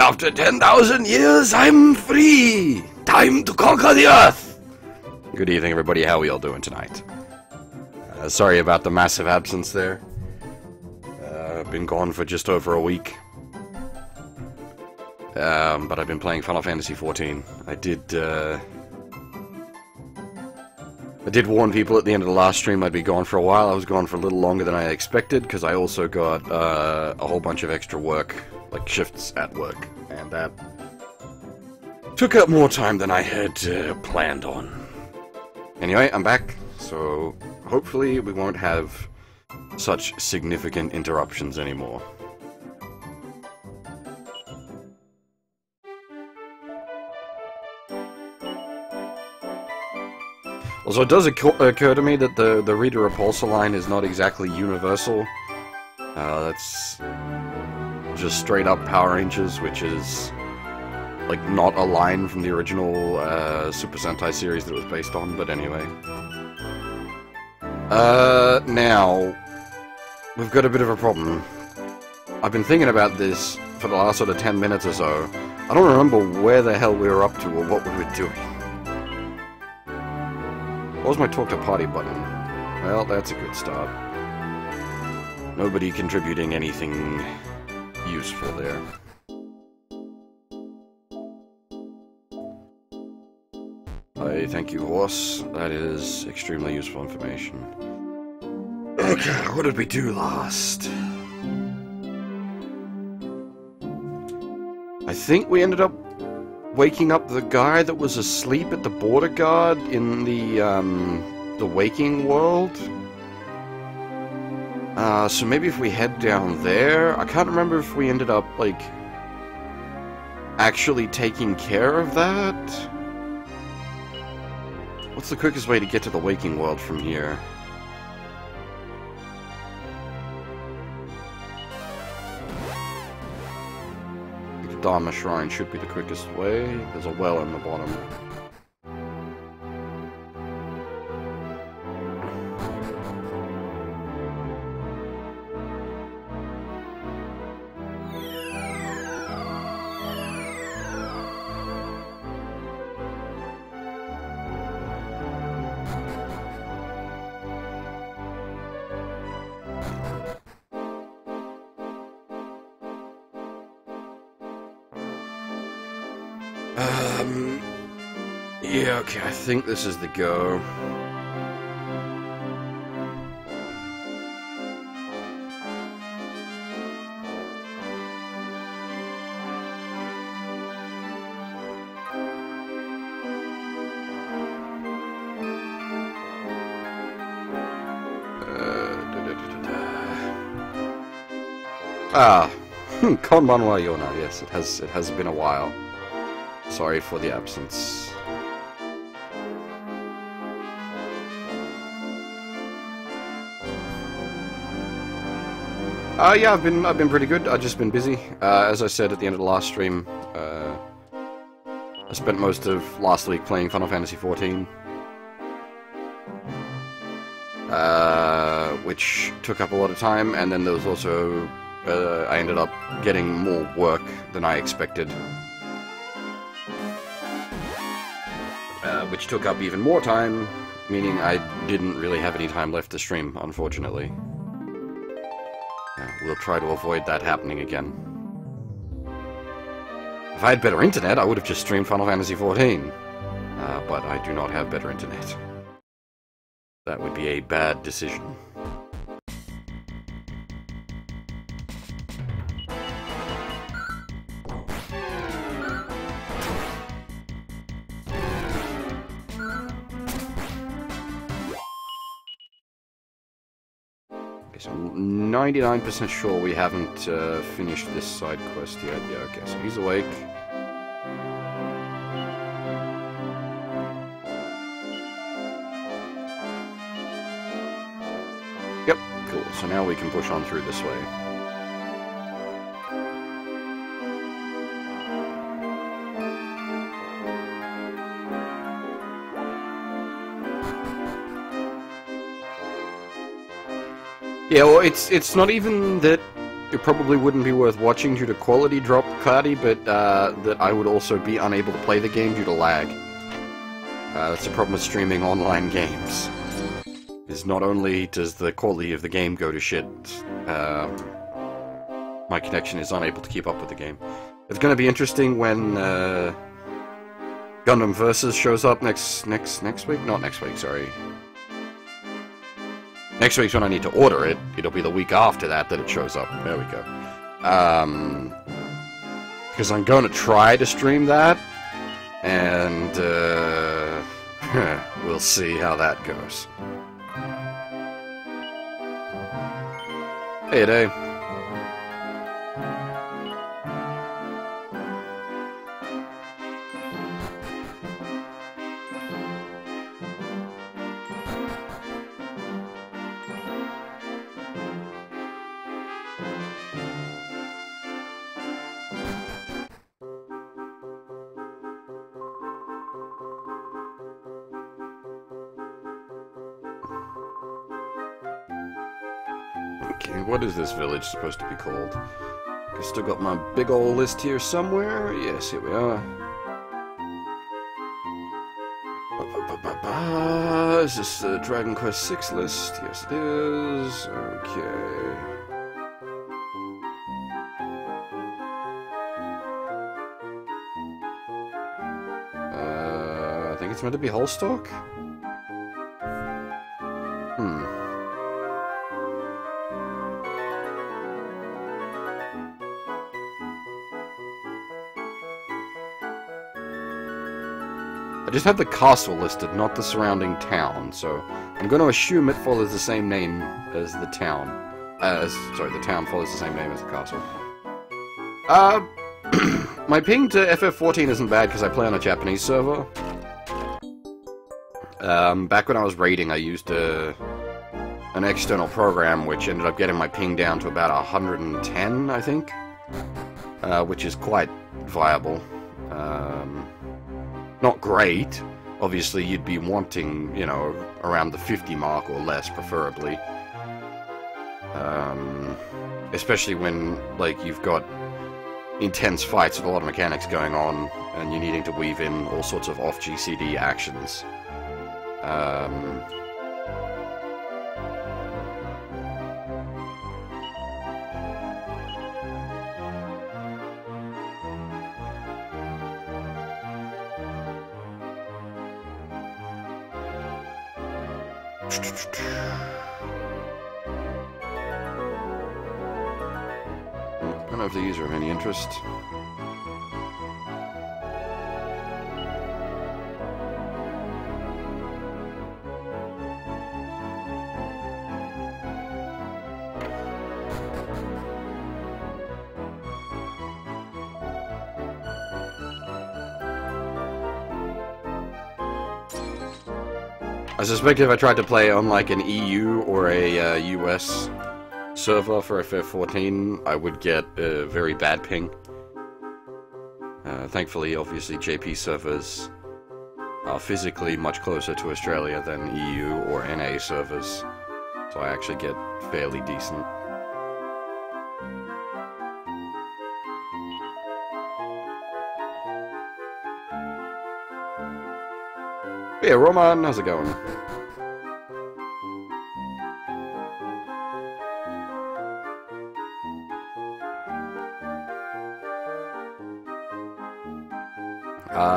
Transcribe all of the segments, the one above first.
After 10,000 years, I'm free! Time to conquer the Earth! Good evening, everybody. How are we all doing tonight? Sorry about the massive absence there. I've been gone for just over a week. But I've been playing Final Fantasy XIV. I did I did warn people at the end of the last stream I'd be gone for a while. I was gone for a little longer than I expected, because I also got a whole bunch of extra work, like shifts at work, and that took up more time than I had planned on. Anyway, I'm back, so hopefully we won't have such significant interruptions anymore. Also, it does occur to me that the Rita Repulsor line is not exactly universal. That's just straight up Power Rangers, which is like not a line from the original Super Sentai series that it was based on, but anyway. Now, we've got a bit of a problem. I've been thinking about this for the last sort of 10 minutes or so. I don't remember where the hell we were up to or what we were doing. What was my talk to party button? Well, that's a good start. Nobody contributing anything useful there. Thank you, horse. That is extremely useful information. Okay, what did we do last? I think we ended up waking up the guy that was asleep at the border guard in the waking world. So maybe if we head down there, I can't remember if we ended up, like, actually taking care of that. What's the quickest way to get to the waking world from here? The Dharma Shrine should be the quickest way. There's a well in the bottom. Yeah, okay, I think this is the go. Konbanwa Yona, yes, it has been a while. Sorry for the absence. Yeah, I've been pretty good. I've just been busy. As I said at the end of the last stream, I spent most of last week playing Final Fantasy XIV, which took up a lot of time, and then there was also I ended up getting more work than I expected, which took up even more time, meaning I didn't really have any time left to stream, unfortunately. We'll try to avoid that happening again. If I had better internet, I would have just streamed Final Fantasy XIV. But I do not have better internet. That would be a bad decision. So 99% sure we haven't finished this side quest yet. Yeah, okay, so he's awake. Yep, cool. So now we can push on through this way. Yeah, well, it's not even that it probably wouldn't be worth watching due to quality drop, Cloudy, but that I would also be unable to play the game due to lag. That's the problem with streaming online games. Is not only does the quality of the game go to shit, my connection is unable to keep up with the game. It's going to be interesting when Gundam Versus shows up next week? Not next week, sorry. Next week's when I need to order it. It'll be the week after that it shows up. There we go. Because I'm going to try to stream that, and we'll see how that goes. Hey, Day. Okay, what is this village supposed to be called? I still got my big ol' list here somewhere. Yes, here we are. Is this the Dragon Quest VI list? Yes, it is. Okay. I think it's meant to be Holstock? I just have the castle listed, not the surrounding town, so I'm going to assume it follows the same name as the town. Sorry, the town follows the same name as the castle. My ping to FF14 isn't bad because I play on a Japanese server. Back when I was raiding, I used an external program which ended up getting my ping down to about 110, I think, which is quite viable. Not great. Obviously, you'd be wanting, you know, around the 50 mark or less, preferably. Especially when, like, you've got intense fights with a lot of mechanics going on, and you're needing to weave in all sorts of off-GCD actions. I don't know if these are of any interest. I suspect if I tried to play on like an EU or a US server for FF14, I would get a very bad ping. Thankfully, obviously, JP servers are physically much closer to Australia than EU or NA servers, so I actually get fairly decent. Yeah, Roman, how's it going?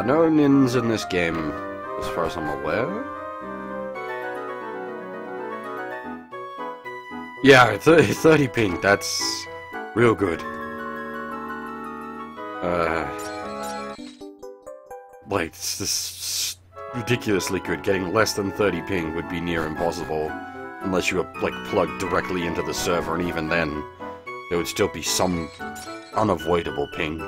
No nins in this game, as far as I'm aware. Yeah, 30 ping, that's real good. Like, it's just ridiculously good. Getting less than 30 ping would be near impossible, unless you were, like, plugged directly into the server, and even then, there would still be some unavoidable ping.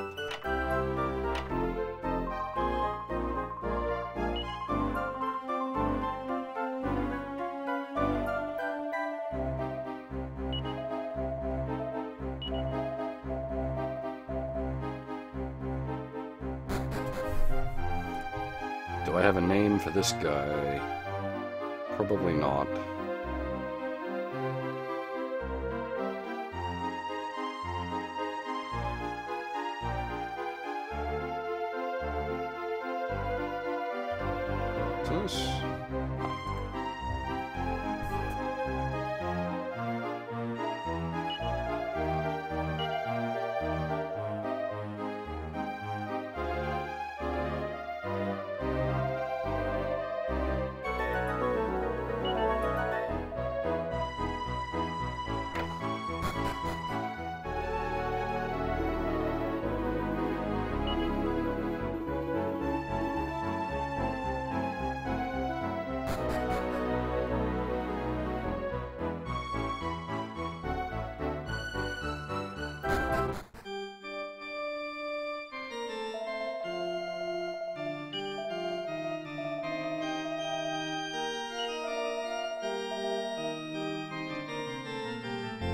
Do I have a name for this guy? Probably not. What's this?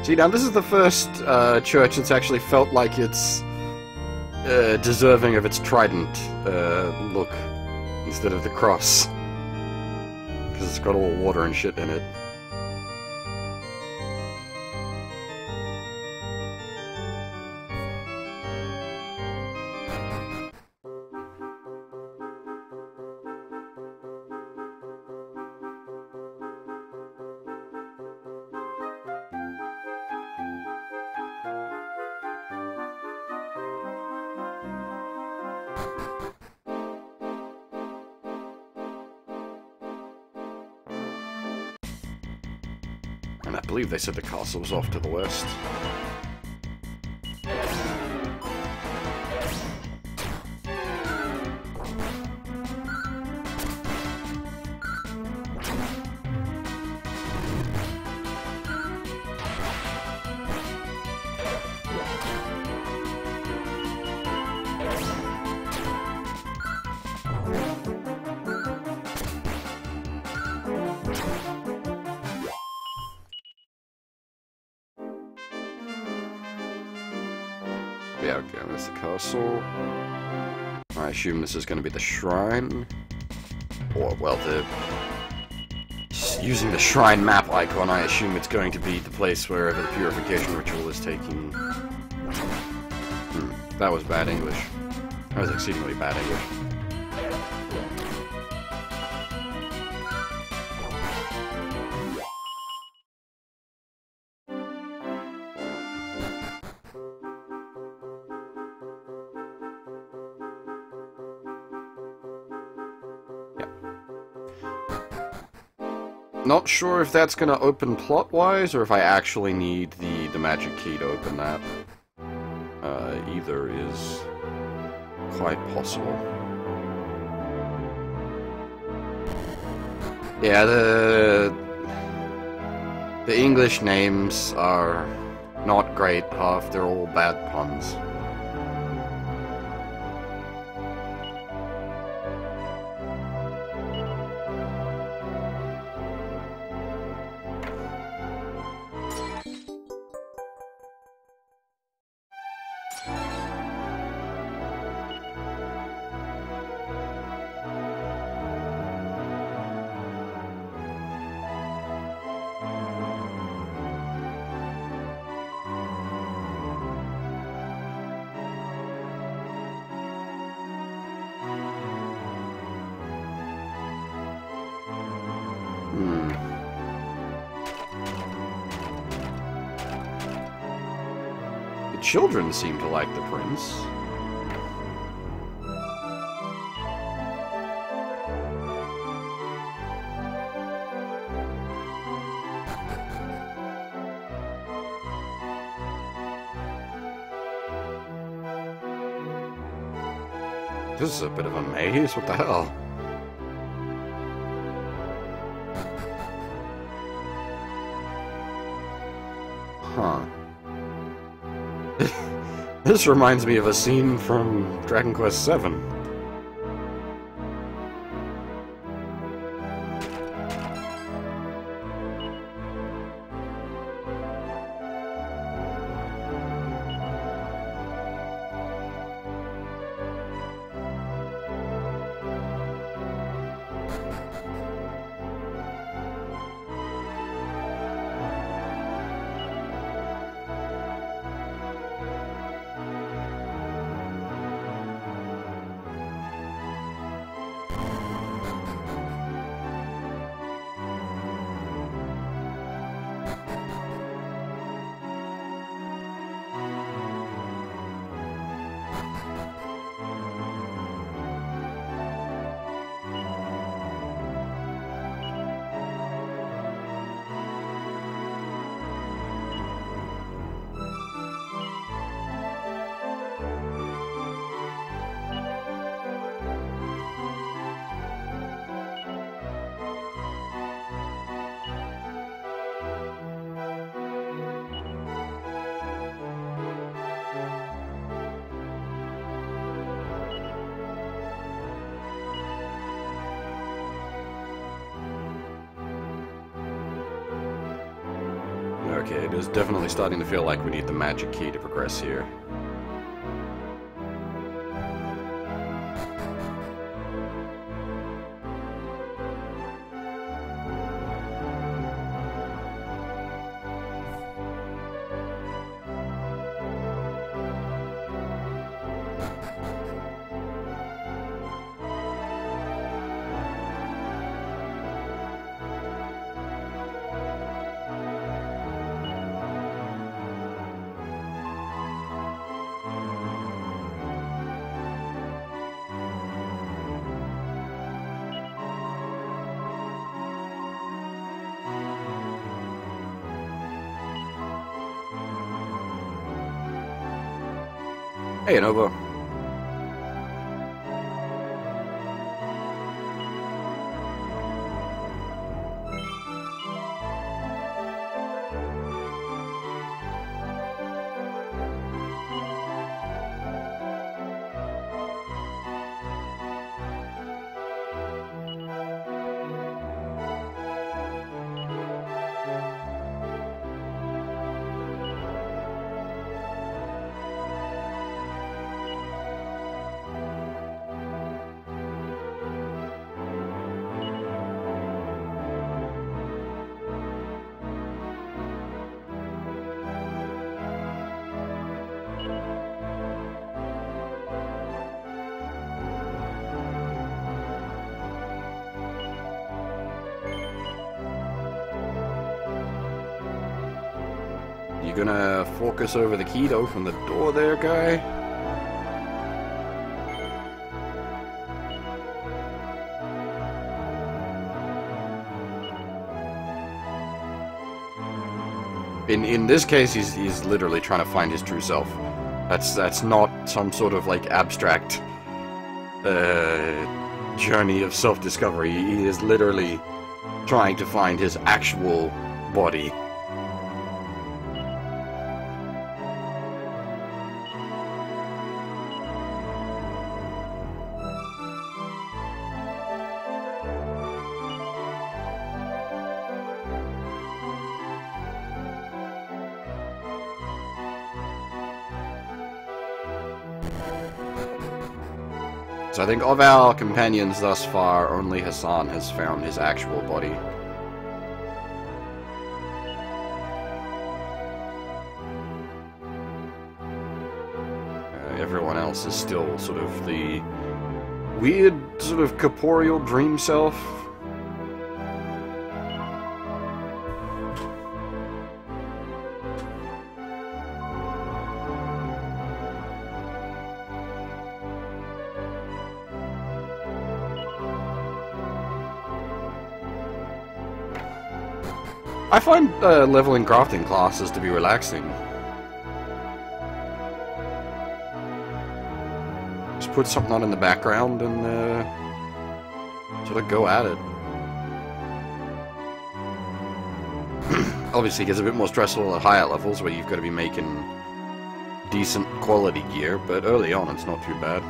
See, now this is the first church that's actually felt like it's deserving of its trident look instead of the cross. Because it's got all water and shit in it. And I believe they said the castle was off to the west. Yeah, okay, there's the castle. I assume this is going to be the shrine. Or, well, using the shrine map icon, I assume it's going to be the place wherever the purification ritual is taking... that was bad English. That was exceedingly bad English. Not sure if that's going to open plot-wise, or if I actually need the magic key to open that. Either is quite possible. Yeah, the English names are not great, half they're all bad puns. The children seem to like the prince. This is a bit of a maze, what the hell? Huh. This reminds me of a scene from Dragon Quest VII. Okay, it is definitely starting to feel like we need the magic key to progress here. Hey, Nova. You gonna focus over the key to open the door there, guy? In this case, he's literally trying to find his true self. That's not some sort of like abstract journey of self-discovery. He is literally trying to find his actual body. So I think of our companions thus far, only Hassan has found his actual body. Everyone else is still sort of the weird, sort of corporeal dream self. I find leveling crafting classes to be relaxing. Just put something on in the background and sort of go at it. Obviously it gets a bit more stressful at higher levels where you've got to be making decent quality gear, but early on it's not too bad.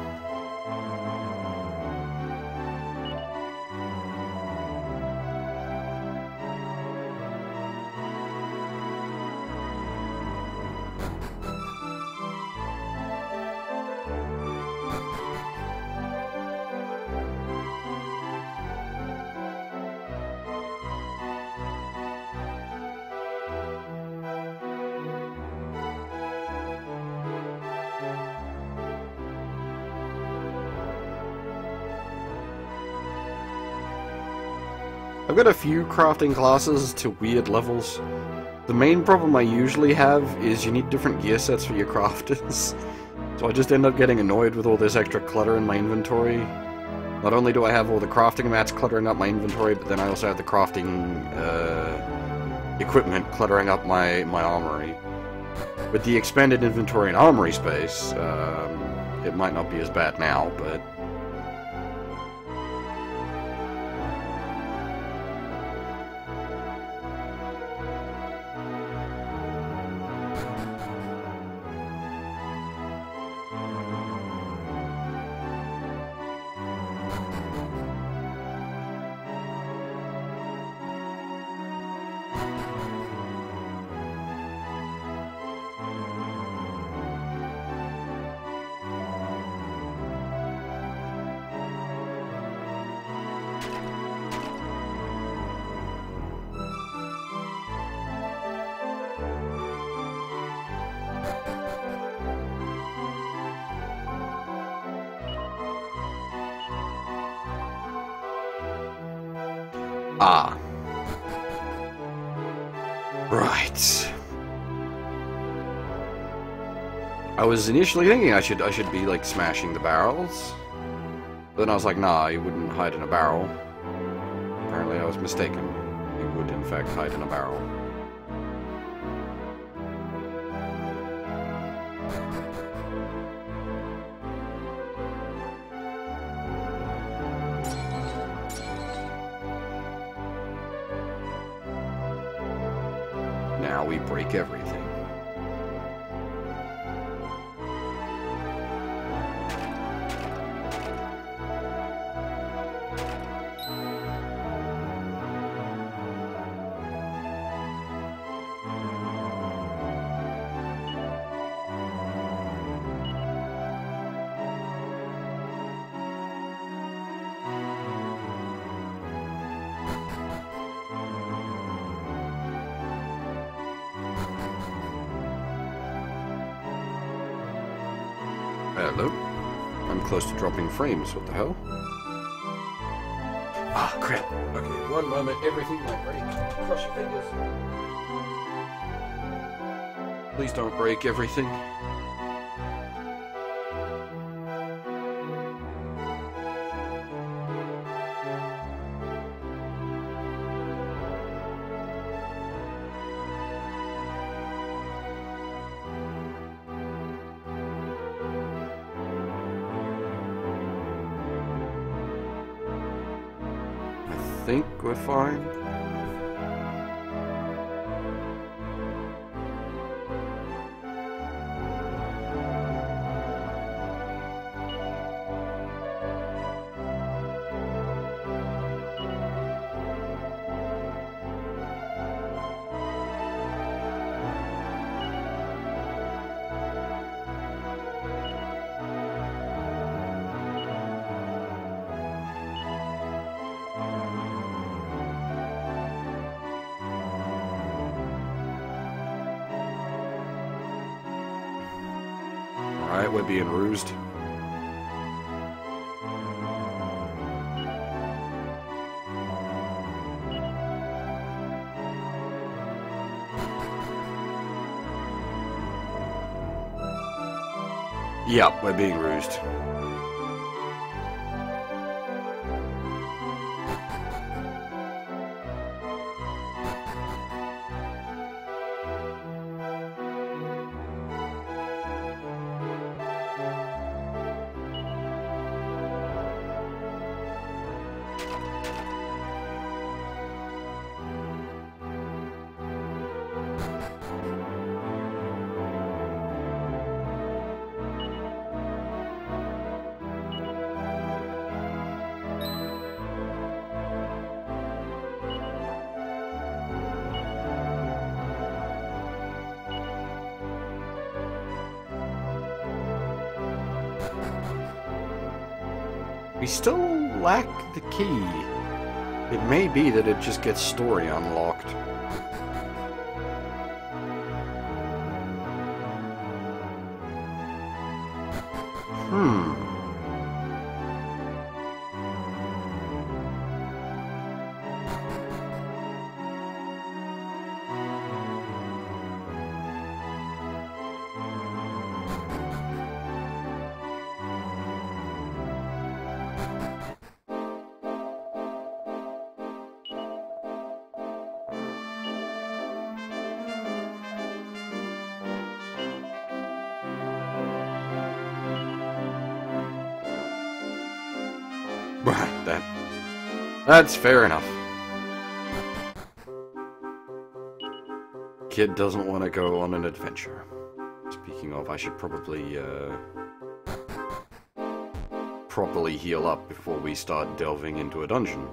I've got a few crafting classes to weird levels. The main problem I usually have is you need different gear sets for your crafters. So I just end up getting annoyed with all this extra clutter in my inventory. Not only do I have all the crafting mats cluttering up my inventory, but then I also have the crafting equipment cluttering up my armory. With the expanded inventory and armory space, it might not be as bad now, but... Ah. Right. I was initially thinking I should be like smashing the barrels. But then I was like, nah, he wouldn't hide in a barrel. Apparently I was mistaken. He would in fact hide in a barrel. Now we break everything. Hello? I'm close to dropping frames, what the hell? Ah, crap. Okay, one moment, everything might break. Cross your fingers. Please don't break everything. I think we're fine. Alright, we're being rused. Yep, we're being rused. We still lack the key. It may be that it just gets story unlocked. Right, that's fair enough. Kid doesn't want to go on an adventure. Speaking of, I should probably properly heal up before we start delving into a dungeon.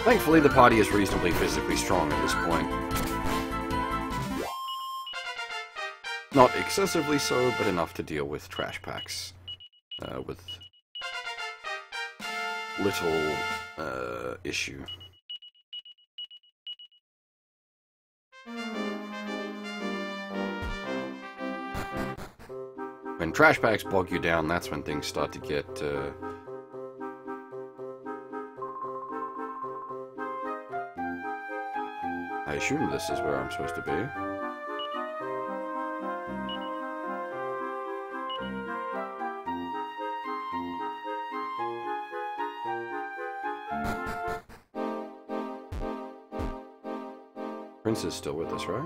Thankfully, the party is reasonably physically strong at this point. Not excessively so, but enough to deal with trash packs. With little issue. When trash packs bog you down, that's when things start to get I assume this is where I'm supposed to be. Prince is still with us, right?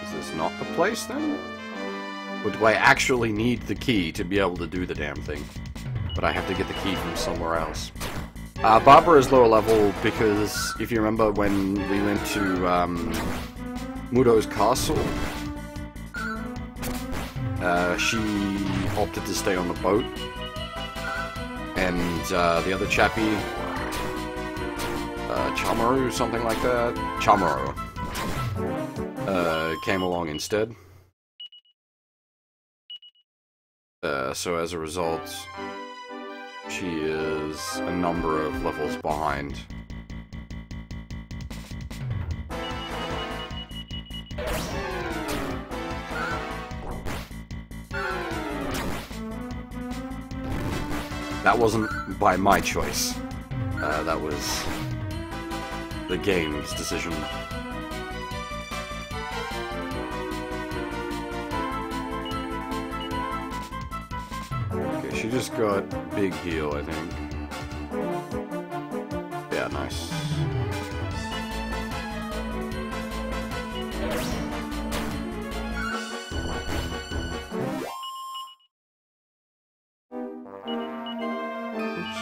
Is this not the place, then? Or do I actually need the key to be able to do the damn thing? But I have to get the key from somewhere else. Barbara is lower level because, if you remember when we went to Mudo's castle, she opted to stay on the boat. And the other chappie, Chamaru, something like that, Chamaru, came along instead. So as a result, she is a number of levels behind. That wasn't by my choice. That was the game's decision. She just got big heal, I think. Yeah, nice. Oops.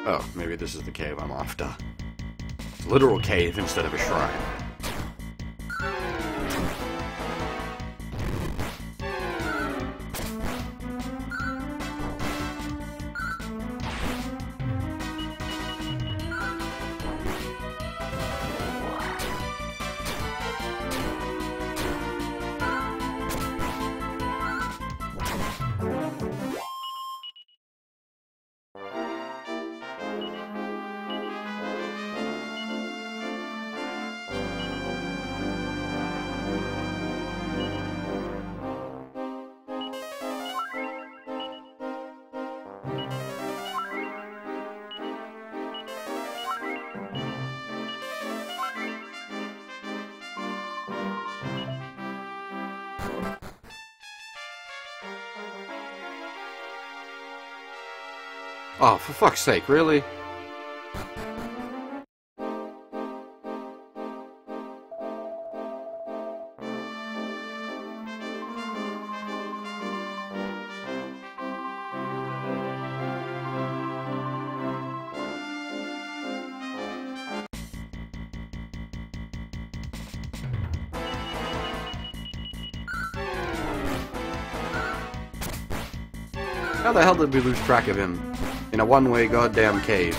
Oh, maybe this is the cave I'm after. It's a literal cave instead of a shrine. Oh, for fuck's sake, really? How the hell did we lose track of him? In a one-way goddamn cave.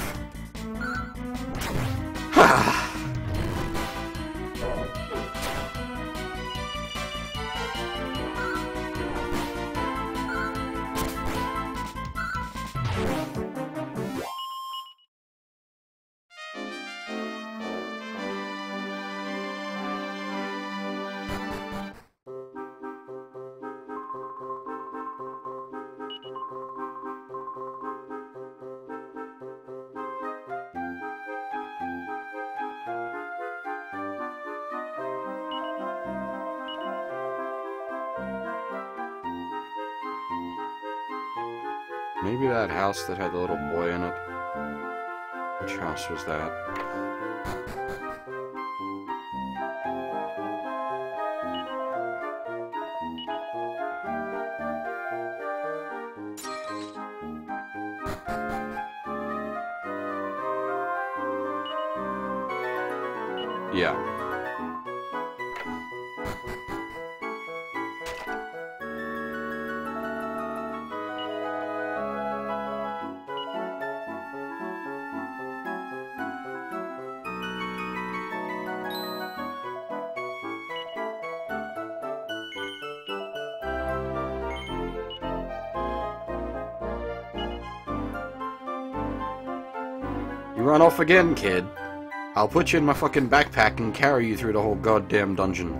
Maybe that house that had the little boy in it. Which house was that? Yeah. You run off again, kid. I'll put you in my fucking backpack and carry you through the whole goddamn dungeon.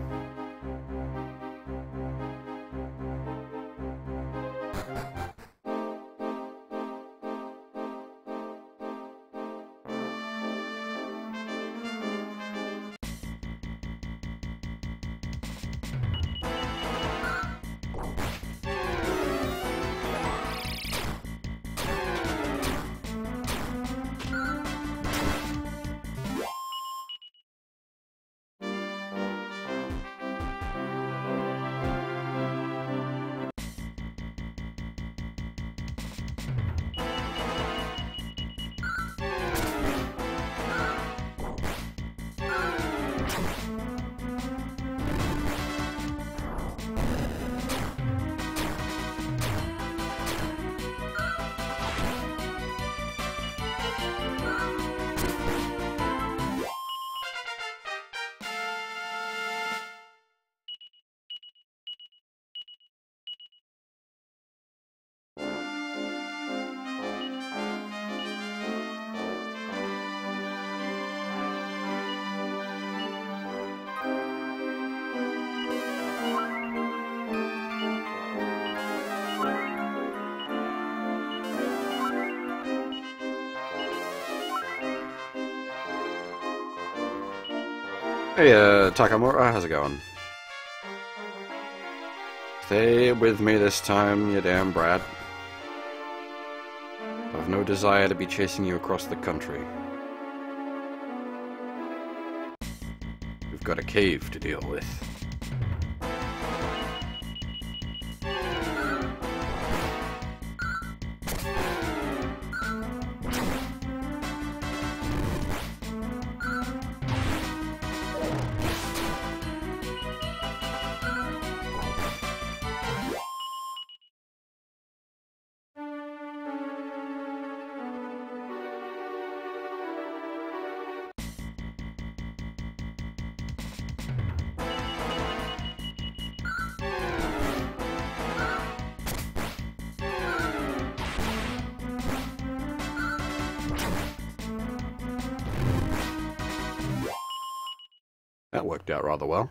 Hey, Takamura, how's it going? Stay with me this time, you damn brat. I've no desire to be chasing you across the country. We've got a cave to deal with. That worked out rather well.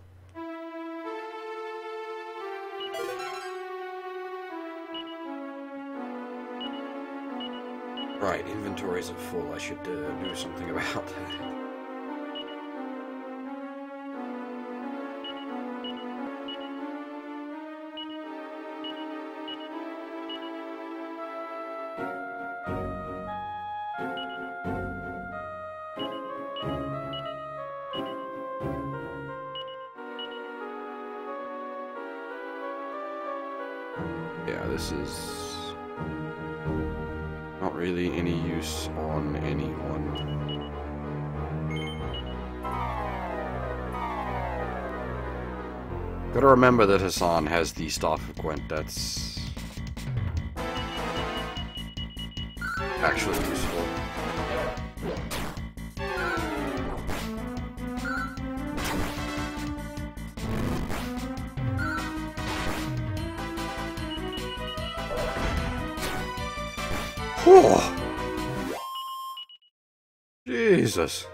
Right, inventories are full. I should do something about that. Yeah, this is not really any use on anyone. Gotta remember that Hassan has the Staff of Gwent. That's actually useful. Oh, Jesus.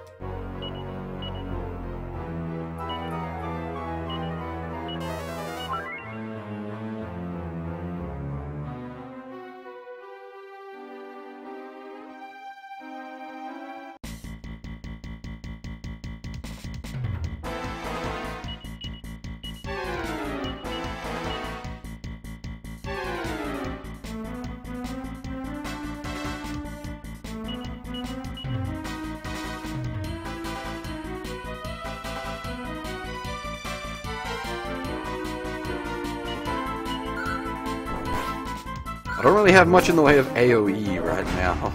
I don't really have much in the way of AoE right now.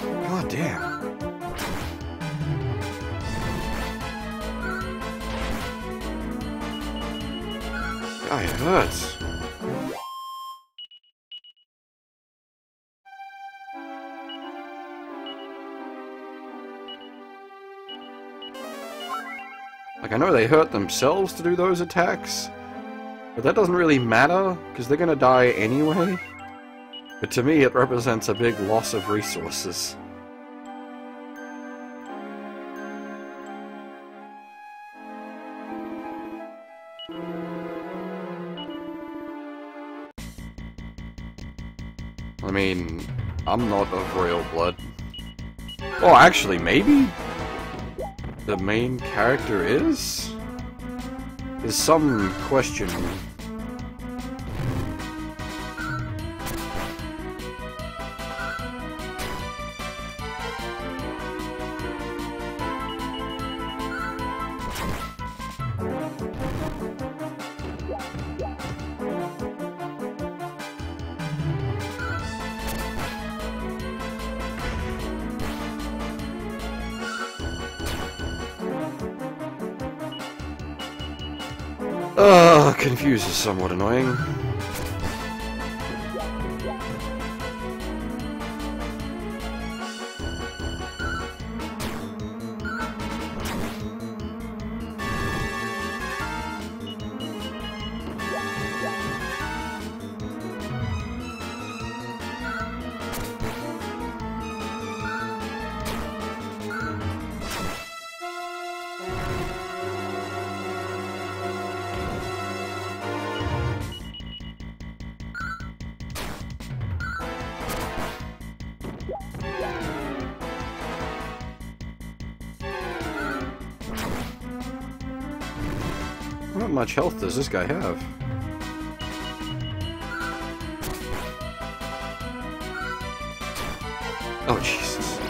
God damn. God, it hurts. Like, I know they hurt themselves to do those attacks, but that doesn't really matter, because they're gonna die anyway. But to me, it represents a big loss of resources. I mean, I'm not of royal blood. Oh, actually, maybe? The main character is? There's some question. Confuse is somewhat annoying. How much health does this guy have? Oh, Jesus.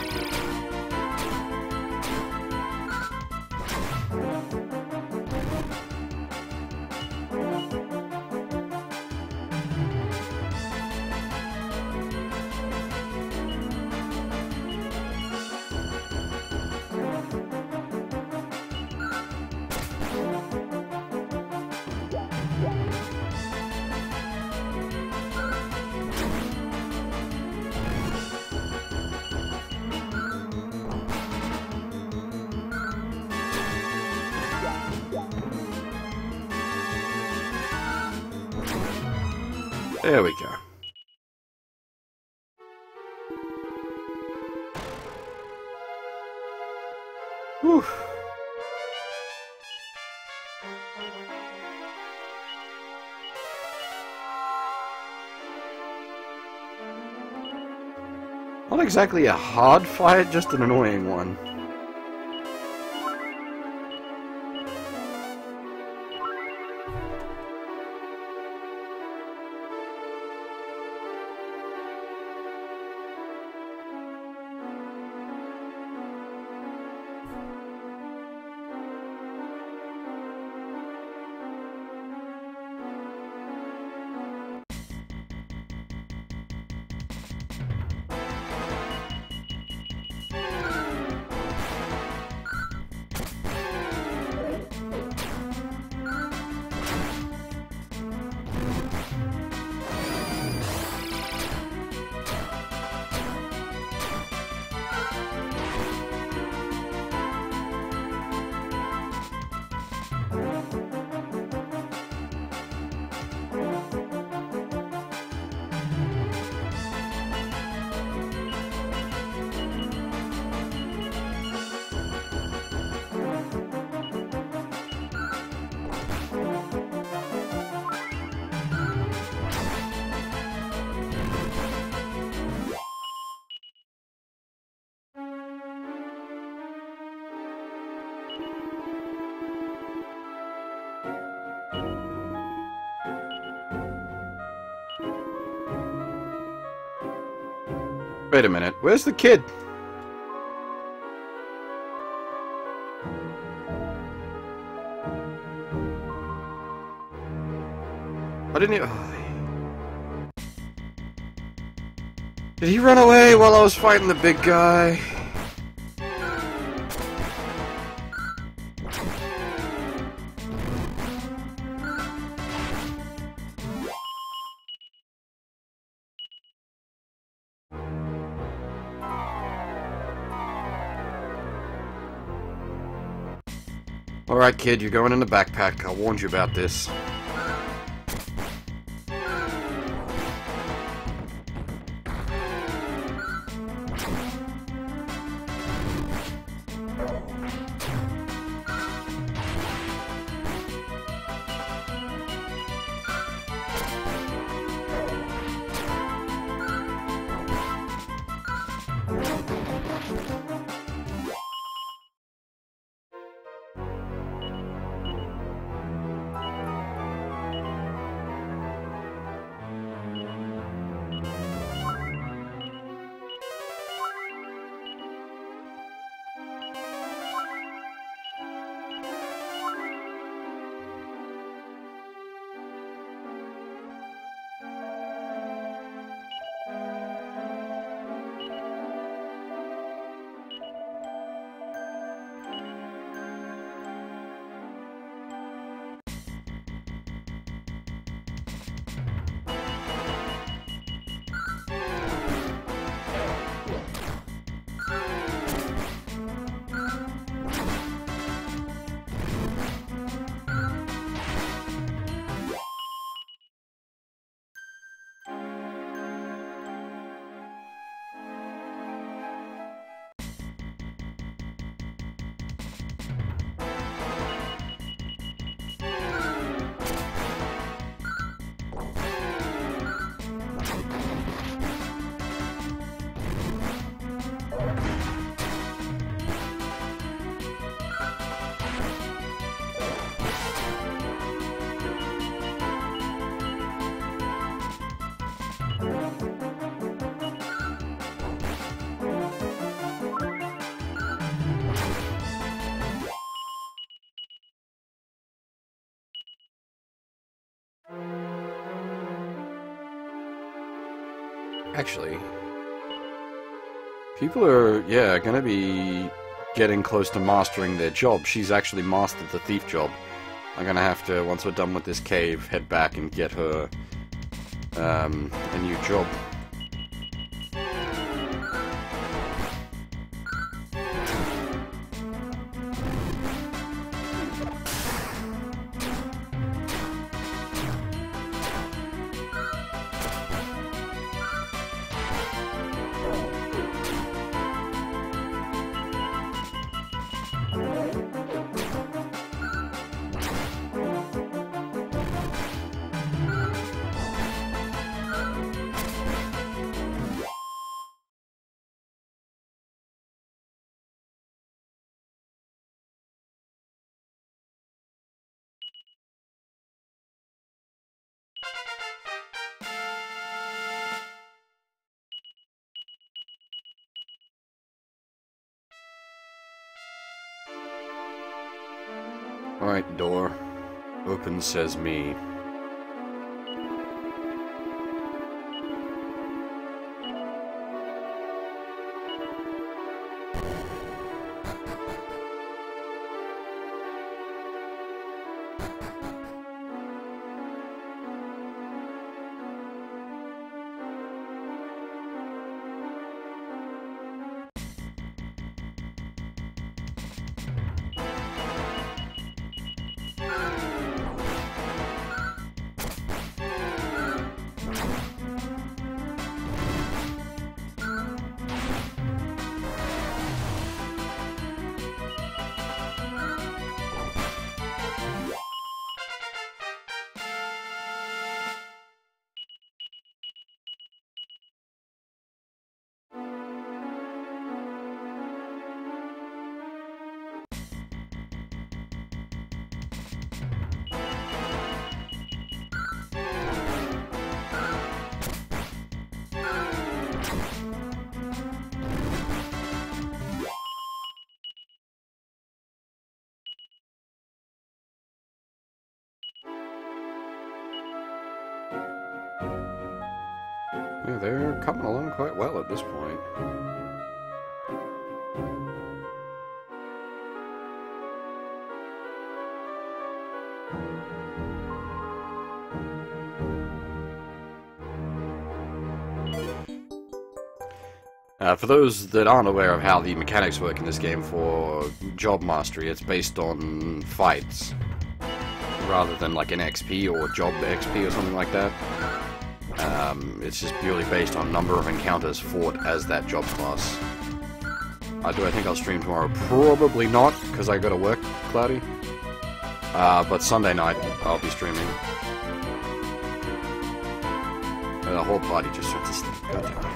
There we go. Whew. Not exactly a hard fight, just an annoying one. Wait a minute, where's the kid? I didn't even... Did he run away while I was fighting the big guy? Alright, kid, you're going in the backpack. I warned you about this. Actually, people are, yeah, gonna be getting close to mastering their job. She's actually mastered the thief job. I'm gonna have to, once we're done with this cave, head back and get her a new job. Alright, door. Open, says me. Yeah, they're coming along quite well at this point. For those that aren't aware of how the mechanics work in this game for job mastery, it's based on fights, rather than like an XP or job XP or something like that. It's just purely based on number of encounters fought as that job class. Do I think I'll stream tomorrow? Probably not, because I gotta work, Cloudy. But Sunday night, I'll be streaming. And the whole party just went to sleep. Goddamn.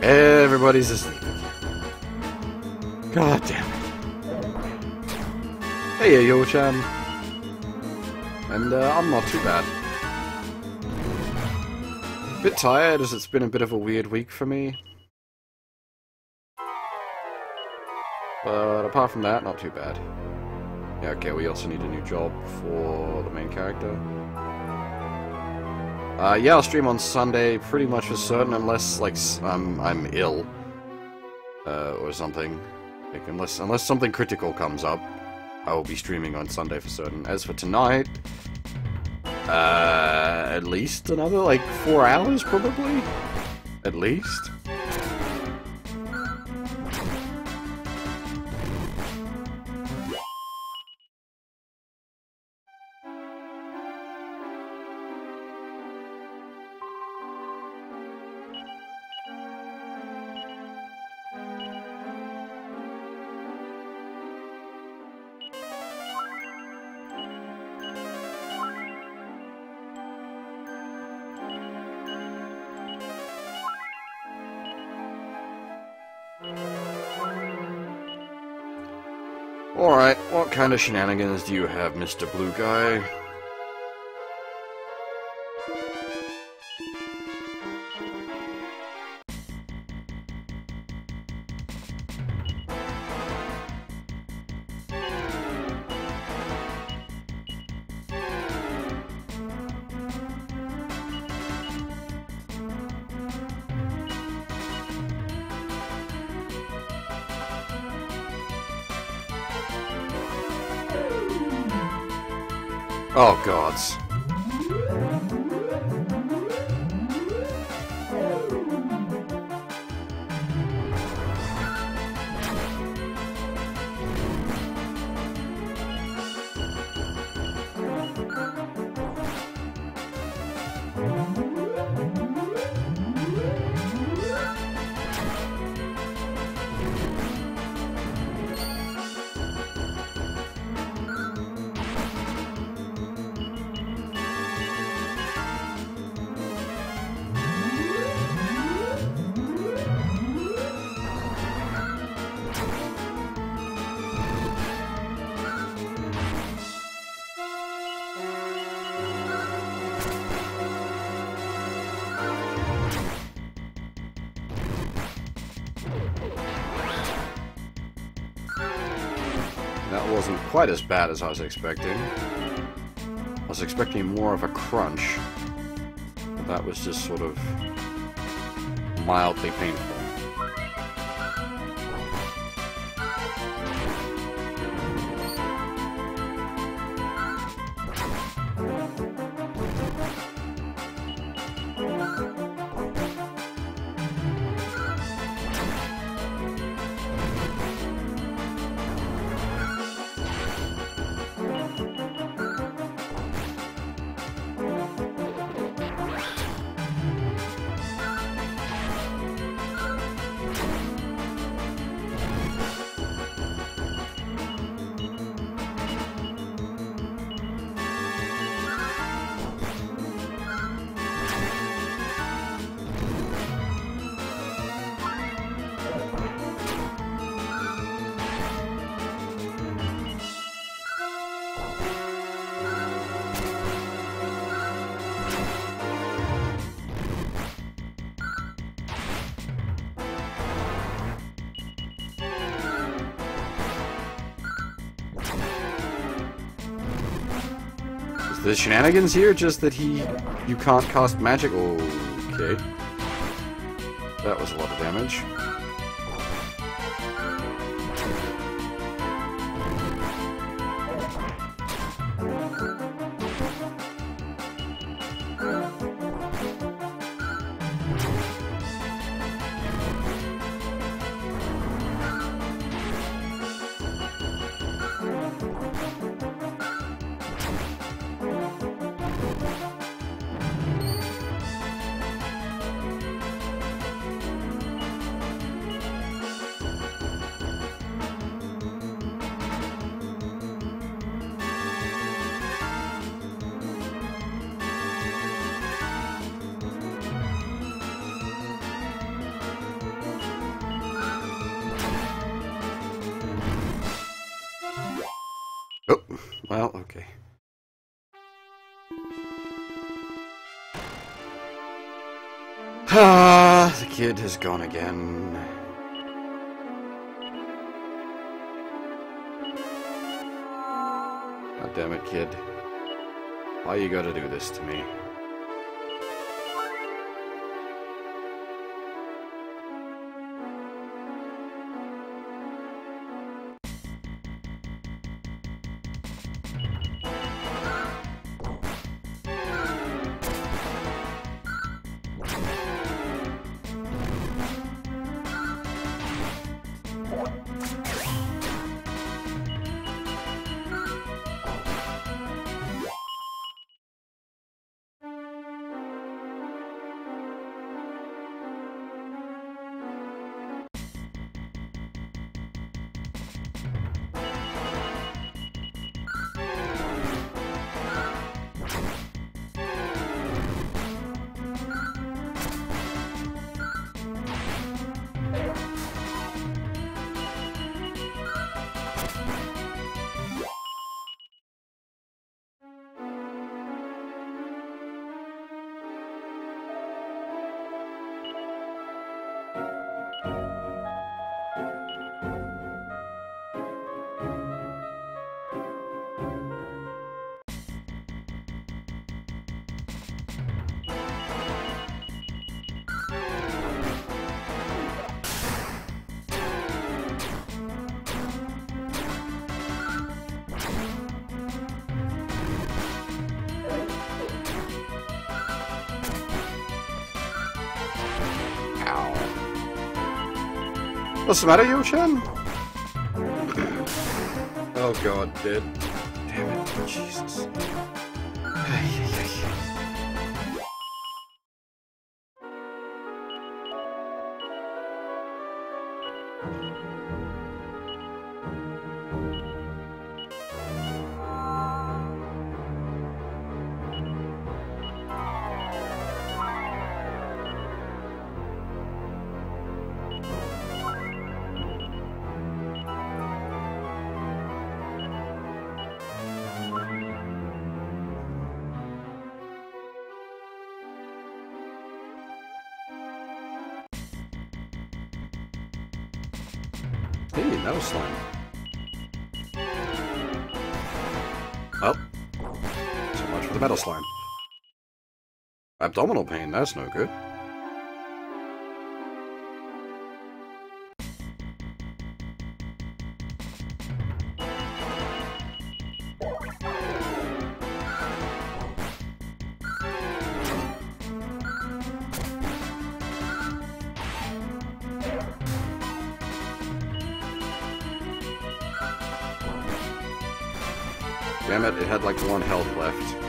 Everybody's asleep. God damn it. Hey, Yo-chan. And I'm not too bad. Bit tired as it's been a bit of a weird week for me. But apart from that, not too bad. Yeah, okay, we also need a new job for the main character. Yeah, I'll stream on Sunday pretty much for certain, unless, like, I'm ill. Or something. Like, unless something critical comes up, I will be streaming on Sunday for certain. As for tonight, at least another, like, 4 hours, probably? At least? Alright, what kind of shenanigans do you have, Mr. Blue Guy? Oh, gods. That wasn't quite as bad as I was expecting. I was expecting more of a crunch, but that was just sort of mildly painful. the shenanigans here just that you can't cast magic? Okay. That was a lot of damage. Oh, well, okay. Ah, the kid has gone again. God damn it, kid. Why you gotta do this to me? What's the matter, Yoshan? Oh god, dead. Damn it, Jesus. Hey, metal slime. Well, so much for the metal slime. Abdominal pain, that's no good. Damn it, it had like 1 health left.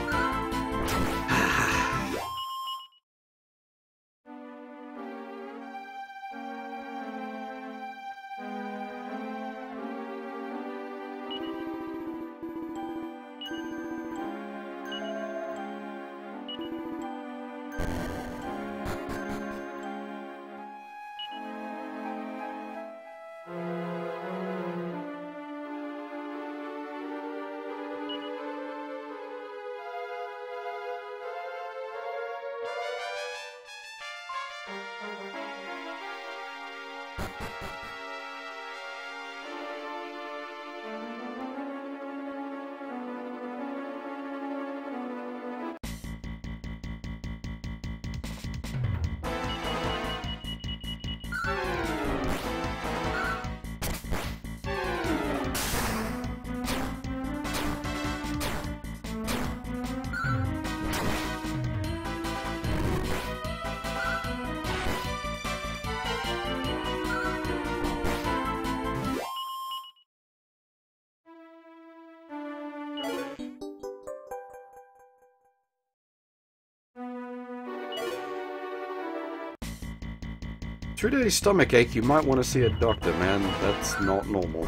3-day stomach ache, you might want to see a doctor, man. That's not normal.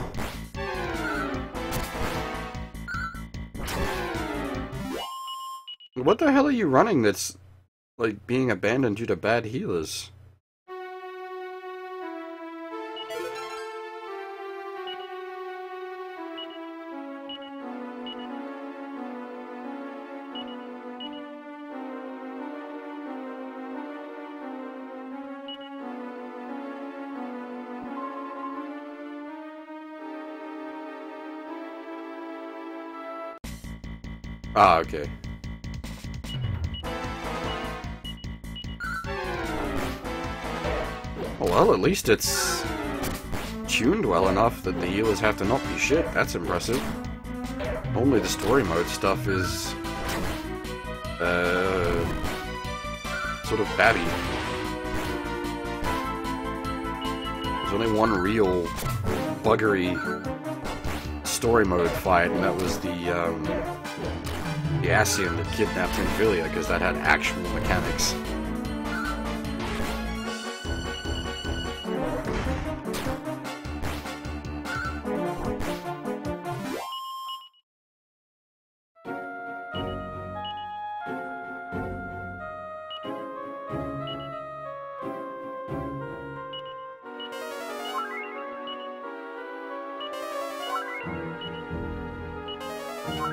What the hell are you running that's, like, being abandoned due to bad healers? Ah, okay. Well, at least it's tuned well enough that the healers have to not be shit. That's impressive. Only the story mode stuff is sort of babby. There's only one real buggery story mode fight, and that was the Asian that kidnapped Infilia, because that had actual mechanics.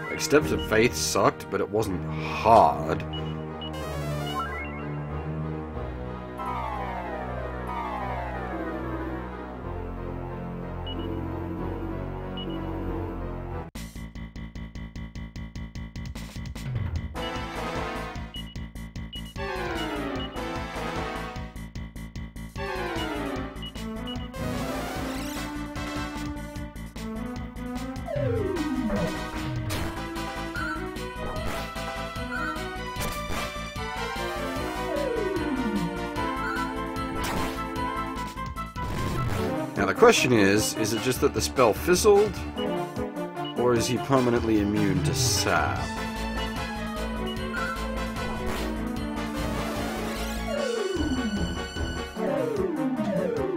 Like, Steps of Faith sucked, but it wasn't hard. Now the question is it just that the spell fizzled, or is he permanently immune to sap?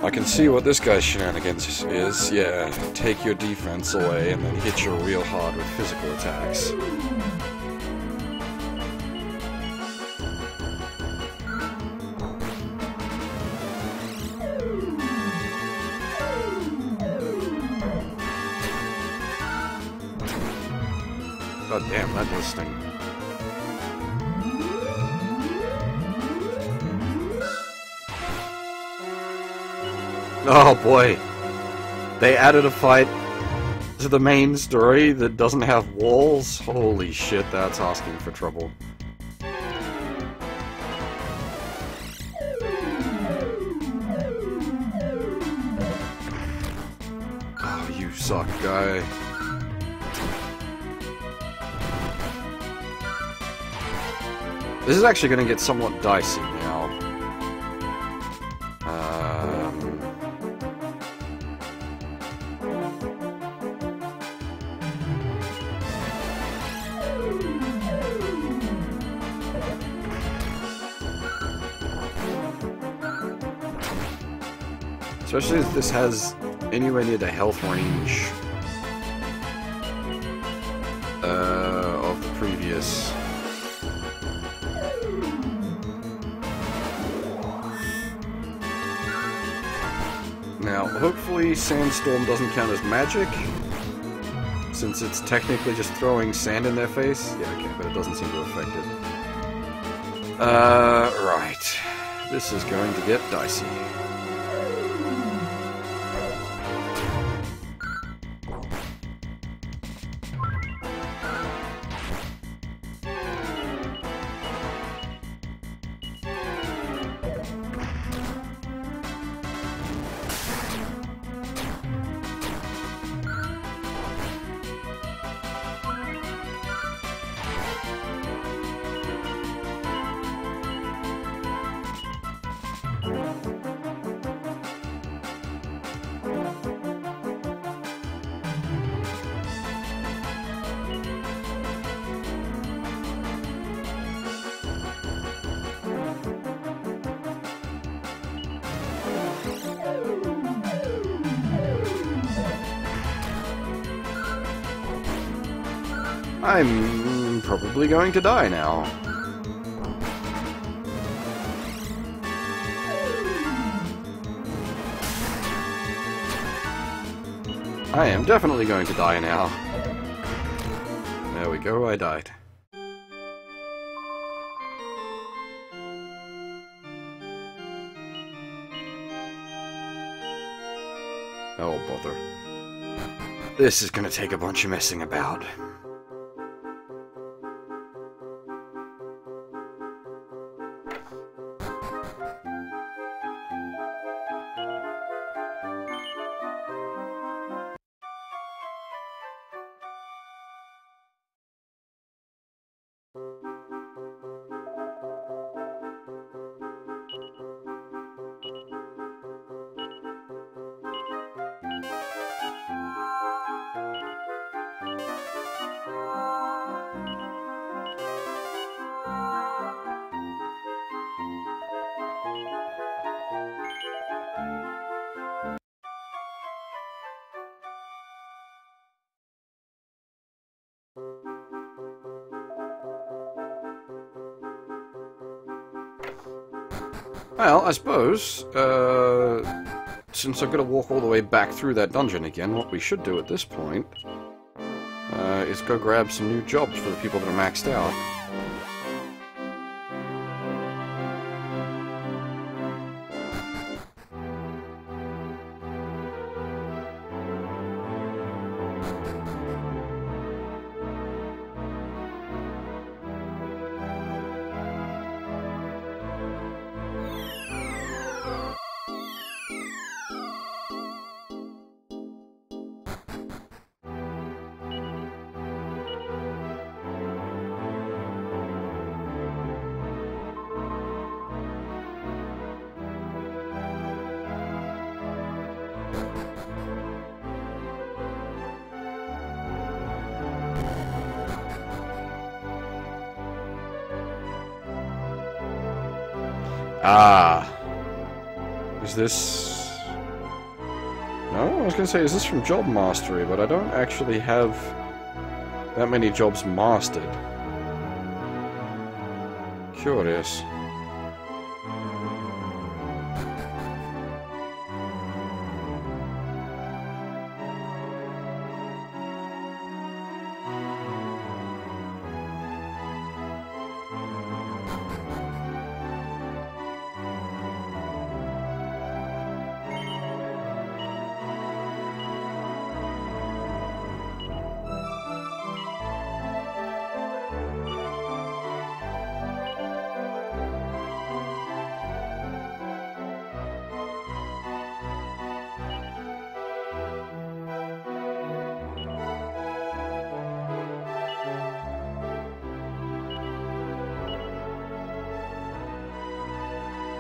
I can see what this guy's shenanigans is. Yeah, take your defense away and then hit you real hard with physical attacks. God damn, that does sting. Oh boy. They added a fight to the main story that doesn't have walls? Holy shit, that's asking for trouble. Oh, you suck, guy. This is actually going to get somewhat dicey now. Especially if this has anywhere near the health range of the previous. Now, hopefully Sandstorm doesn't count as magic, since it's technically just throwing sand in their face. Yeah, okay, but it doesn't seem to affect it. Right. This is going to get dicey. I'm probably going to die now. I am definitely going to die now. There we go, I died. Oh, bother. This is gonna take a bunch of messing about. Well, I suppose, since I've got to walk all the way back through that dungeon again, what we should do at this point, is go grab some new jobs for the people that are maxed out. Ah. Is this... No, I was going to say, is this from Job Mastery, but I don't actually have that many jobs mastered. Curious.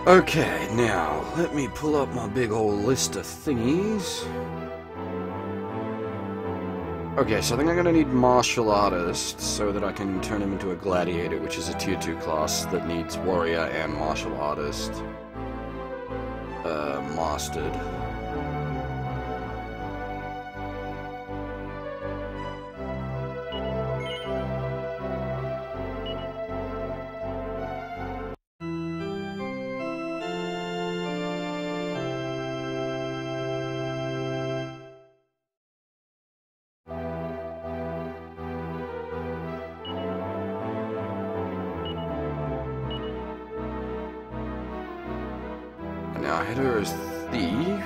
Okay, now, let me pull up my big old list of thingies. Okay, so I think I'm gonna need Martial Artist so that I can turn him into a Gladiator, which is a Tier 2 class that needs Warrior and Martial Artist mastered. Now, I had her as Thief.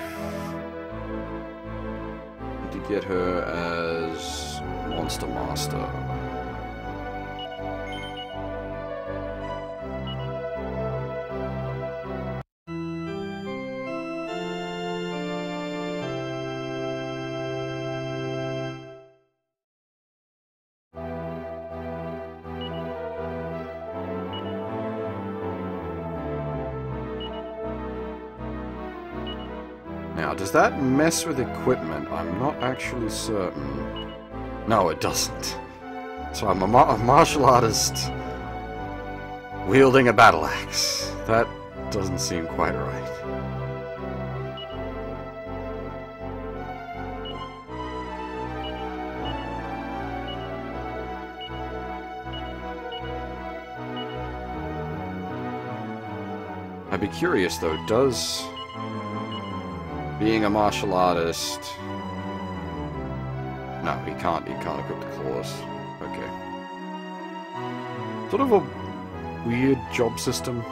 To get her as Monster Master. Now, does that mess with equipment? I'm not actually certain. No, it doesn't. So I'm a martial artist wielding a battle axe. That doesn't seem quite right. I'd be curious though, does being a martial artist... No, he can't equip the claws. Okay. Sort of a weird job system.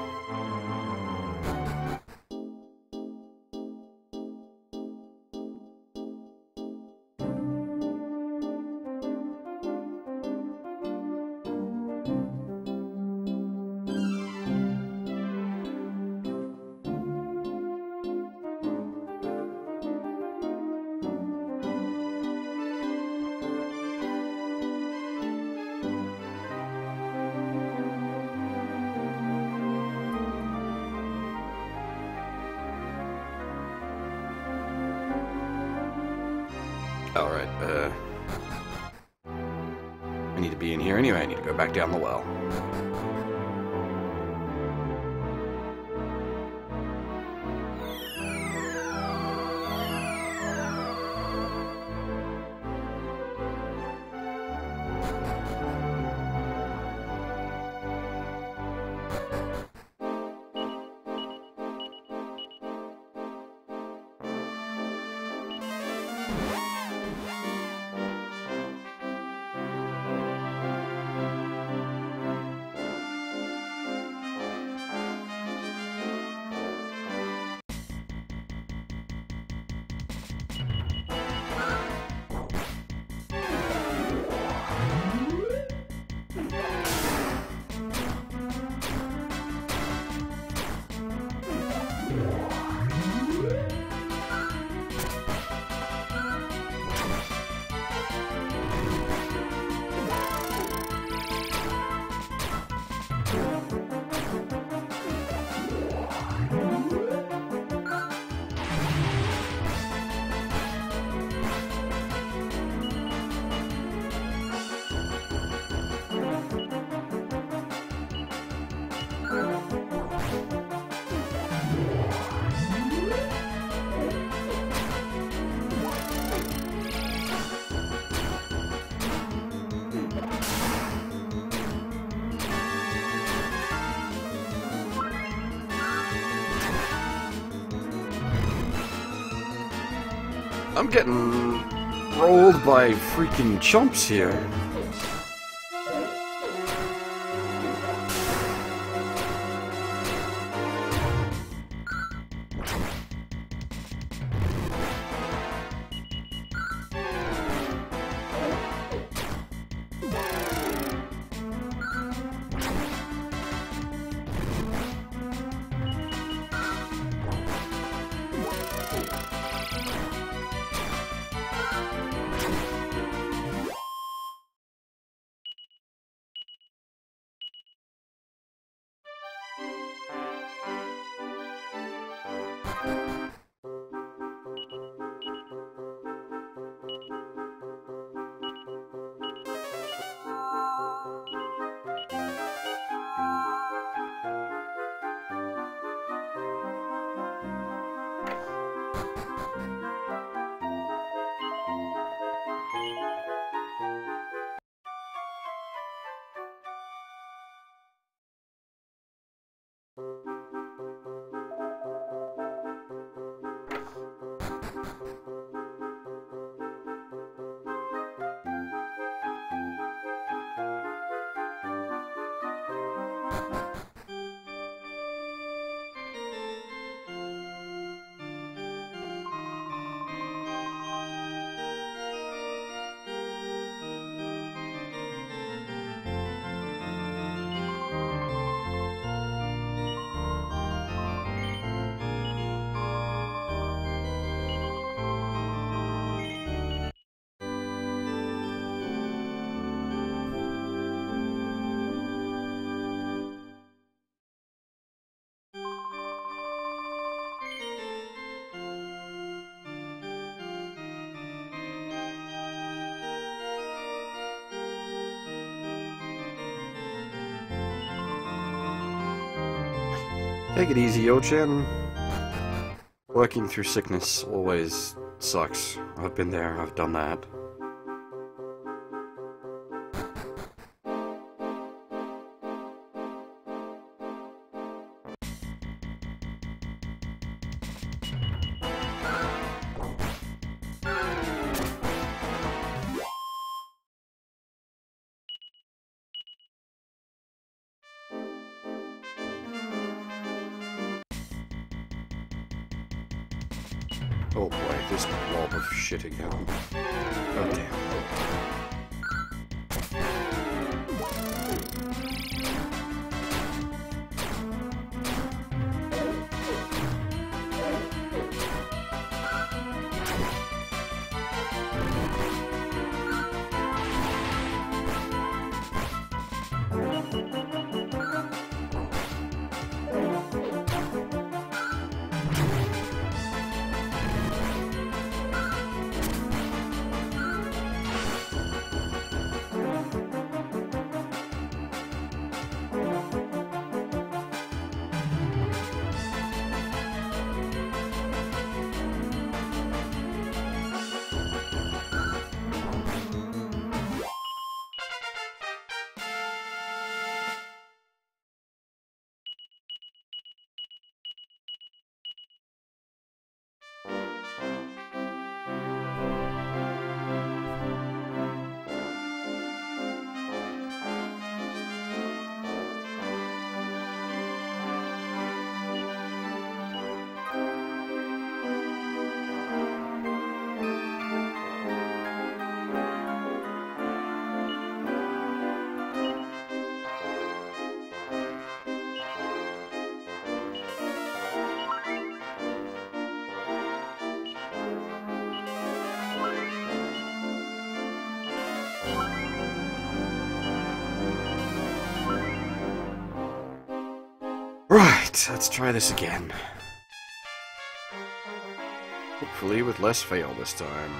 Alright, I need to be in here anyway. I need to go back down the well. I'm getting rolled by freaking chumps here. Take it easy, Yo-chan. Working through sickness always sucks. I've been there, I've done that. Oh boy, this blob of shit again. God damn. Right, let's try this again. Hopefully with less fail this time.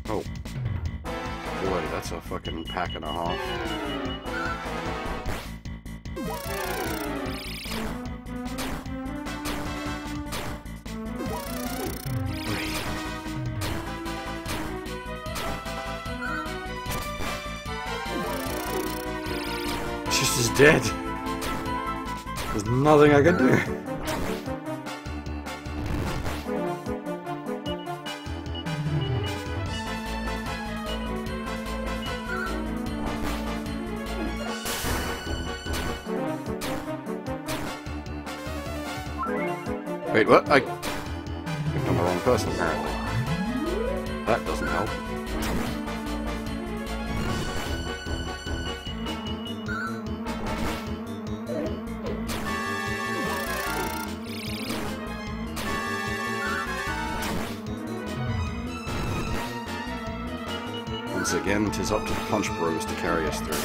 Oh. Boy, that's a fucking pack and a half. She's just dead. There's nothing I can do. Wait, what? I picked on the wrong person, apparently. That doesn't help. Once again, 'tis up to the Punch Bros to carry us through.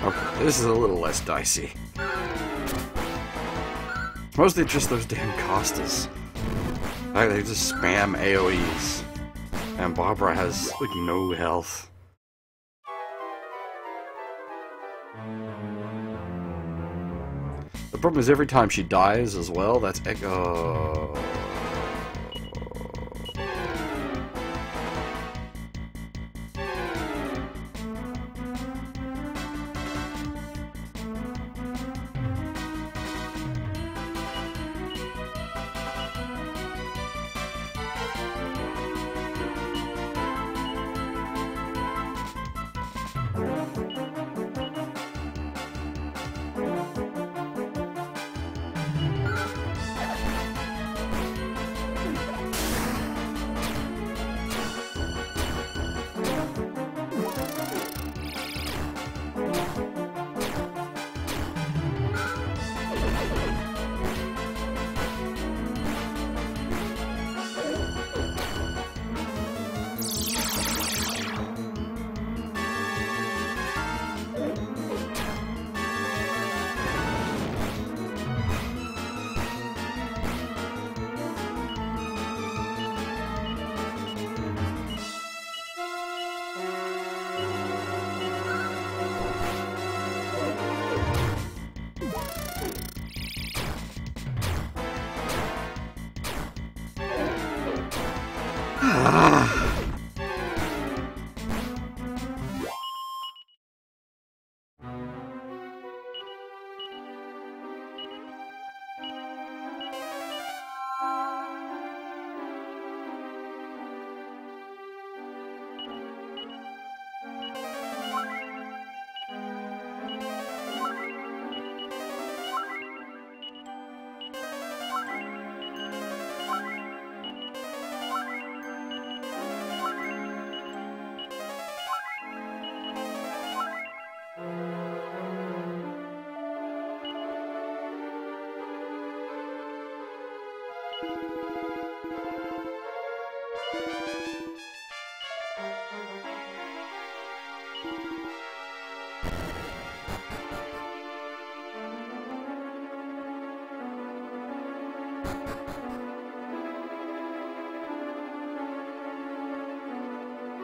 Okay, this is a little less dicey. It's mostly just those damn casters. Like, they just spam AoEs. And Barbara has, like, no health. The problem is every time she dies as well, that's echo.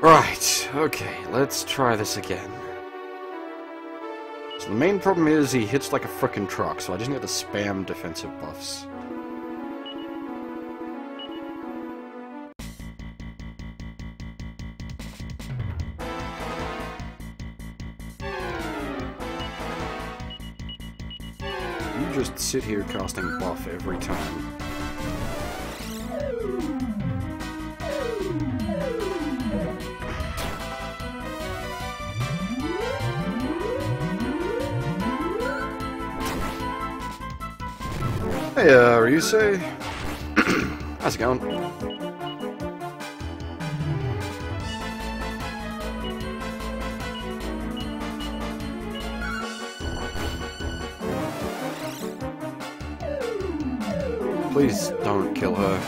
Right, okay, let's try this again. So the main problem is he hits like a frickin' truck, so I just need to spam defensive buffs. You just sit here casting buff every time. Hey, Ryusei. How's it going? Please don't kill her.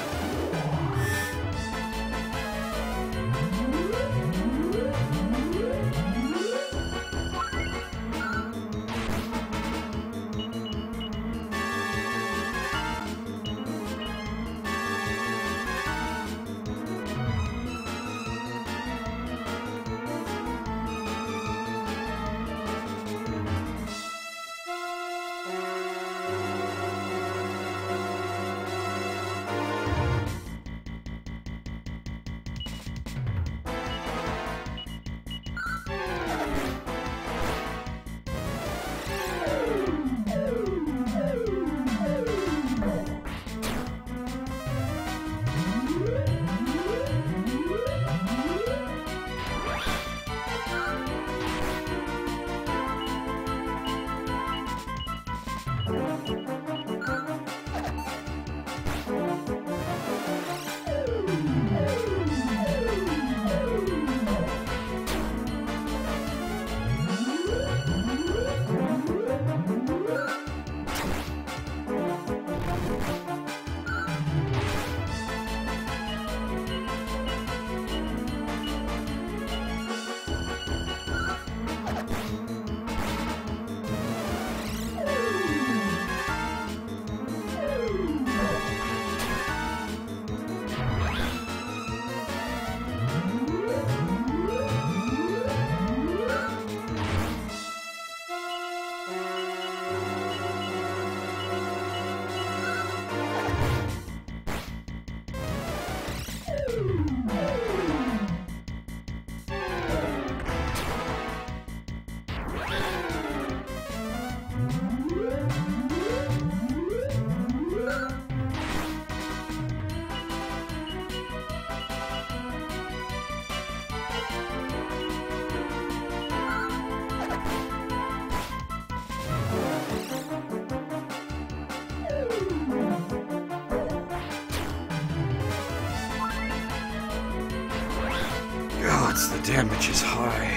God, the damage is high.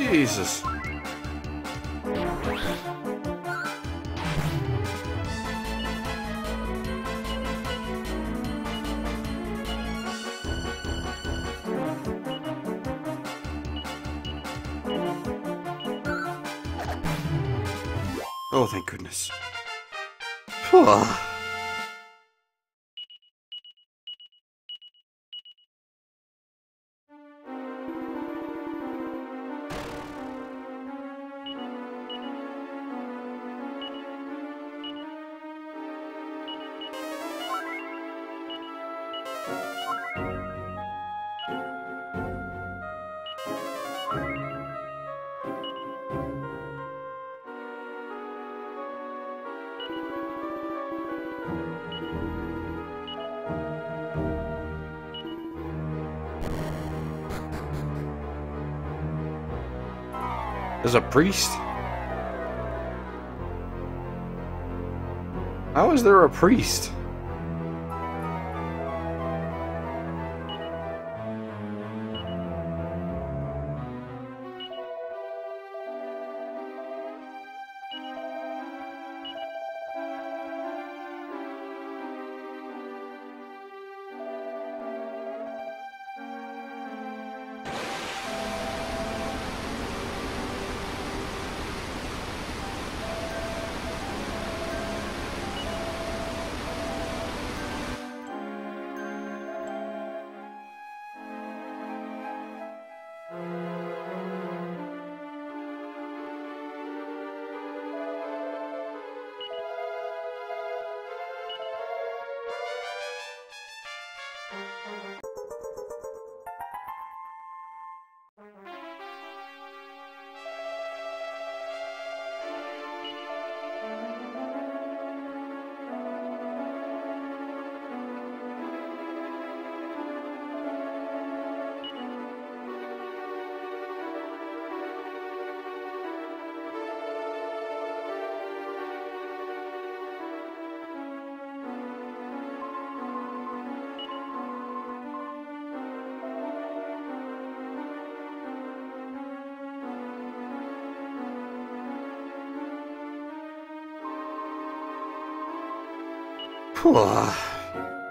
Jesus. Oh, thank goodness. Phew. There's a priest? How is there a priest?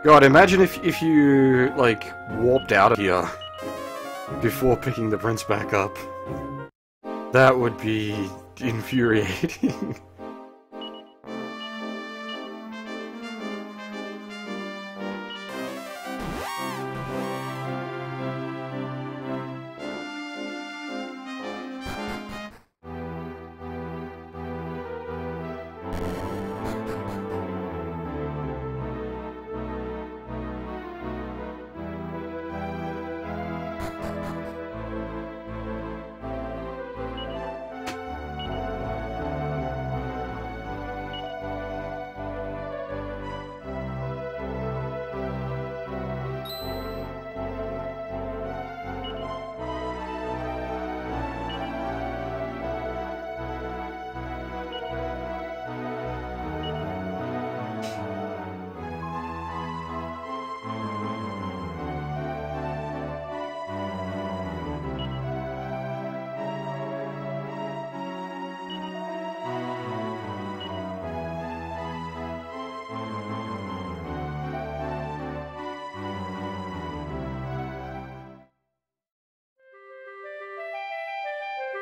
God, imagine if you, like, warped out of here before picking the prince back up. That would be infuriating.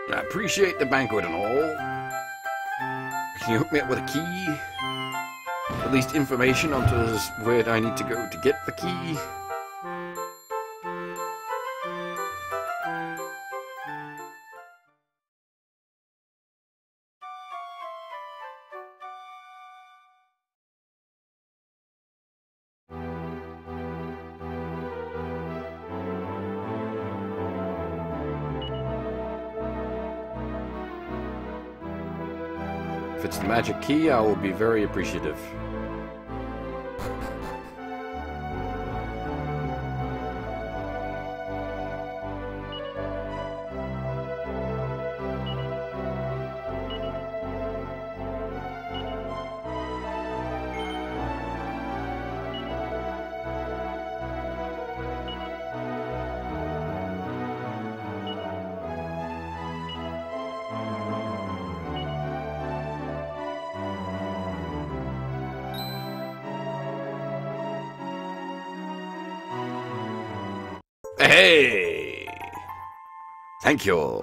I appreciate the banquet and all. Can you hook me up with a key? At least information onto where I need to go to get the key? If it's the magic key, I will be very appreciative. Hey! Thank you.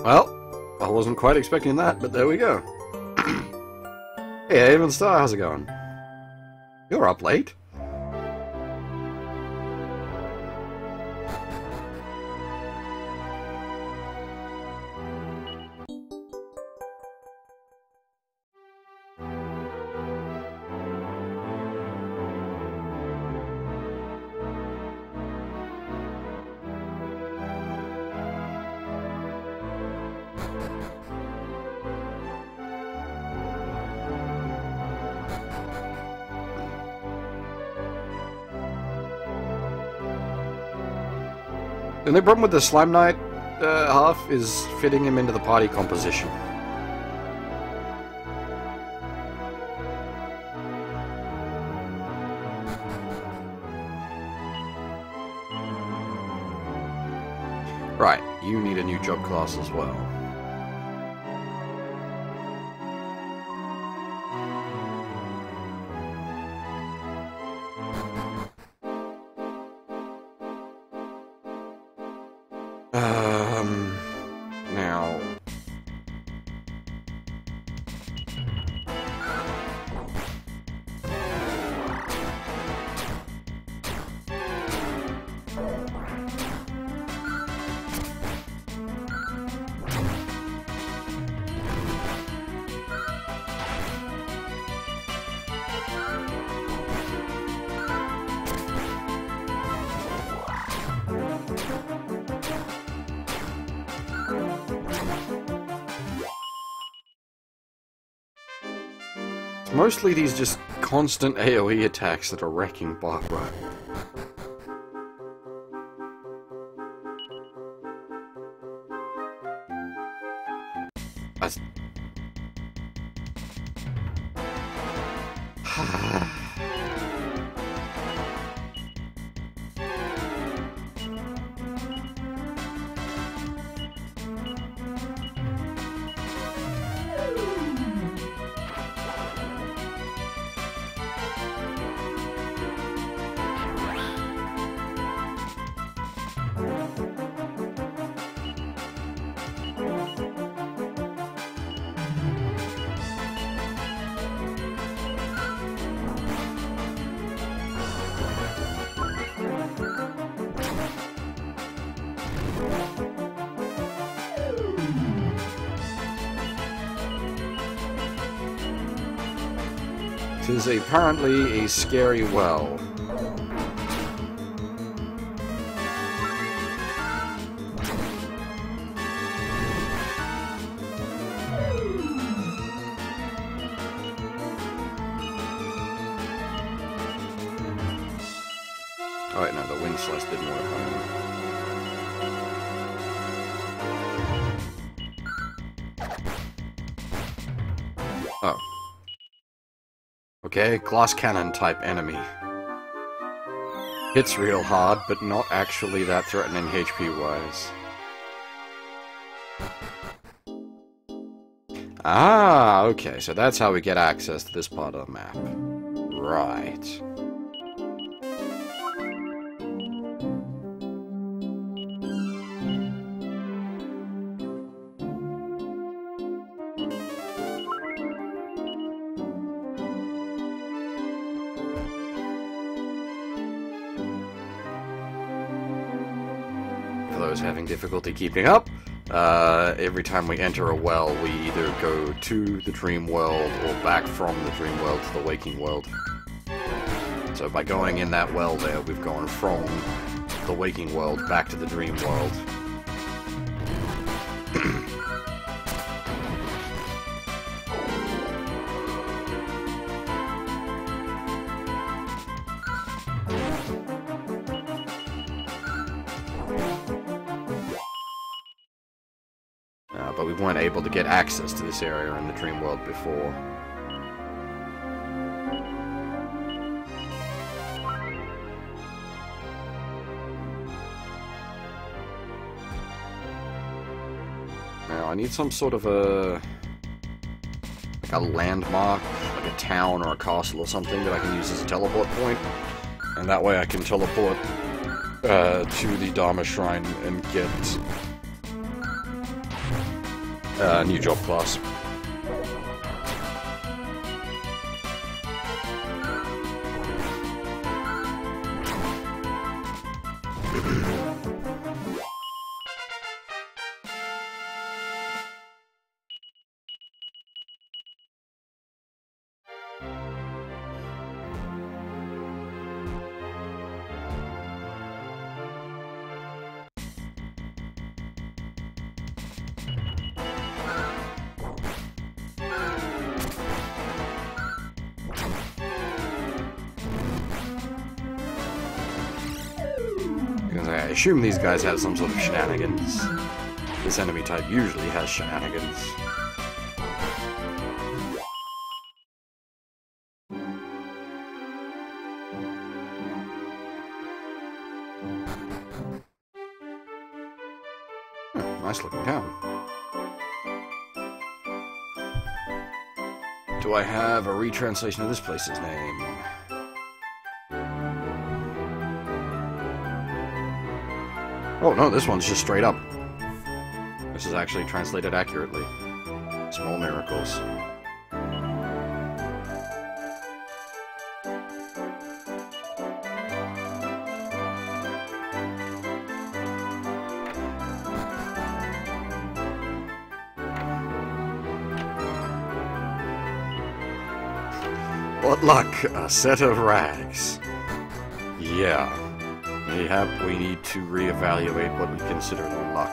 Well, I wasn't quite expecting that, but there we go. Hey, Avon Star, how's it going? You're up late. The only problem with the Slime Knight half is fitting him into the party composition. Right, you need a new job class as well. Now... mostly these just constant AoE attacks that are wrecking Barbara. Tis apparently a scary well. Oh wait, no, the wind slice didn't work on him. Oh. Okay, glass cannon type enemy. Hits real hard, but not actually that threatening HP-wise. Ah, okay, so that's how we get access to this part of the map. Right. For those having difficulty keeping up, every time we enter a well, we either go to the dream world or back from the dream world to the waking world. So by going in that well there, we've gone from the waking world back to the dream world. But we weren't able to get access to this area in the dream world before. Now, I need some sort of a landmark, like a town or a castle or something that I can use as a teleport point. And that way I can teleport to the Dharma Shrine and get new job class. I assume these guys have some sort of shenanigans. This enemy type usually has shenanigans. Nice looking town. Do I have a retranslation of this place's name? Oh no, this one's just straight up. This is actually translated accurately. Small miracles. What luck! A set of rags. Yeah. Mayhap we need to reevaluate what we consider luck.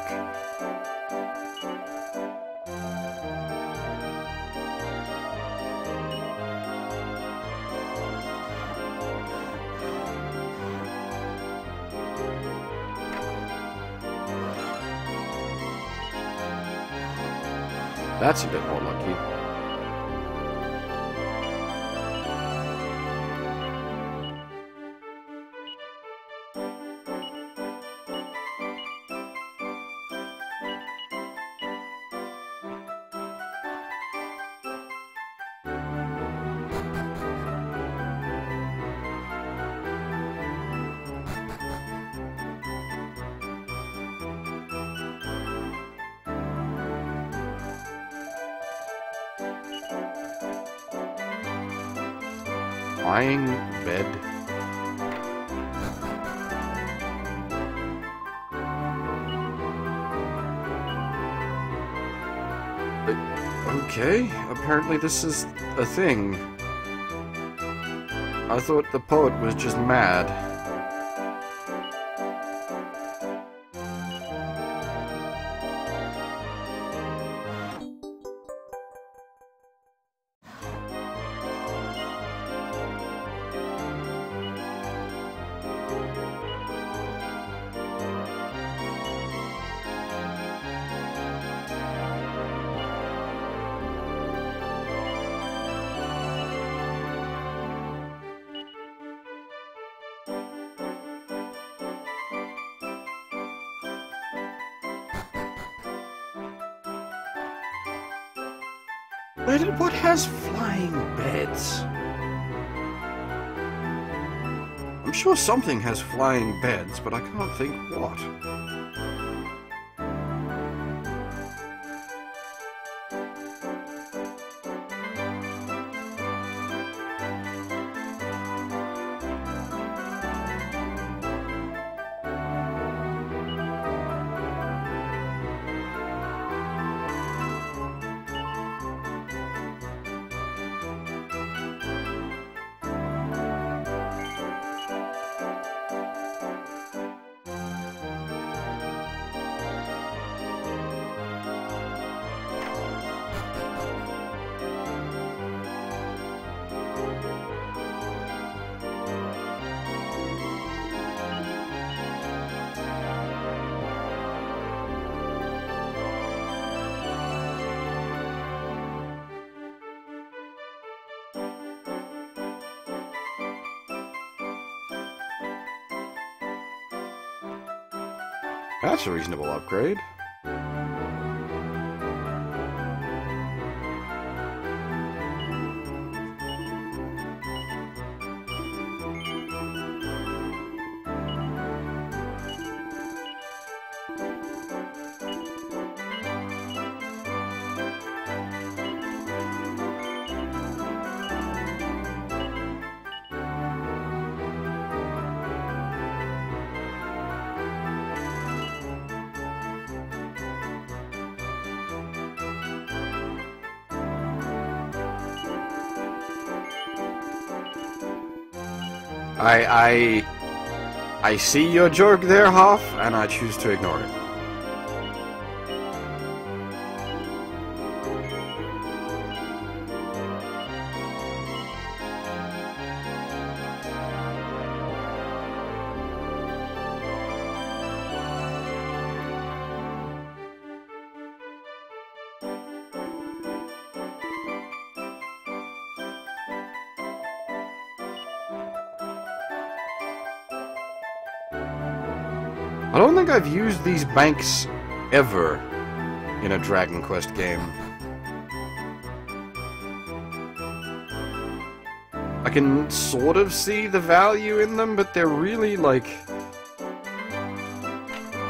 That's a bit more lucky. Flying bed. Okay, apparently this is a thing. I thought the poet was just mad. What has flying beds? I'm sure something has flying beds, but I can't think what. That's a reasonable upgrade. I see your joke there, Hoff, and I choose to ignore it. I don't think I've used these banks ever in a Dragon Quest game. I can sort of see the value in them, but they're really like...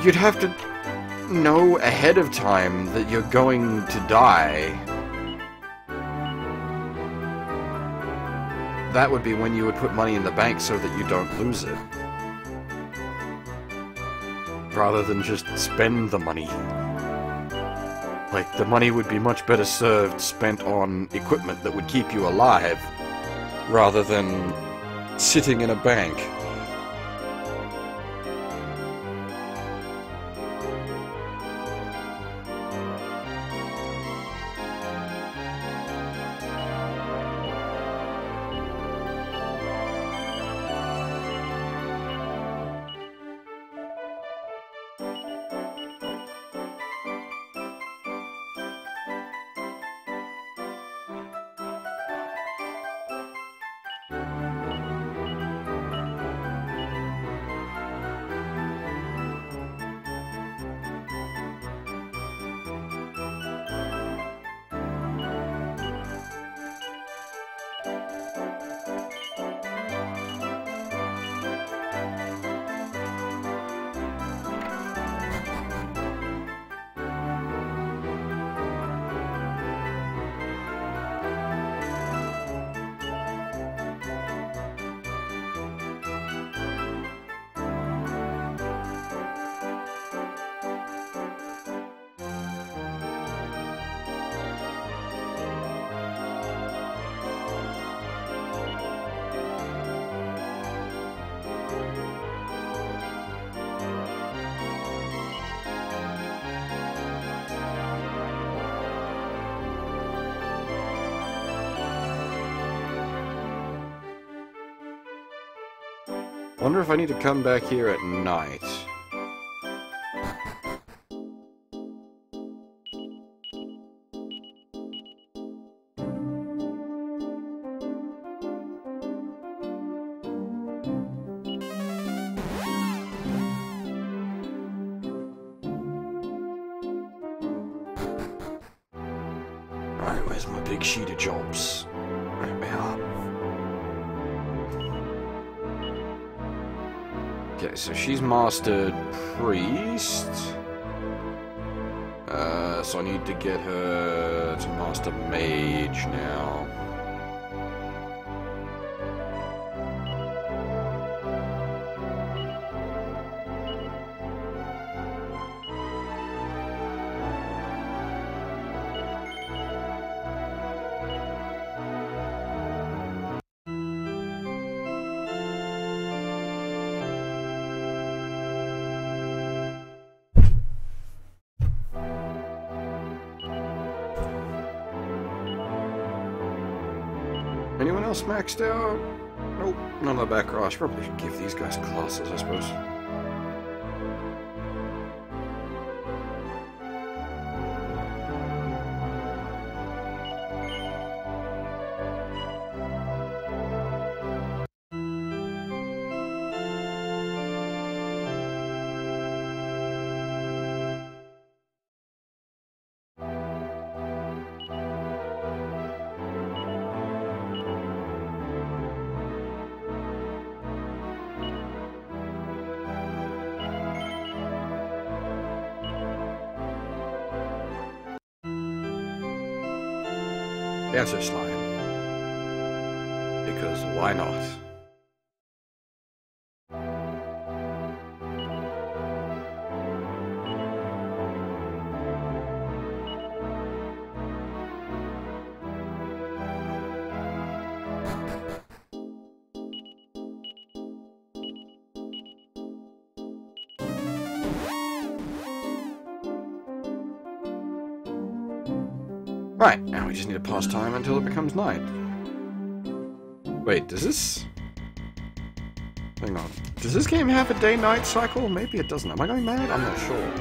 You'd have to know ahead of time that you're going to die. That would be when you would put money in the bank so that you don't lose it. Rather than just spend the money. Like, the money would be much better served spent on equipment that would keep you alive, rather than sitting in a bank. Wonder if I need to come back here at night. Alright, where's my big sheet of jobs? Right, we are. Okay, so she's mastered priest. So I need to get her to master mage now. Anyone else maxed out? Nope, none of the back row. I should probably give these guys classes, I suppose. Answer slime. Because why not? Right, now we just need to pass time until it becomes night. Wait, does this... Hang on. Does this game have a day-night cycle? Maybe it doesn't. Am I going mad? I'm not sure.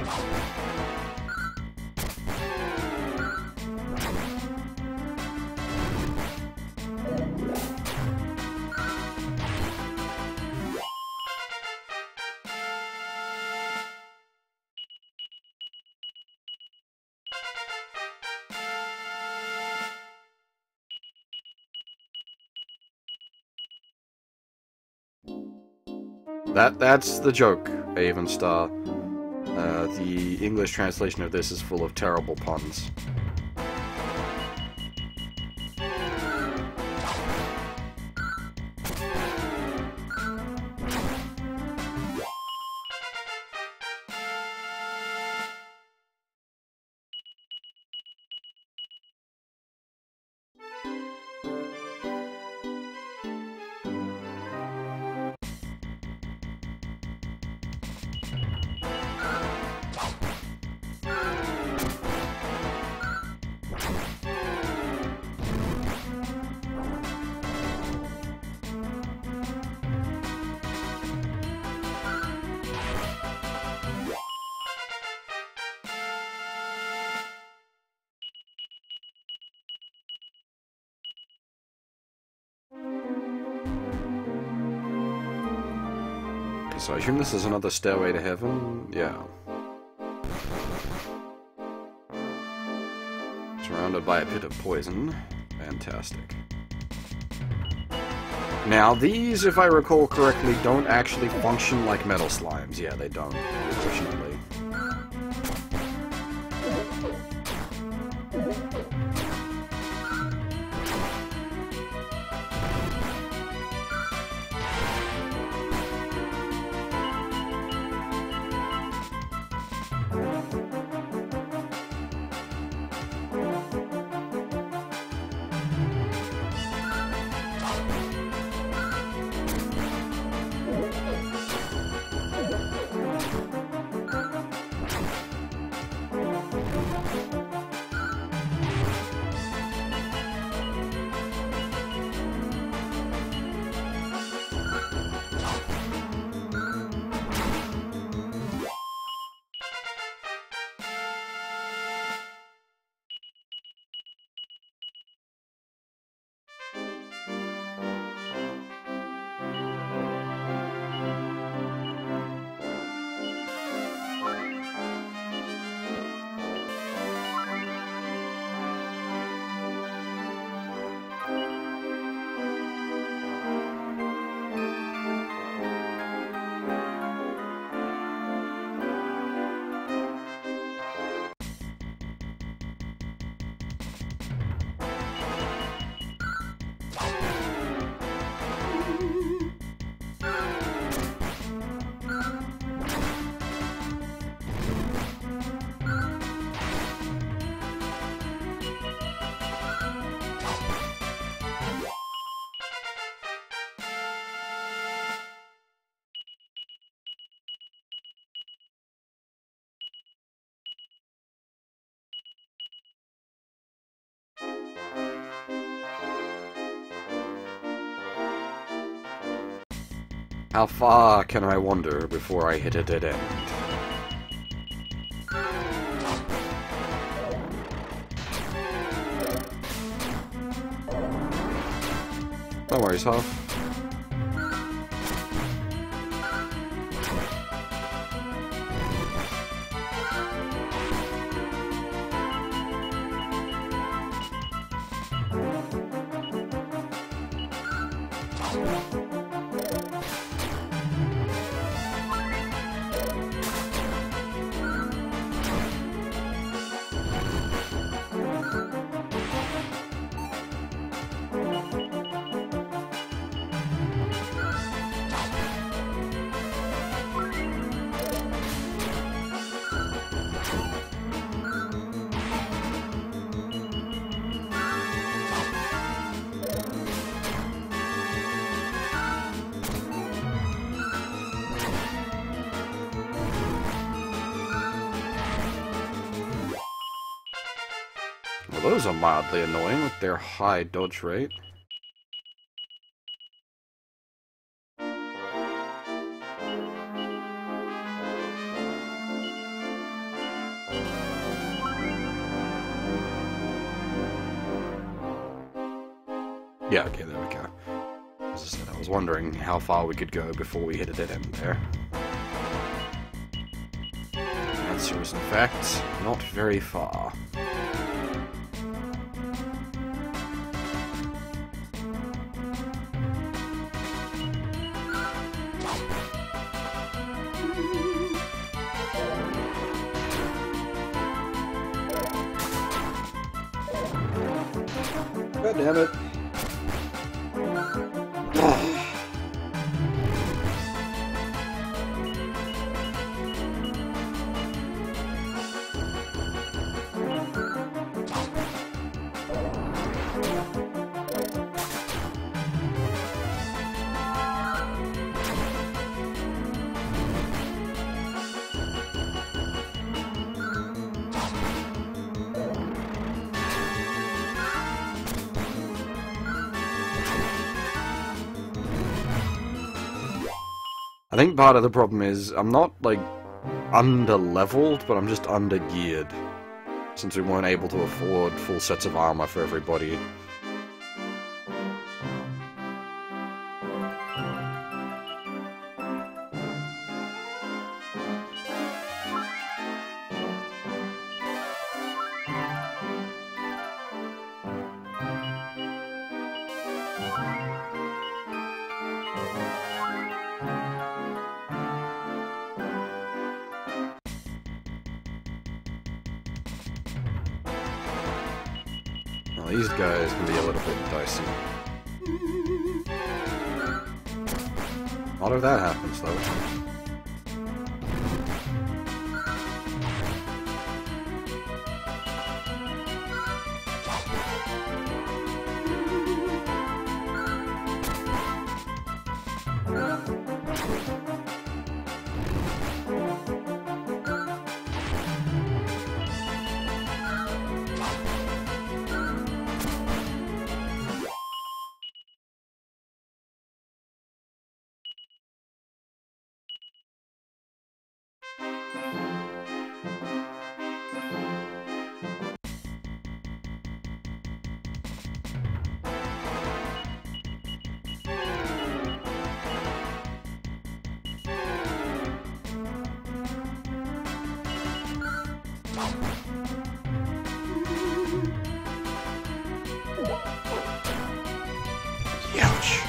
That's the joke, Avenstar. The English translation of this is full of terrible puns. So I assume this is another stairway to heaven? Yeah. Surrounded by a pit of poison. Fantastic. Now these, if I recall correctly, don't actually function like metal slimes. Yeah, they don't, unfortunately. How far can I wander before I hit a dead end? No worries, Huff. Well, those are mildly annoying with their high dodge rate. Yeah, okay, there we go. As I said, I was wondering how far we could go before we hit a dead end there. The answer is, in fact, not very far. God damn it. I think part of the problem is I'm not, like, under-leveled, but I'm just under-geared, since we weren't able to afford full sets of armor for everybody. Well, these guys can be a little bit dicey. Not if that happens, though. Ouch.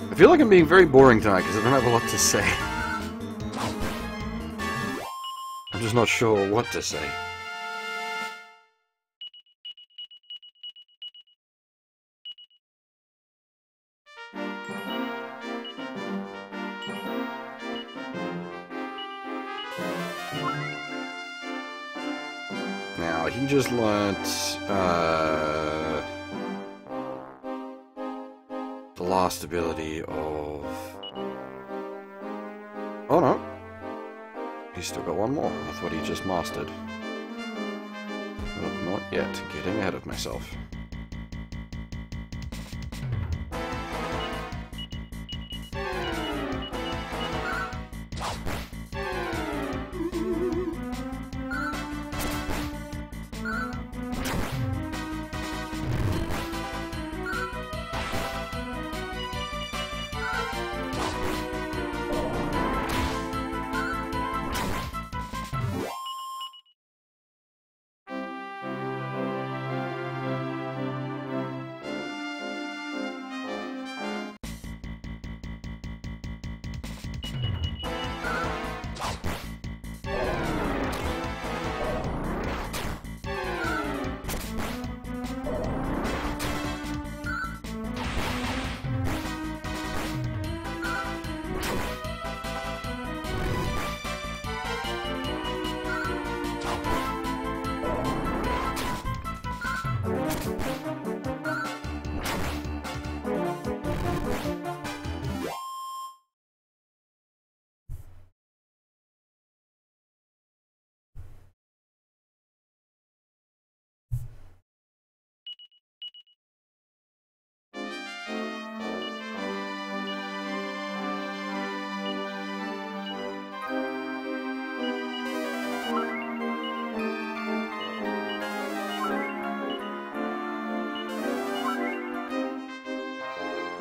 I feel like I'm being very boring tonight because I don't have a lot to say. I'm just not sure what to say. Now, he just learnt, the last ability of... Oh no! He's still got one more. I thought he just mastered. But not yet. Getting ahead of myself.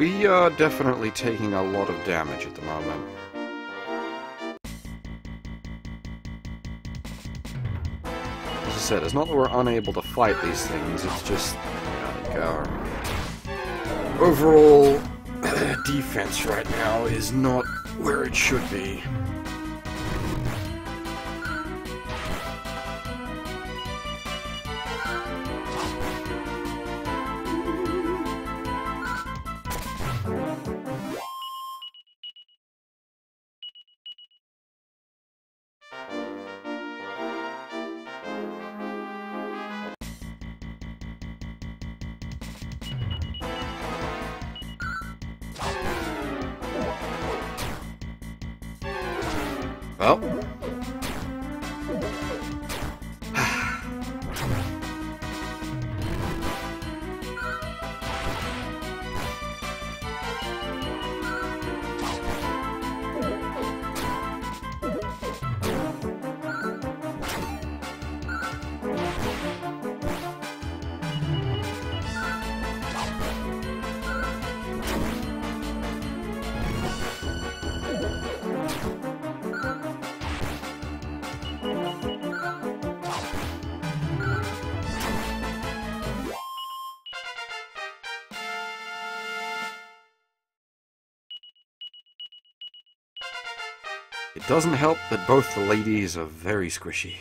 We are definitely taking a lot of damage at the moment. As I said, it's not that we're unable to fight these things, it's just, like our overall defense right now is not where it should be. Well. It doesn't help that both the ladies are very squishy.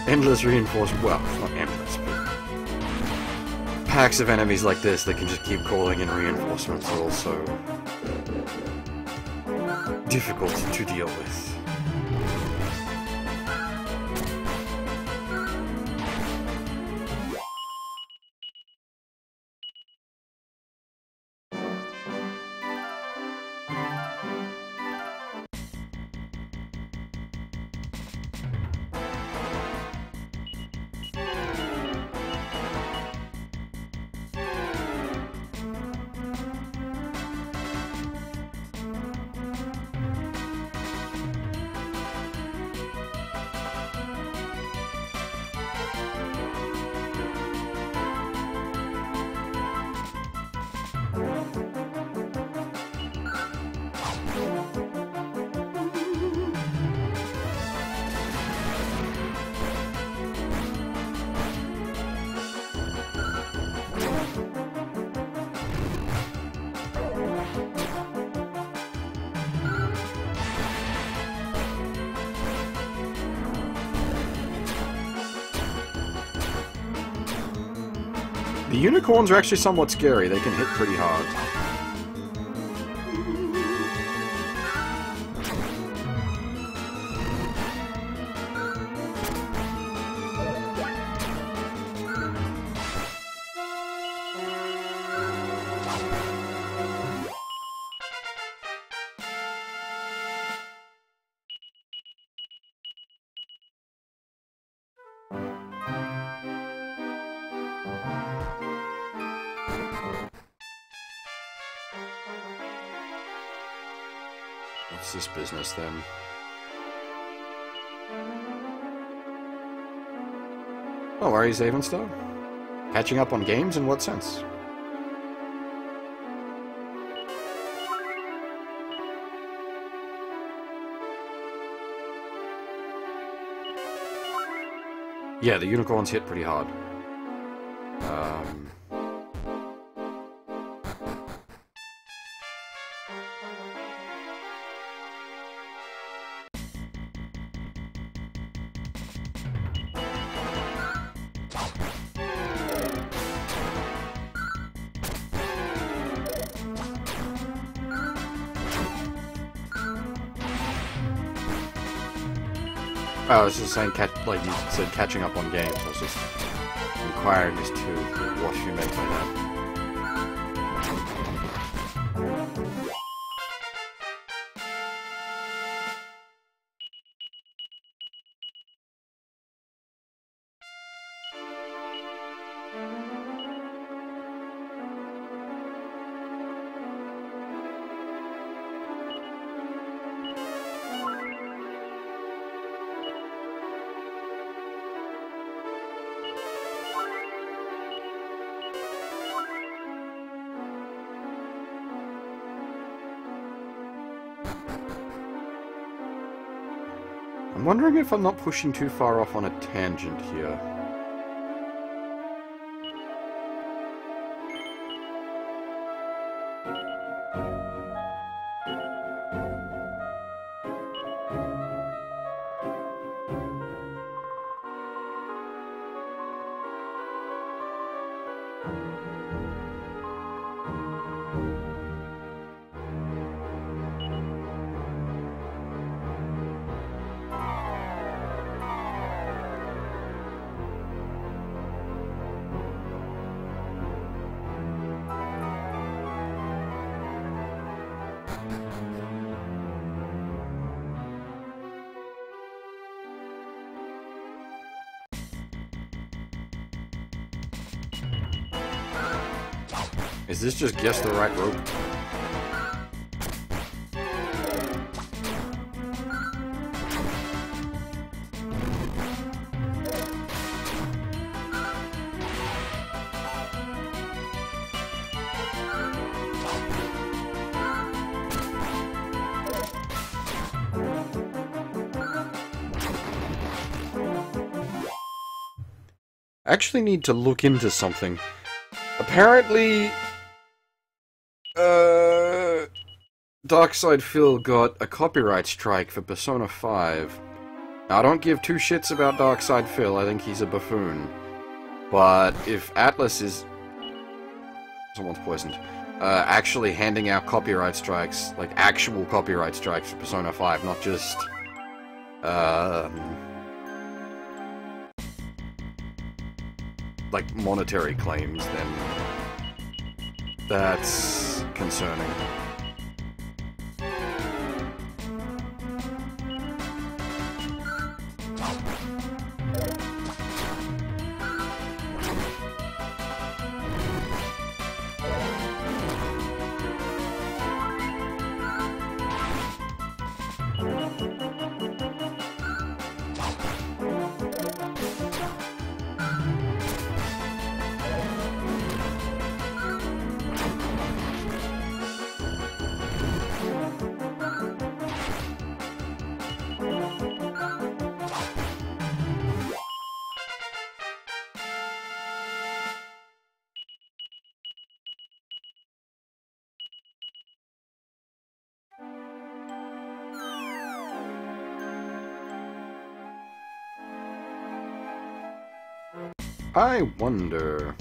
Endless reinforcement. Well, it's not endless, but packs of enemies like this that can just keep calling in reinforcements are also difficult to deal with. The unicorns are actually somewhat scary. They can hit pretty hard. What's this business, then? Oh, are you saving stuff? Catching up on games? In what sense? Yeah, the unicorns hit pretty hard. I was just saying, like you said, catching up on games. I was just inquiring as to what you meant by that. I'm wondering if I'm not pushing too far off on a tangent here. Is this just guess the right rope? I actually need to look into something. Apparently, Darkside Phil got a copyright strike for Persona 5. Now, I don't give two shits about Darkside Phil, I think he's a buffoon. But if Atlas is... someone's poisoned. Actually handing out copyright strikes, like actual copyright strikes for Persona 5, not just... like monetary claims, then that's concerning. I wonder...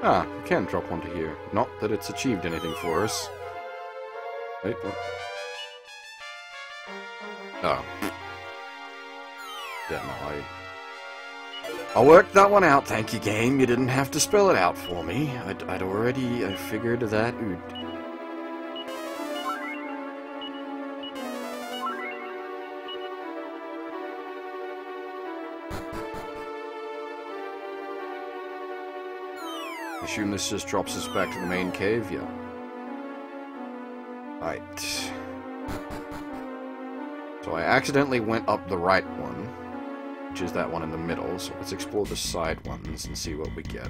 Ah, we can drop onto here. Not that it's achieved anything for us. Wait, what? Oh. Yeah, no, I'll work that one out, thank you, game. You didn't have to spell it out for me. I'd already figured that out. Assume this just drops us back to the main cave, yeah. Right. So I accidentally went up the right one, which is that one in the middle, so let's explore the side ones and see what we get.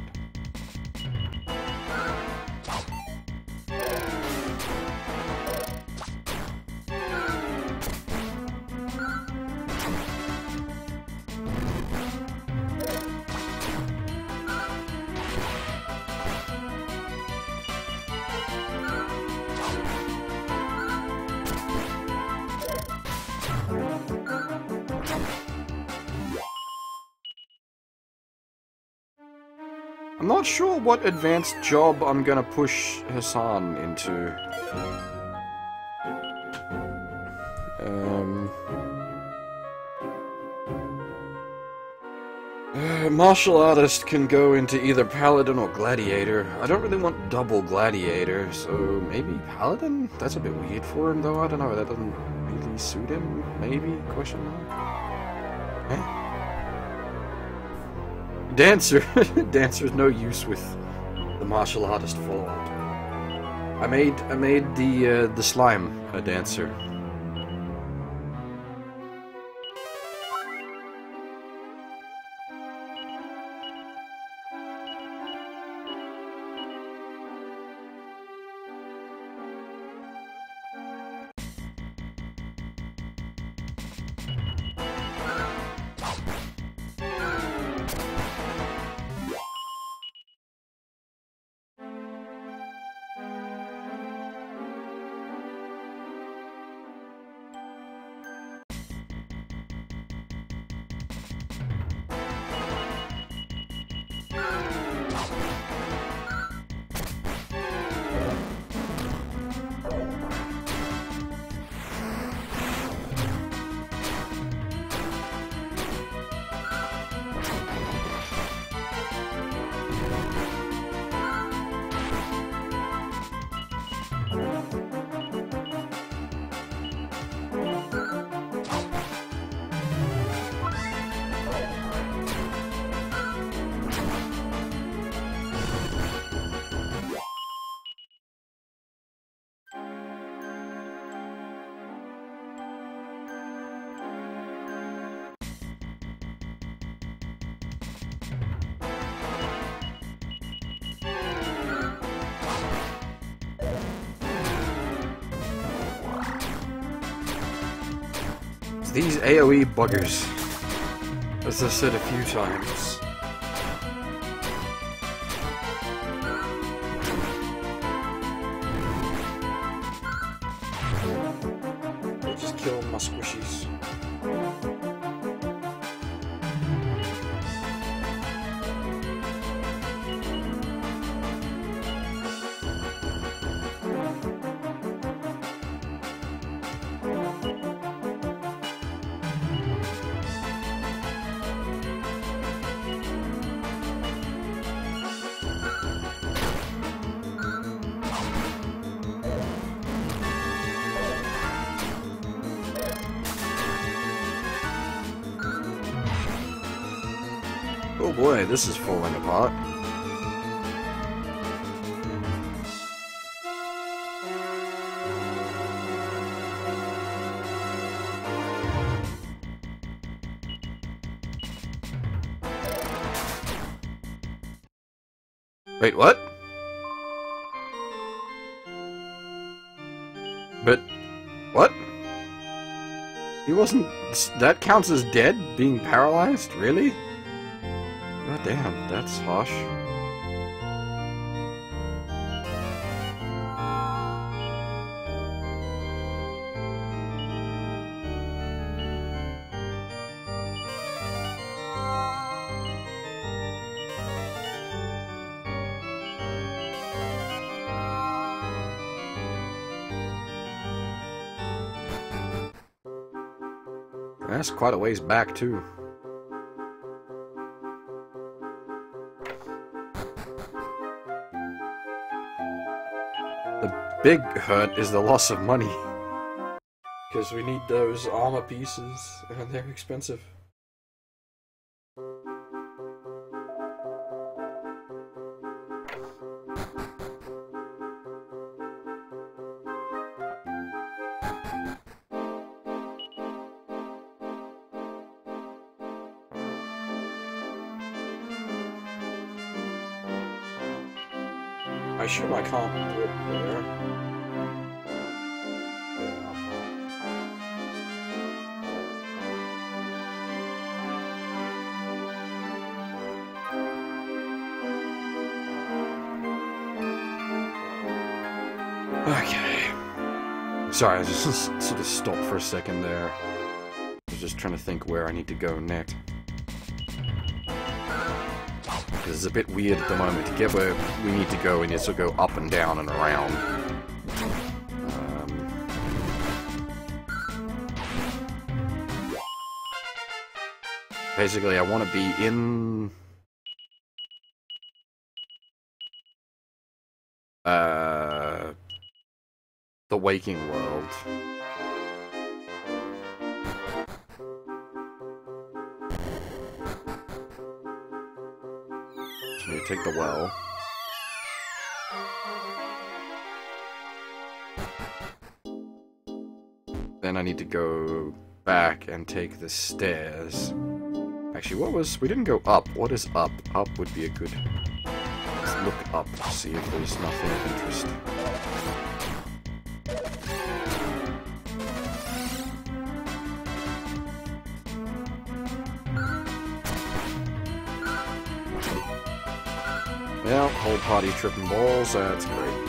I'm not sure what advanced job I'm gonna push Hassan into. Martial artist can go into either paladin or gladiator. I don't really want double gladiator, so maybe paladin? That's a bit weird for him though, I don't know, that doesn't really suit him, maybe? Question mark? Eh? Dancer! Dancer's no use with the martial artist follow-up. I made the slime a dancer. These AoE buggers, as I said a few times. We'll just kill my squishies. Oh boy, this is falling apart. Wait, what? But... what? He wasn't... that counts as dead? Being paralyzed? Really? God damn, that's harsh. That's quite a ways back, too. The big hurt is the loss of money. Because we need those armor pieces, and they're expensive. I assume I can't do it there. Okay. Sorry, I just sort of stopped for a second there. I was just trying to think where I need to go next. Because it's a bit weird at the moment. To get where we need to go, we need to go up and down and around. Basically, I want to be in... the waking world. So you take the well. Then I need to go back and take the stairs. Actually, what was... we didn't go up. What is up? Up would be a good... let's look up, see if there's nothing of interest. Yeah, whole party tripping balls, that's great.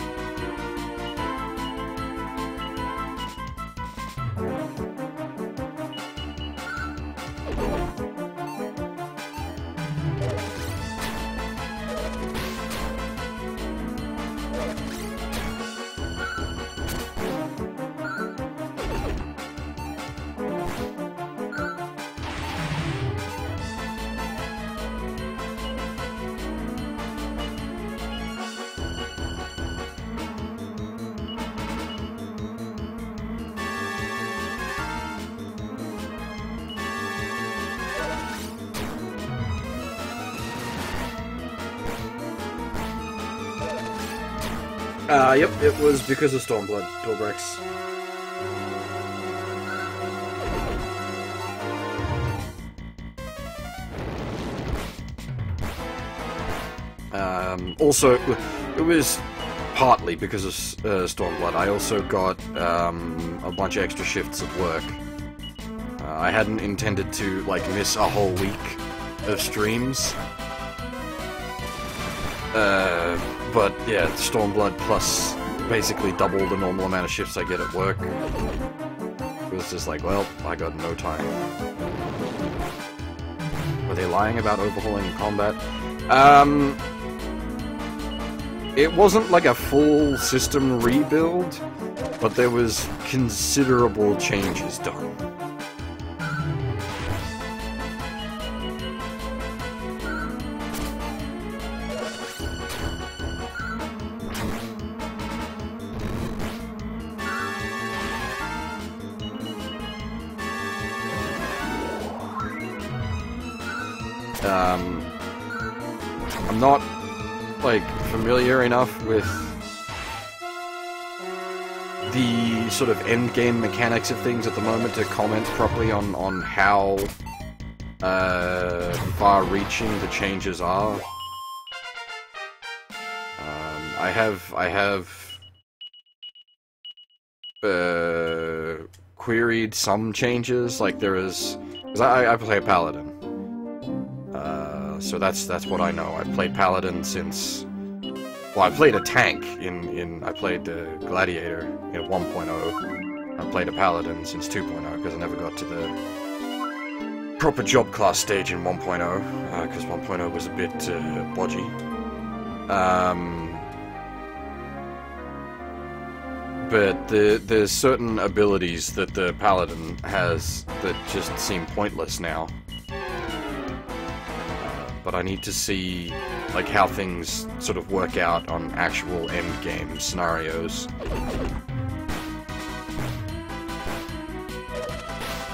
Yep, it was because of Stormblood, Dorbrex. Also, it was partly because of Stormblood. I also got a bunch of extra shifts at work. I hadn't intended to, like, miss a whole week of streams. But yeah, Stormblood plus basically double the normal amount of shifts I get at work. It was just like, well, I got no time. Were they lying about overhauling combat? It wasn't like a full system rebuild, but there was considerable changes done. I'm not, like, familiar enough with the sort of endgame mechanics of things at the moment to comment properly on how far-reaching the changes are. I have queried some changes, like there is, because I play a paladin. So that's what I know. I played Paladin since... well, I played a tank I played the Gladiator in 1.0. I played a Paladin since 2.0, because I never got to the proper job class stage in 1.0, because 1.0 was a bit bodgy. But there's certain abilities that the Paladin has that just seem pointless now. But I need to see, like, how things sort of work out on actual endgame scenarios.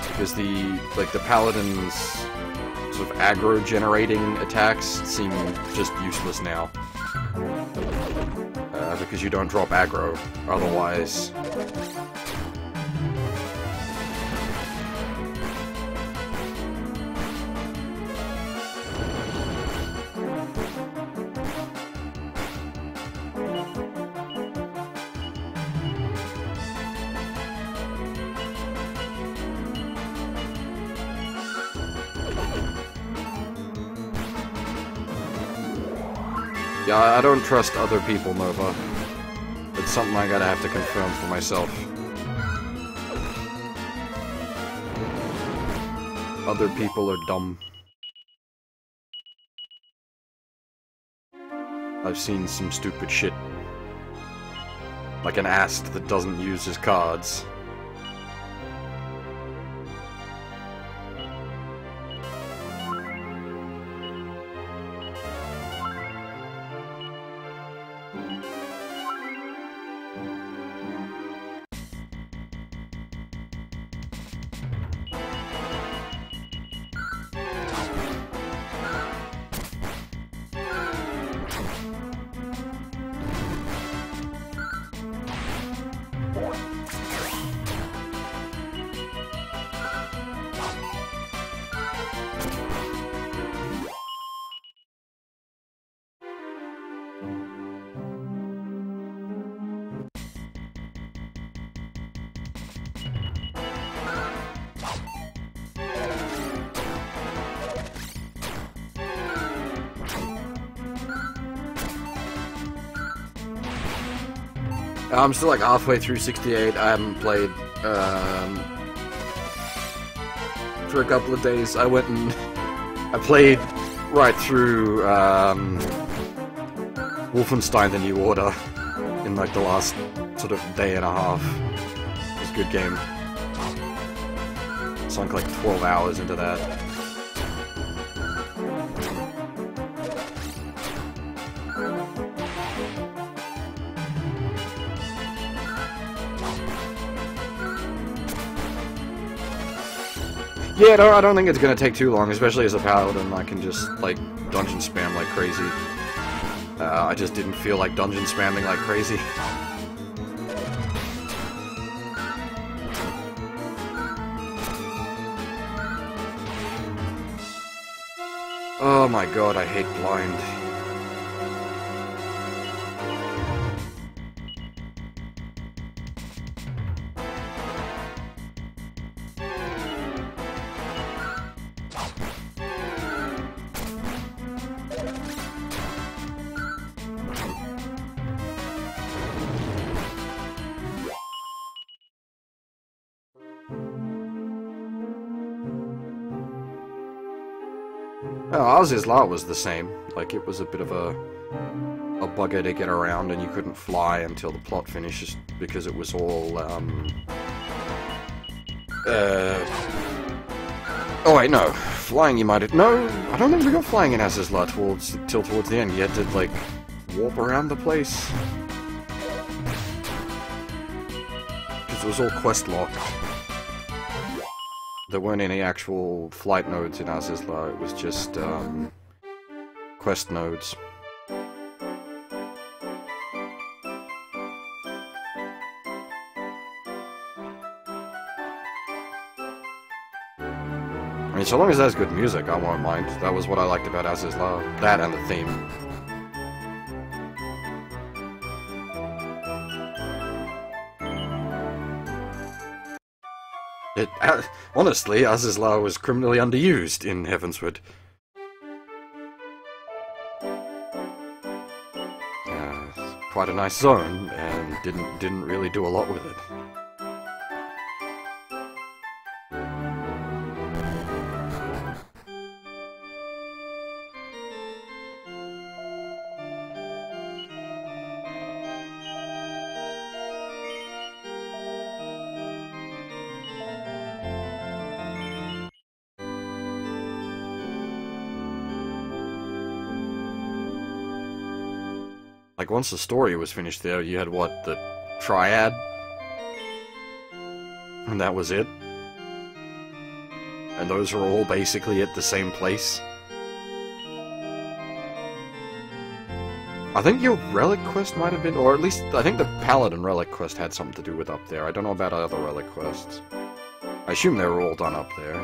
Because the Paladin's sort of aggro-generating attacks seem just useless now. Because you don't drop aggro, otherwise Yeah, I don't trust other people, Nova. It's something I gotta have to confirm for myself. Other people are dumb. I've seen some stupid shit. Like an Ast that doesn't use his cards. I'm still like halfway through 68. I haven't played for a couple of days. I went and I played right through Wolfenstein: The New Order in like the last sort of day and a half. It was a good game. Sunk like 12 hours into that. Yeah, no, I don't think it's gonna take too long, especially as a paladin. I can just, like, dungeon spam like crazy. I just didn't feel like dungeon spamming like crazy. Oh my god, I hate blind. Oz's Law was the same. Like, it was a bit of a bugger to get around, and you couldn't fly until the plot finishes because it was all, oh wait, no. Flying you might have... No, I don't think we got flying in Oz's Law towards the end. You had to, like, warp around the place. Because it was all quest locked. There weren't any actual flight nodes in Oz's Law, it was just, quest nodes. I mean, so long as there's good music, I won't mind. That was what I liked about Oz's Law. That and the theme. Honestly, Oz's Law was criminally underused in Heavensward. Quite a nice zone, and didn't really do a lot with it. Like, once the story was finished there, you had, what, the Triad? And that was it? And those were all basically at the same place? I think your Relic Quest might have been, or at least, I think the Paladin Relic Quest had something to do with up there. I don't know about other Relic Quests. I assume they were all done up there.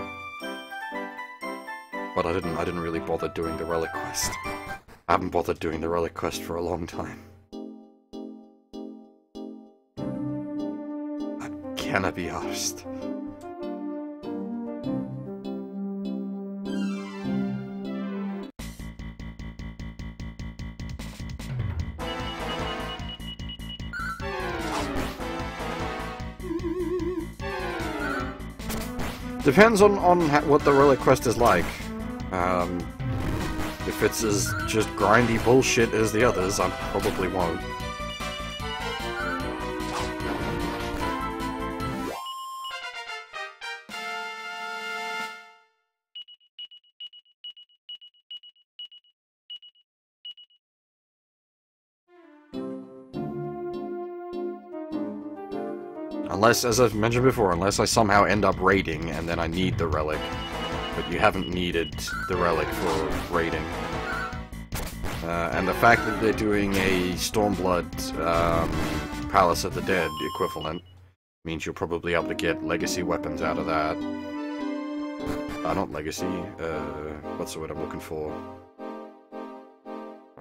But I didn't really bother doing the Relic Quest. I haven't bothered doing the Relic Quest for a long time. I cannot be arsed. Depends on what the relic quest is like. If it's as just grindy bullshit as the others, I probably won't. Unless, as I've mentioned before, unless I somehow end up raiding and then I need the relic. But you haven't needed the relic for raiding. And the fact that they're doing a Stormblood Palace of the Dead equivalent means you'll probably be able to get legacy weapons out of that. Not legacy, what's the word I'm looking for?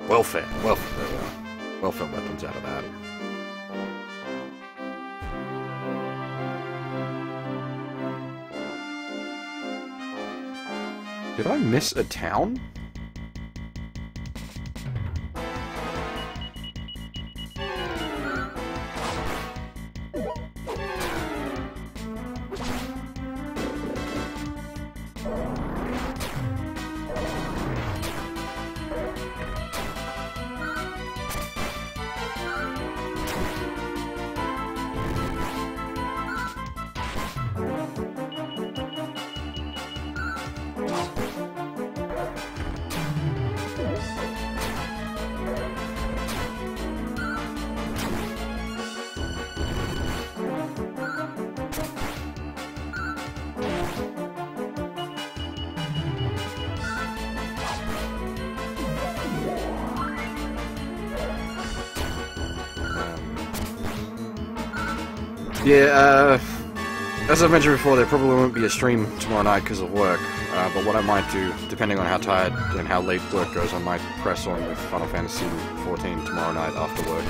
Welfare, there we are. Welfare weapons out of that. Did I miss a town? Yeah, as I mentioned before, there probably won't be a stream tomorrow night because of work, but what I might do, depending on how tired and how late work goes, I might press on with Final Fantasy XIV tomorrow night after work.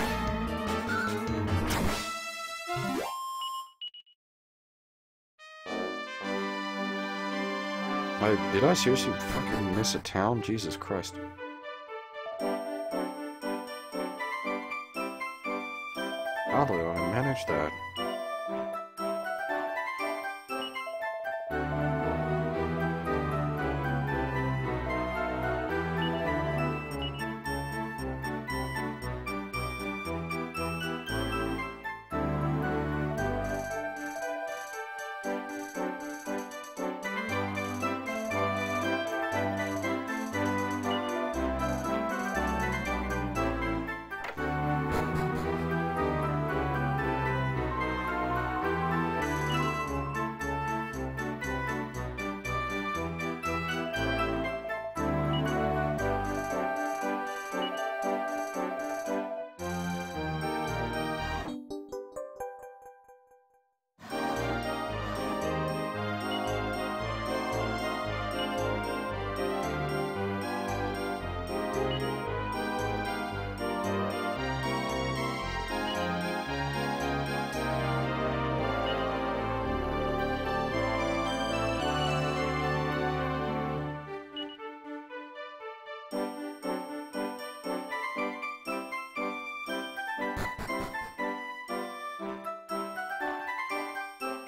Did I seriously fucking miss a town? Jesus Christ. How do I manage that?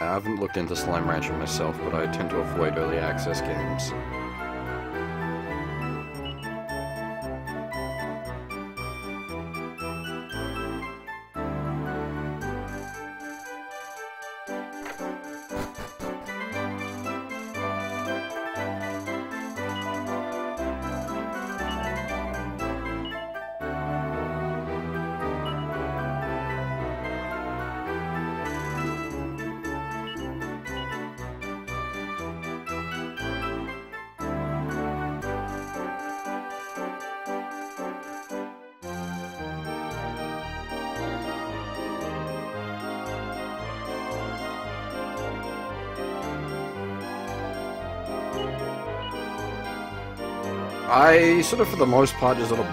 I haven't looked into Slime Rancher myself, but I tend to avoid early access games. I sort of, for the most part, just sort of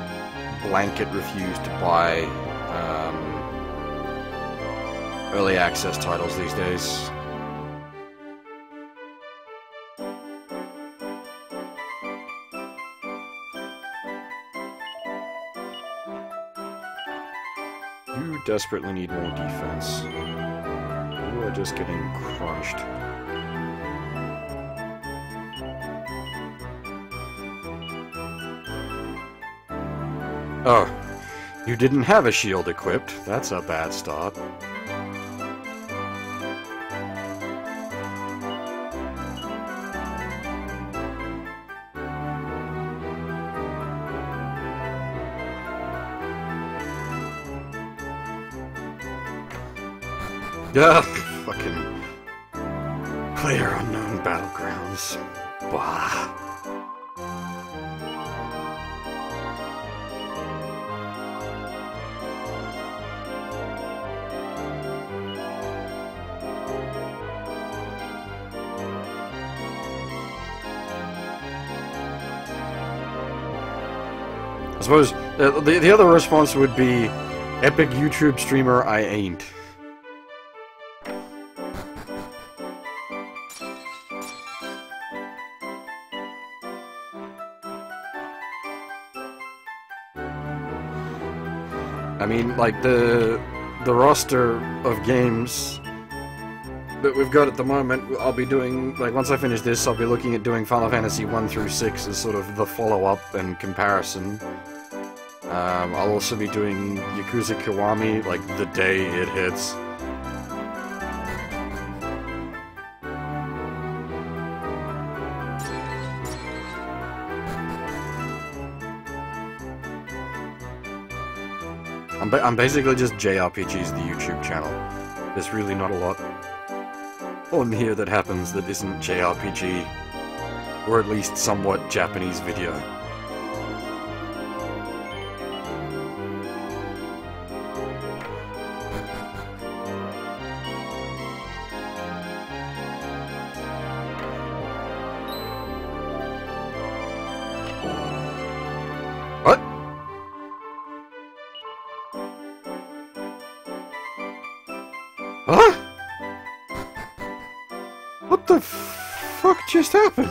blanket refuse to buy early access titles these days. You desperately need more defense. You are just getting crunched. Oh, you didn't have a shield equipped. That's a bad start. Ugh, fucking PlayerUnknown Battlegrounds. Blah. I suppose the other response would be, epic YouTube streamer I ain't. I mean, like, the roster of games that we've got at the moment, I'll be doing, like, once I finish this, I'll be looking at doing Final Fantasy 1 through 6 as sort of the follow-up and comparison. I'll also be doing Yakuza Kiwami, like, the day it hits. I'm basically just JRPGs, the YouTube channel. There's really not a lot on here that happens that isn't JRPG, or at least somewhat Japanese video. What? Huh? What the fuck just happened?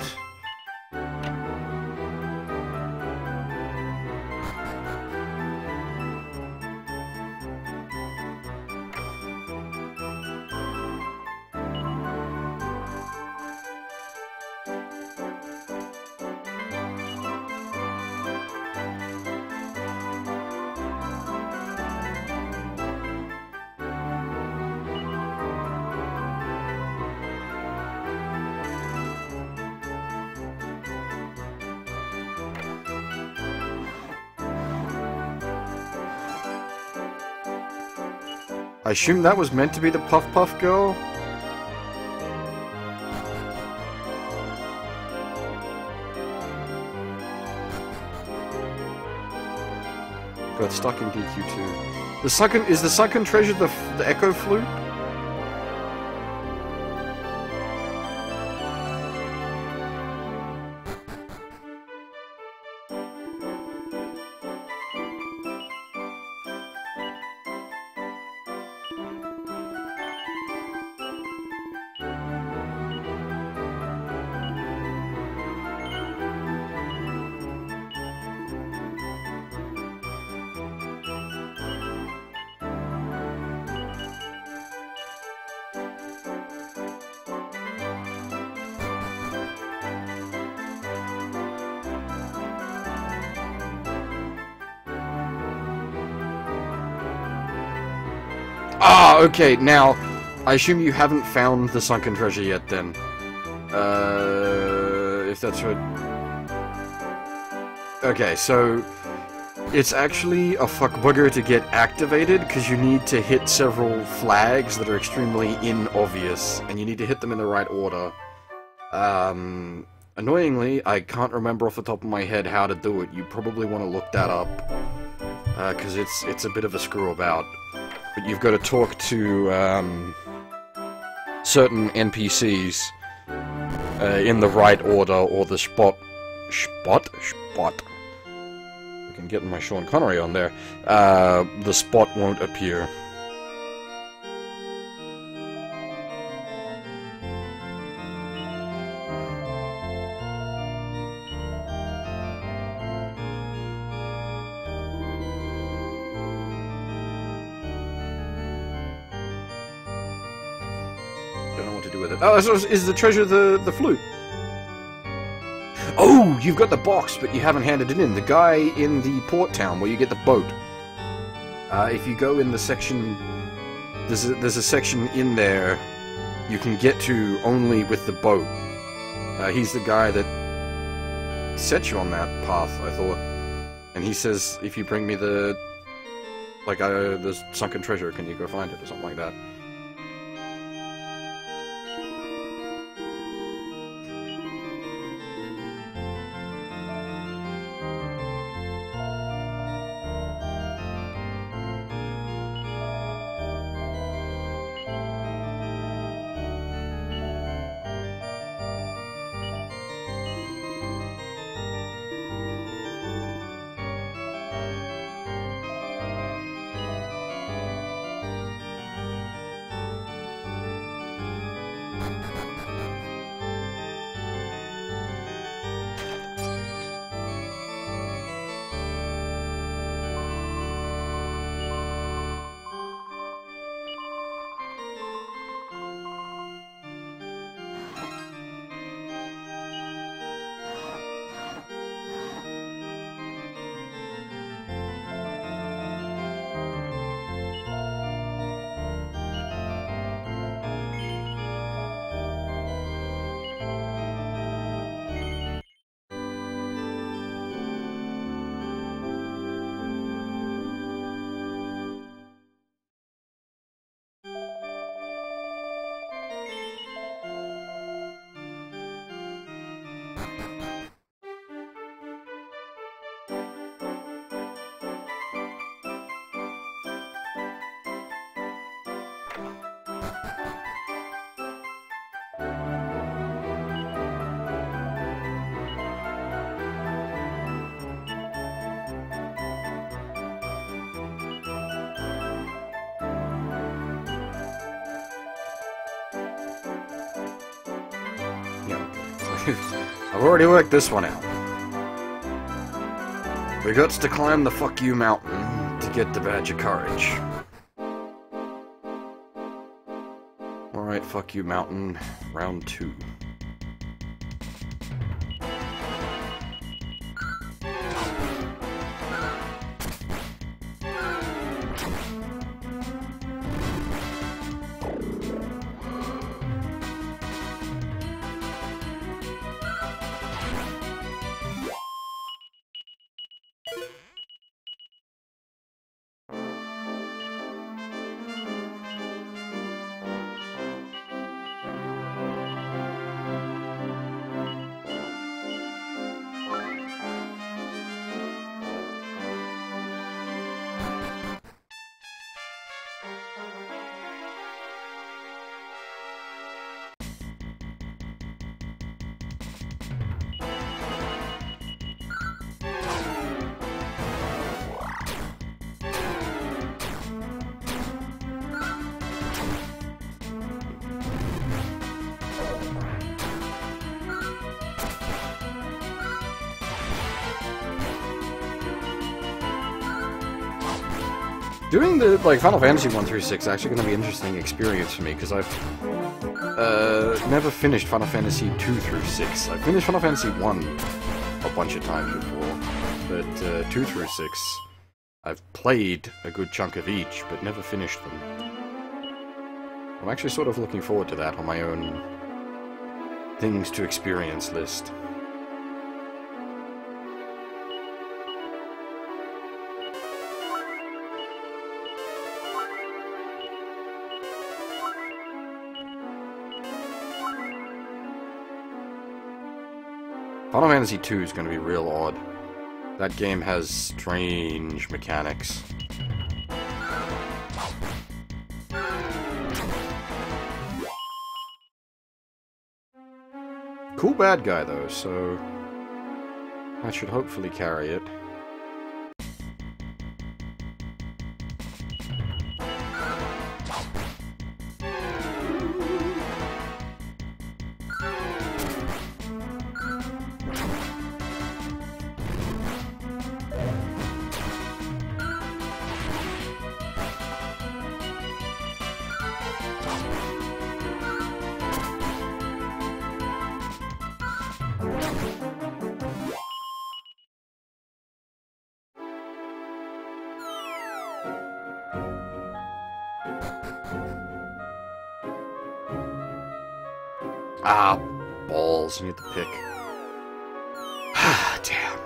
I assume that was meant to be the Puff Puff girl? Got stuck in DQ2. Is the sunken treasure the Echo Flute? Ah, okay, now, I assume you haven't found the sunken treasure yet, then. If that's what... Okay, so... It's actually a fuckbugger to get activated, because you need to hit several flags that are extremely inobvious, and you need to hit them in the right order. Annoyingly, I can't remember off the top of my head how to do it. You probably want to look that up, because it's a bit of a screw-about. But you've got to talk to certain NPCs in the right order, or the spot. I can get my Sean Connery on there. The spot won't appear. Don't know what to do with it. Oh, so is the treasure the flute? Oh, you've got the box, but you haven't handed it in. The guy in the port town where you get the boat. If you go in the section, there's a section in there you can get to only with the boat. He's the guy that set you on that path, I thought. And he says, if you bring me the sunken treasure, can you go find it, or something like that. I've already worked this one out. We got to climb the fuck you mountain to get the badge of courage. Alright, fuck you mountain, round 2. Doing the Final Fantasy 1 through 6 is actually going to be an interesting experience for me, because I've never finished Final Fantasy 2 through 6. I finished Final Fantasy 1 a bunch of times before, but 2 through 6, I've played a good chunk of each, but never finished them. I'm actually sort of looking forward to that on my own things to experience list. Final Fantasy 2 is going to be real odd. That game has strange mechanics. Cool bad guy though, so that should hopefully carry it. Ah, balls. I need to pick. Ah, damn.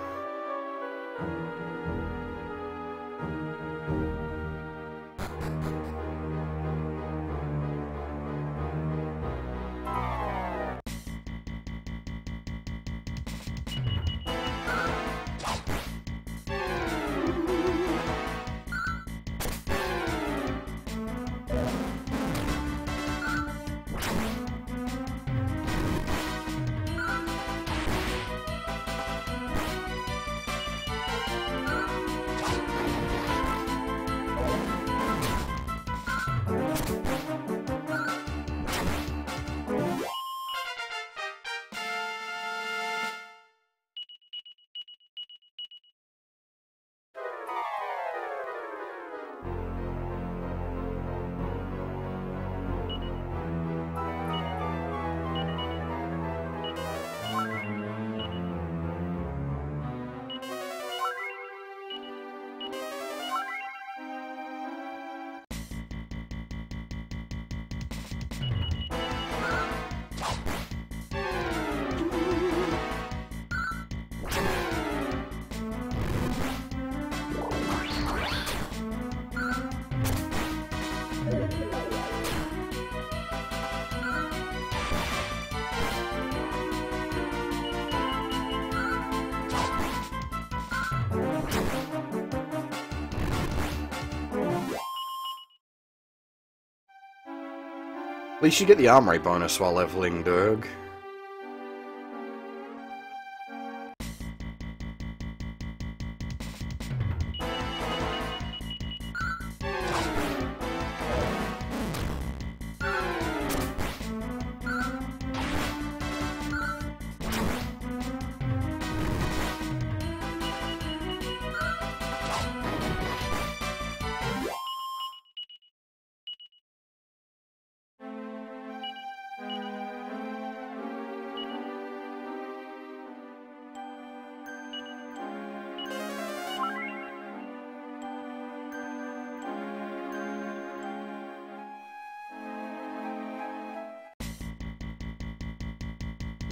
At least you get the armory bonus while leveling Durg.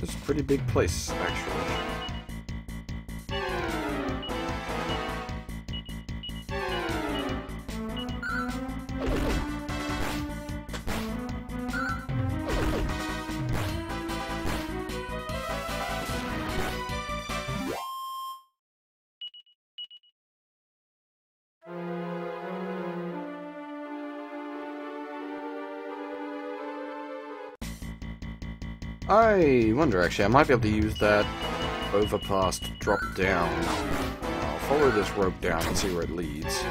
It's a pretty big place, actually. I wonder, actually, I might be able to use that overpass to drop down. I'll follow this rope down and see where it leads.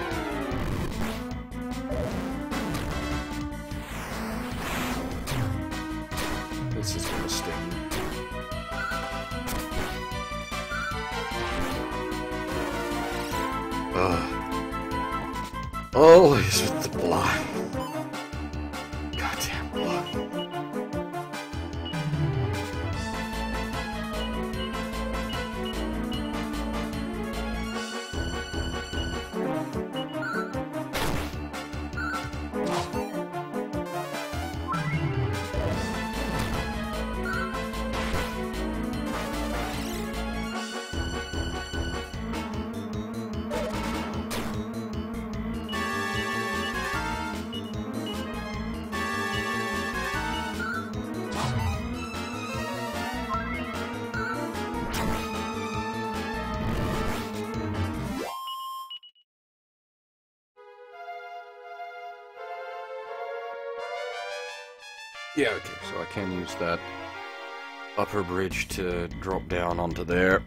This is gonna sting. Ugh. Always with the block. Goddamn block. Yeah, okay, so I can use that upper bridge to drop down onto there.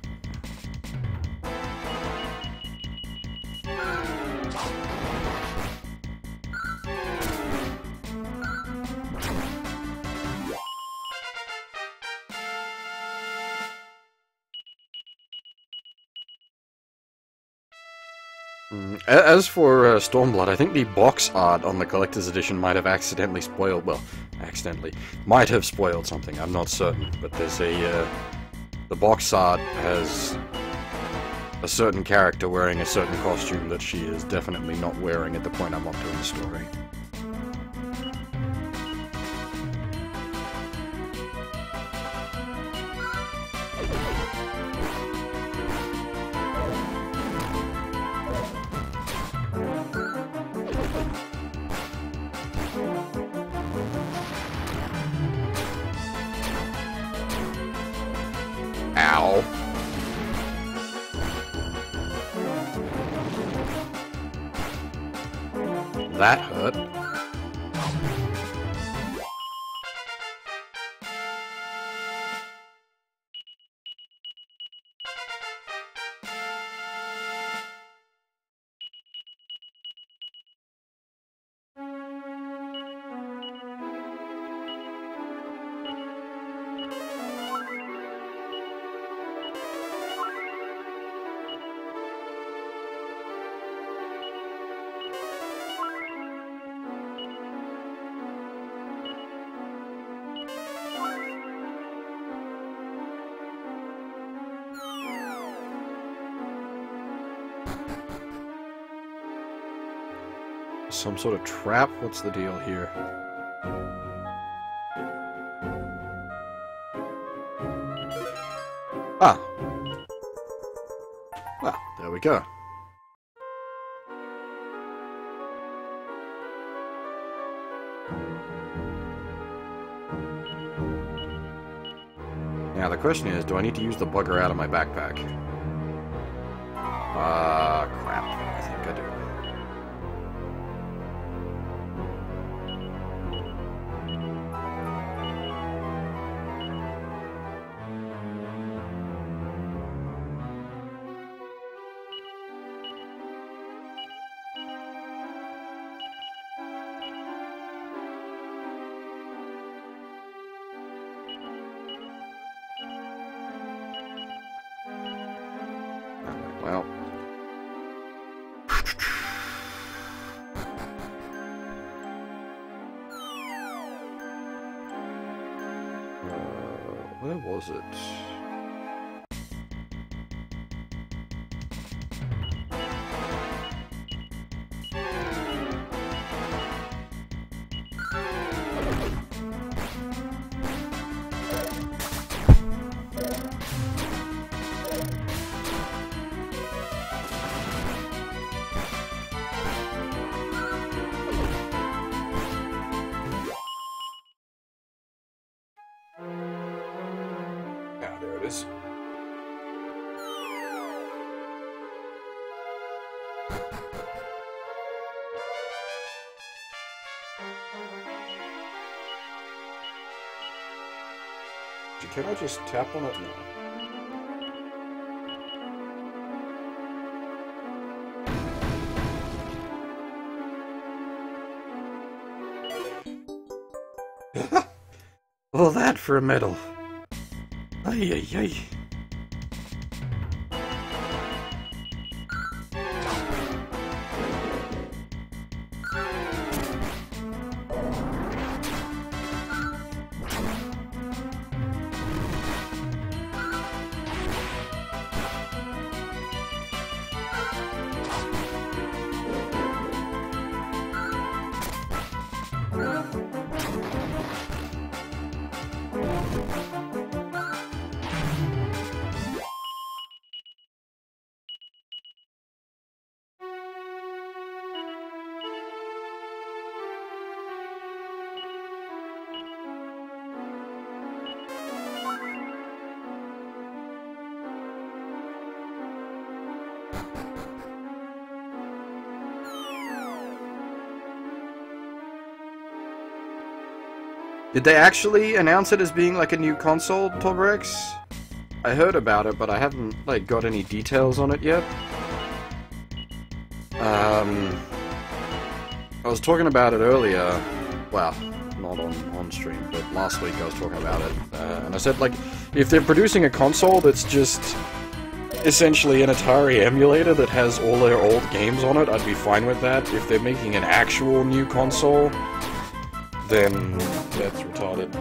As for Stormblood, I think the box art on the collector's edition might have accidentally spoiled, well, might have spoiled something, I'm not certain, but there's a, the box art has a certain character wearing a certain costume that she is definitely not wearing at the point I'm up to in the story. Ow. That hurt. Some sort of trap? What's the deal here? Ah. Well, there we go. Now the question is, do I need to use the bugger out of my backpack? Crap. I think I do. Well. Where was it? Yeah, there it is. Can I just tap on it? No. All that for a medal. Ay, ay, ay. Did they actually announce it as being like a new console, Torbex? I heard about it, but I haven't like got any details on it yet. I was talking about it earlier. Well, not on stream, but last week I was talking about it, and I said like, if they're producing a console that's just essentially an Atari emulator that has all their old games on it, I'd be fine with that. If they're making an actual new console, then that's retarded.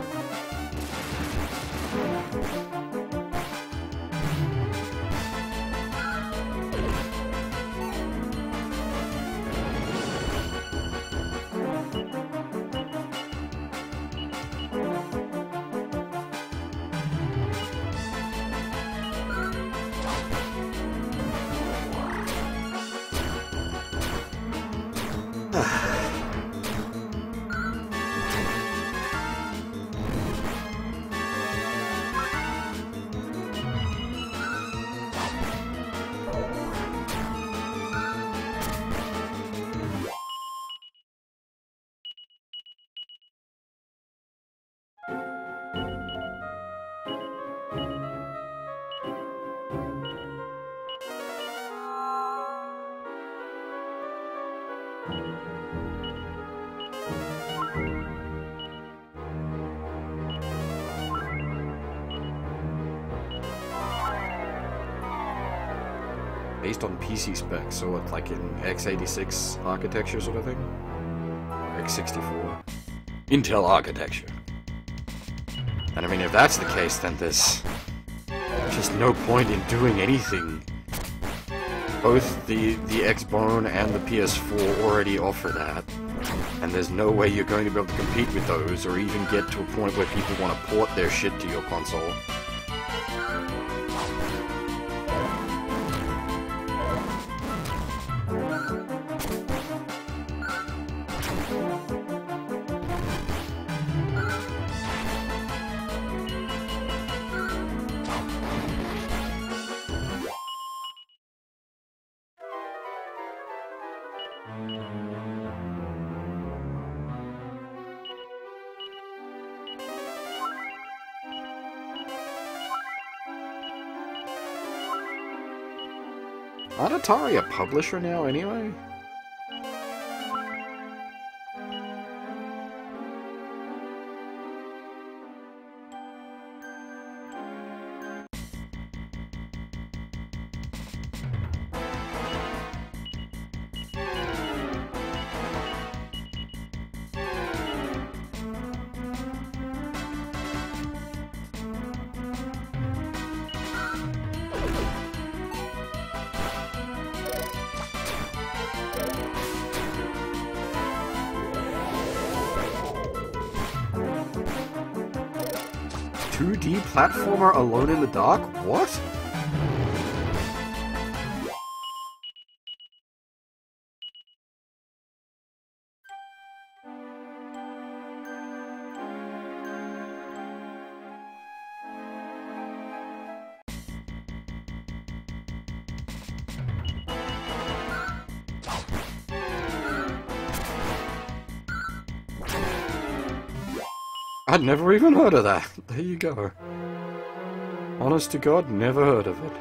based on PC specs, so it's like in x86 architecture sort of thing? Or x64? Intel architecture. And I mean, if that's the case, then there's just no point in doing anything. Both the Xbone and the PS4 already offer that, and there's no way you're going to be able to compete with those, or even get to a point where people want to port their shit to your console. Aren't Atari a publisher now, anyway? Platformer Alone in the Dark? What? I'd never even heard of that. There you go. Honest to God, never heard of it.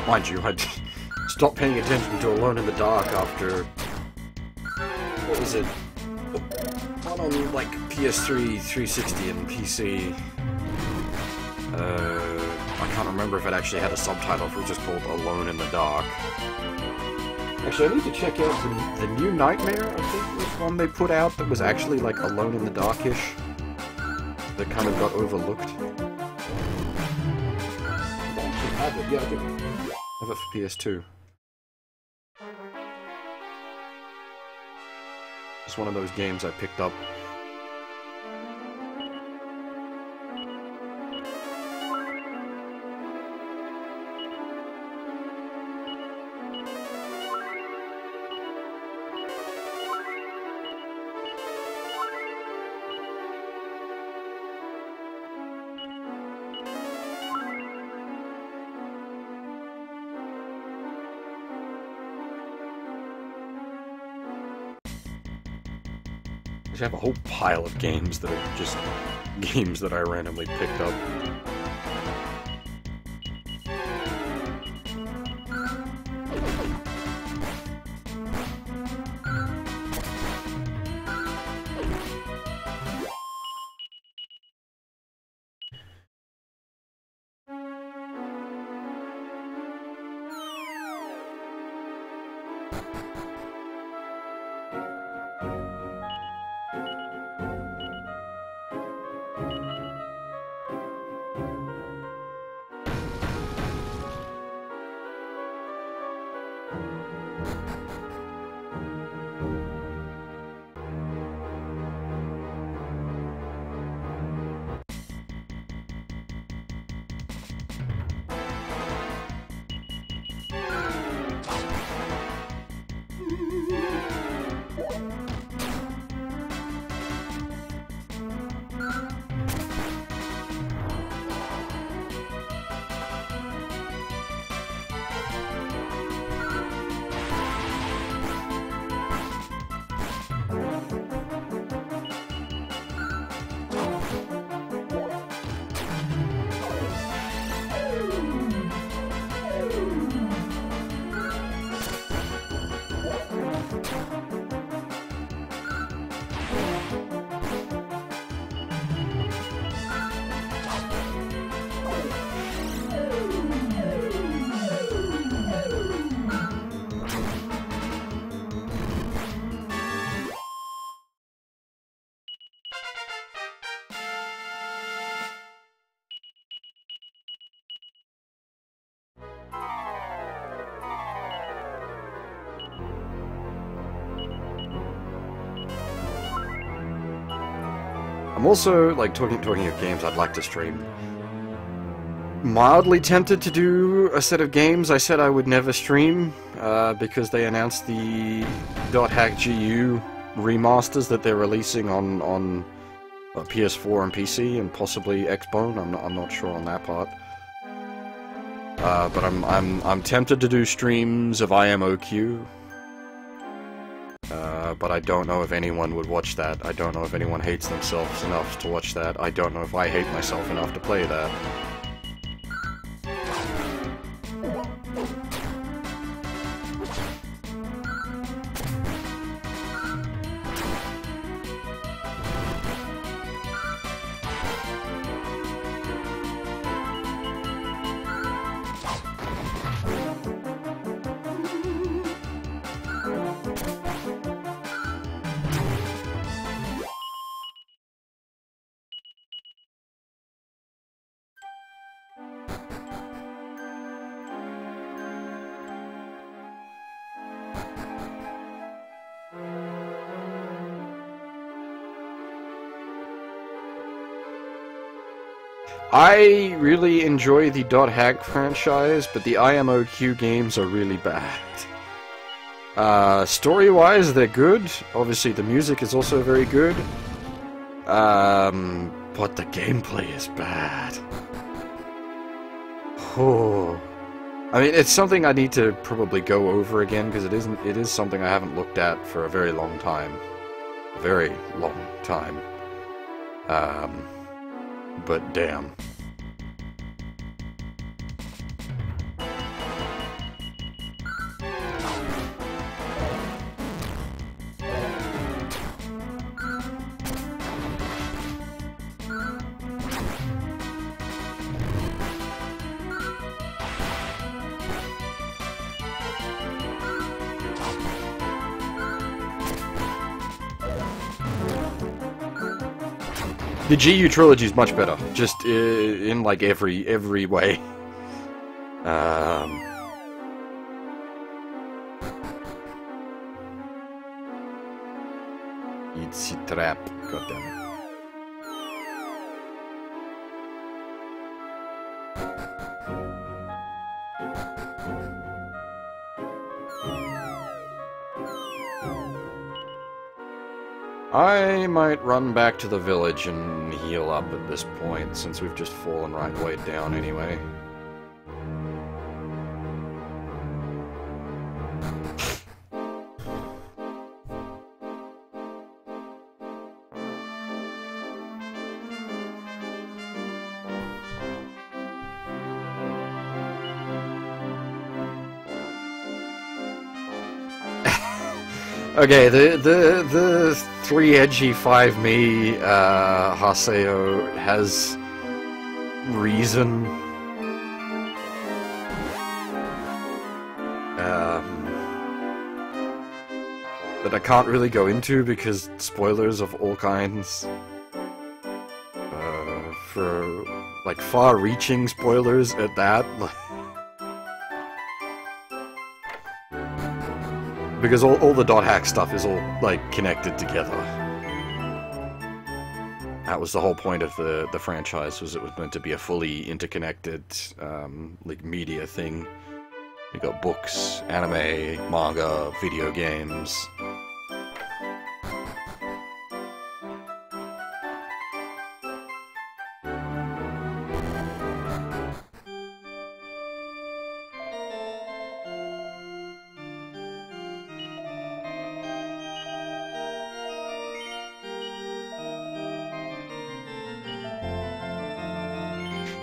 Mind you, I'd stopped paying attention to Alone in the Dark after... What was it? One on, like, PS3, 360, and PC. I can't remember if it actually had a subtitle, if it was just called Alone in the Dark. Actually, I need to check out the new Nightmare, I think was one they put out that was actually, like, Alone in the Dark-ish. That kind of got overlooked. I actually have it, yeah, I do. I have it for PS2. It's one of those games I picked up. I have a whole pile of games that are just games that I randomly picked up. I'm also, like, talking of games I'd like to stream. Mildly tempted to do a set of games I said I would never stream, because they announced the .hack GU remasters that they're releasing on PS4 and PC, and possibly Xbone. I'm not sure on that part. But I'm tempted to do streams of IMOQ. But I don't know if anyone would watch that. I don't know if anyone hates themselves enough to watch that. I don't know if I hate myself enough to play that. I really enjoy the .hack franchise, but the IMOQ games are really bad. Story-wise, they're good. Obviously, the music is also very good. But the gameplay is bad. Oh. I mean, it's something I need to probably go over again, because it is something I haven't looked at for a very long time. A very long time. But damn. The GU trilogy is much better, just in like every way. It's a trap, goddammit. I might run back to the village and heal up at this point, since we've just fallen right way down anyway. Okay, the 3-edgy 5-me Haseo has reason. That I can't really go into because spoilers of all kinds. For like far-reaching spoilers at that. Because all the .hack stuff is all, like, connected together. That was the whole point of the franchise, was it was meant to be a fully interconnected, like, media thing. You got books, anime, manga, video games.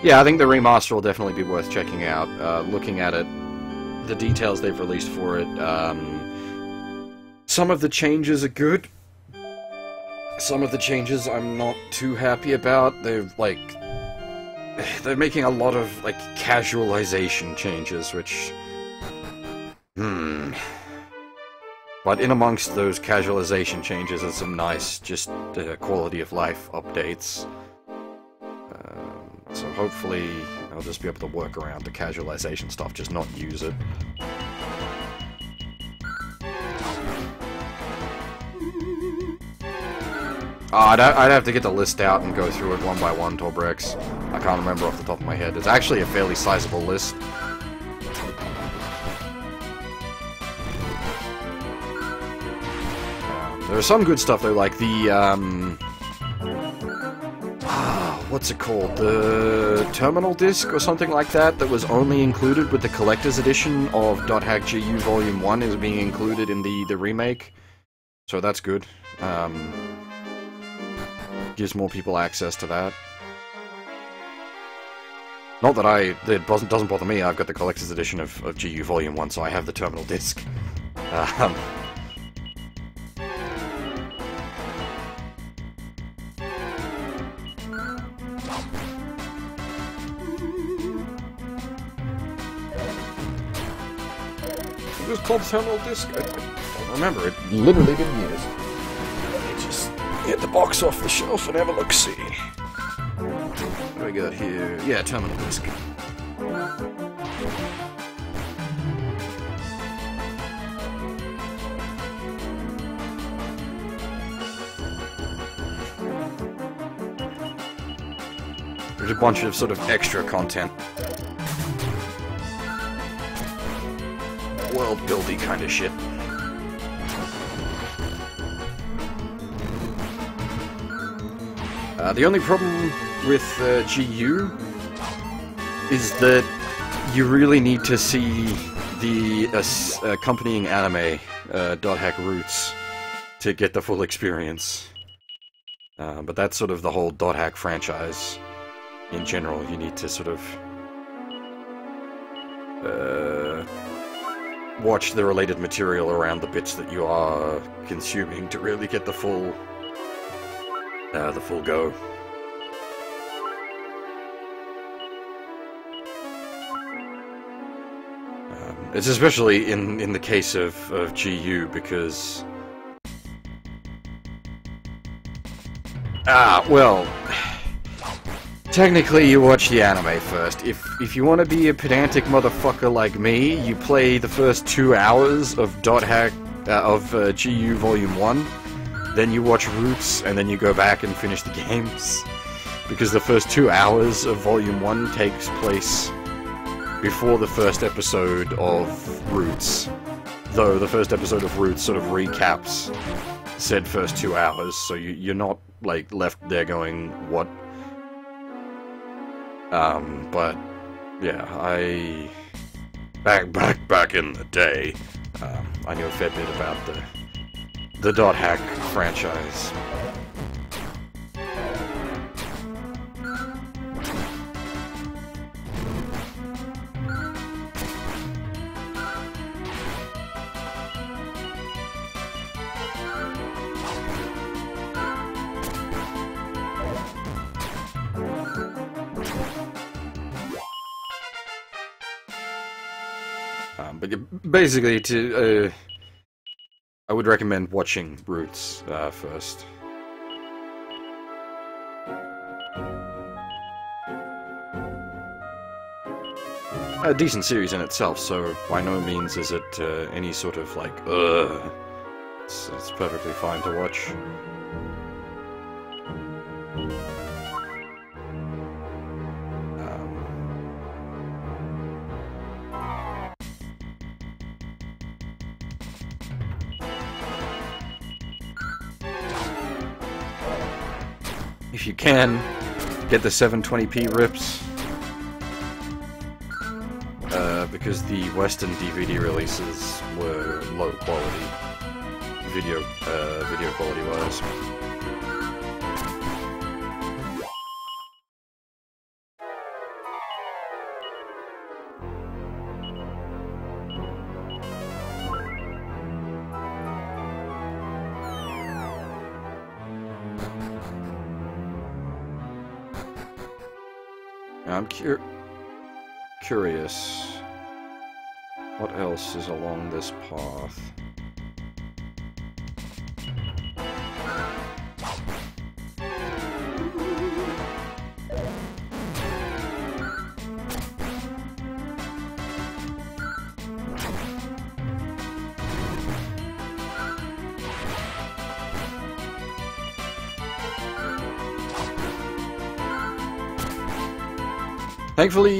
Yeah, I think the remaster will definitely be worth checking out. Looking at it, the details they've released for it, some of the changes are good. Some of the changes I'm not too happy about. They're making a lot of, like, casualization changes, which... But in amongst those casualization changes are some nice, just, quality of life updates. So hopefully I'll just be able to work around the casualization stuff, just not use it. I'd have to get the list out and go through it one by one, Torbrex. I can't remember off the top of my head. It's actually a fairly sizable list. There's some good stuff though, like the, what's it called? The terminal disc or something like that was only included with the collector's edition of .hack GU Volume 1 is being included in the remake. So that's good. Gives more people access to that. Not that it doesn't bother me, I've got the collector's edition of GU Volume 1, so I have the terminal disc. It was called terminal disc? I don't remember, it literally been years. Let me just get the box off the shelf and have a look-see. What do we got here? Yeah, terminal disc. There's a bunch of sort of extra content. World-buildy kind of shit. The only problem with GU is that you really need to see the accompanying anime, .hack Roots, to get the full experience. But that's sort of the whole .hack franchise. In general, you need to sort of watch the related material around the bits that you are consuming to really get the full go. It's especially in the case of GU because well, technically you watch the anime first. If you want to be a pedantic motherfucker like me, you play the first 2 hours of .hack of GU Volume 1. Then you watch Roots, and then you go back and finish the games. Because the first 2 hours of Volume 1 takes place before the first episode of Roots. Though the first episode of Roots sort of recaps said first 2 hours, so you're not, like, left there going, what? But, yeah, back in the day, I knew a fair bit about the .hack franchise. But basically, I would recommend watching Roots first. A decent series in itself, so by no means is it any sort of like, it's perfectly fine to watch. If you can, get the 720p rips, because the Western DVD releases were low quality, video quality wise. I'm curious, what else is along this path? Thankfully,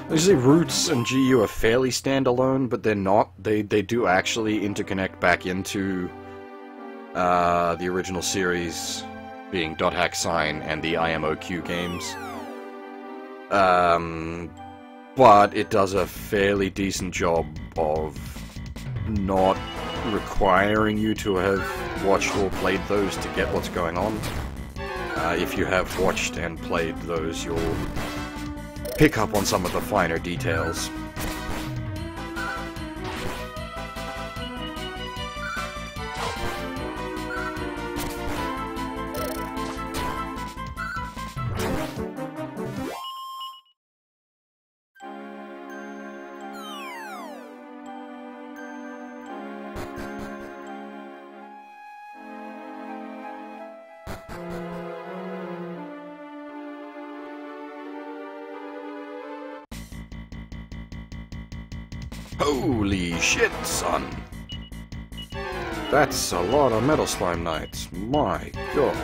usually Roots and GU are fairly standalone, but they're not. They do actually interconnect back into the original series, being Dot Hack Sign and the IMOQ games. But it does a fairly decent job of not requiring you to have watched or played those to get what's going on. If you have watched and played those, you'll pick up on some of the finer details. Holy shit, son! That's a lot of Metal Slime Knights. My god.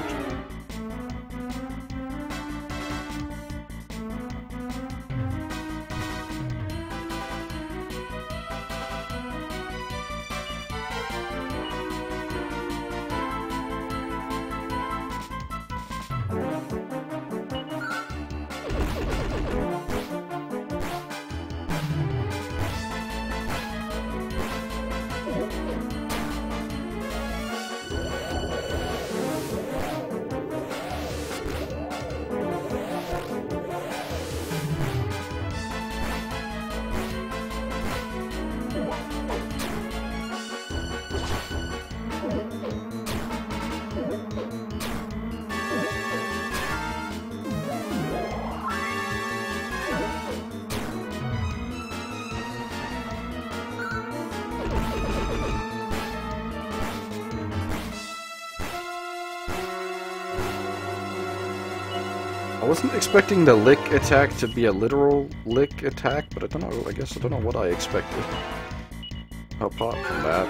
I wasn't expecting the lick attack to be a literal lick attack, but I don't know, I guess I don't know what I expected. Apart from that.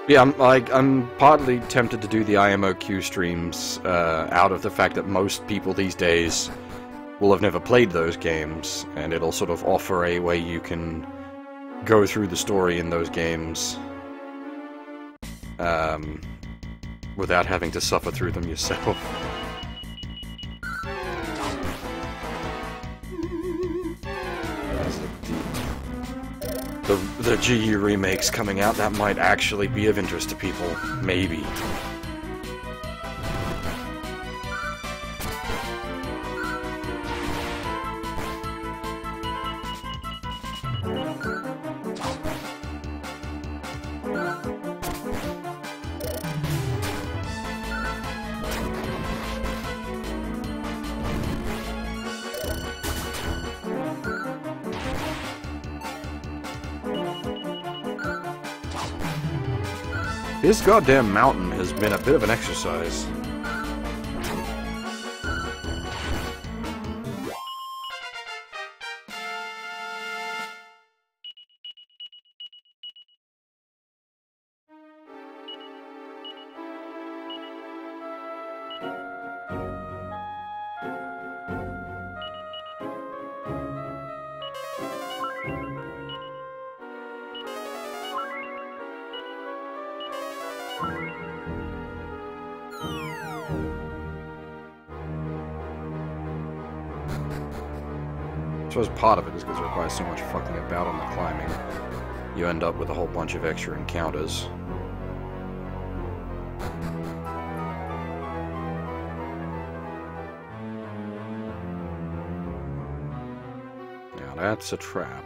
Yeah, I'm partly tempted to do the IMOQ streams out of the fact that most people these days will have never played those games, and it'll sort of offer a way you can go through the story in those games without having to suffer through them yourself. The GU remakes coming out, that might actually be of interest to people. Maybe. This goddamn mountain has been a bit of an exercise. suppose part of it is because it requires so much fucking about on the climbing. You end up with a whole bunch of extra encounters. Now that's a trap.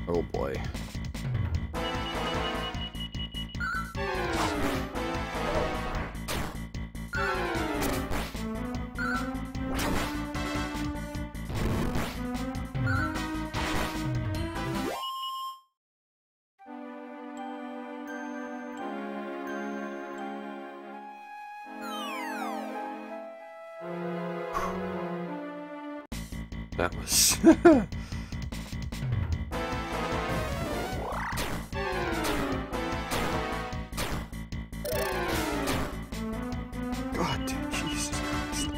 Oh boy. That was... God, Jesus Christ.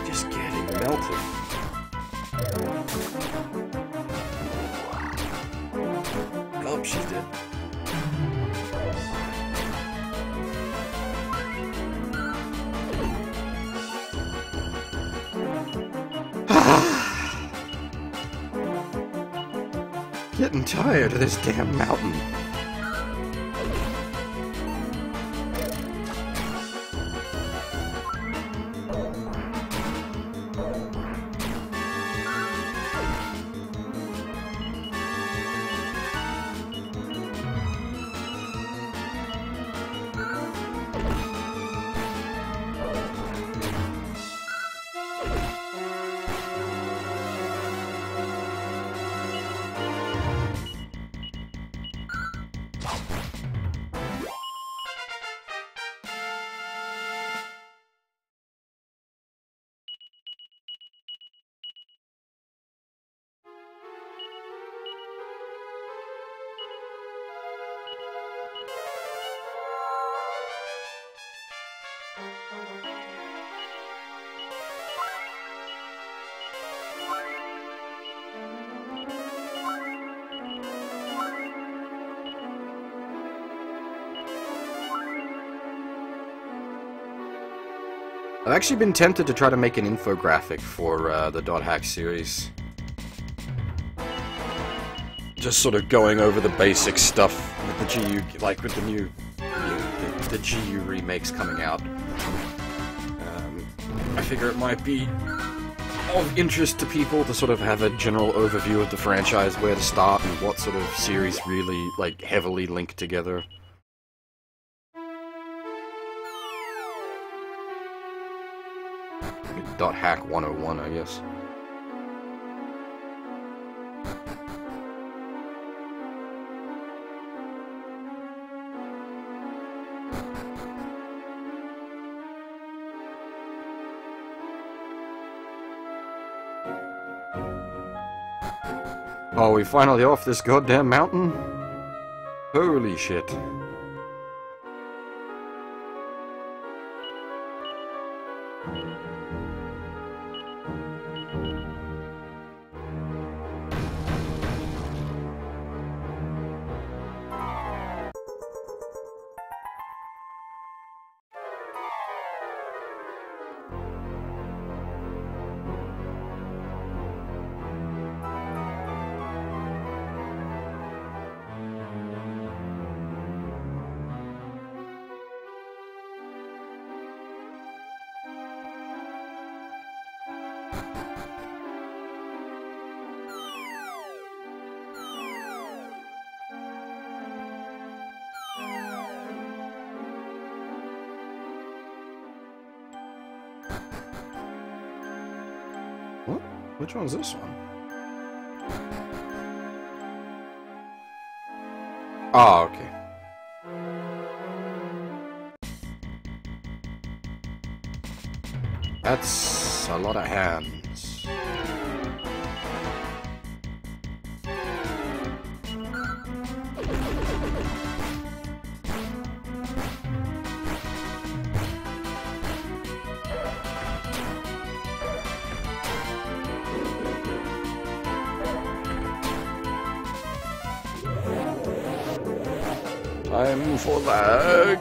Just getting melted. Oh, she's dead. Getting tired of this damn mountain. I've actually been tempted to try to make an infographic for the .hack series. Just sort of going over the basic stuff with the GU, like with the new the GU remakes coming out. I figure it might be of interest to people to sort of have a general overview of the franchise, where to start, and what sort of series really, like, heavily link together. .hack 101, I guess. Oh, we finally off this goddamn mountain? Holy shit. What? Which one's this one? Oh, okay. That's a lot of hands. Time for lag.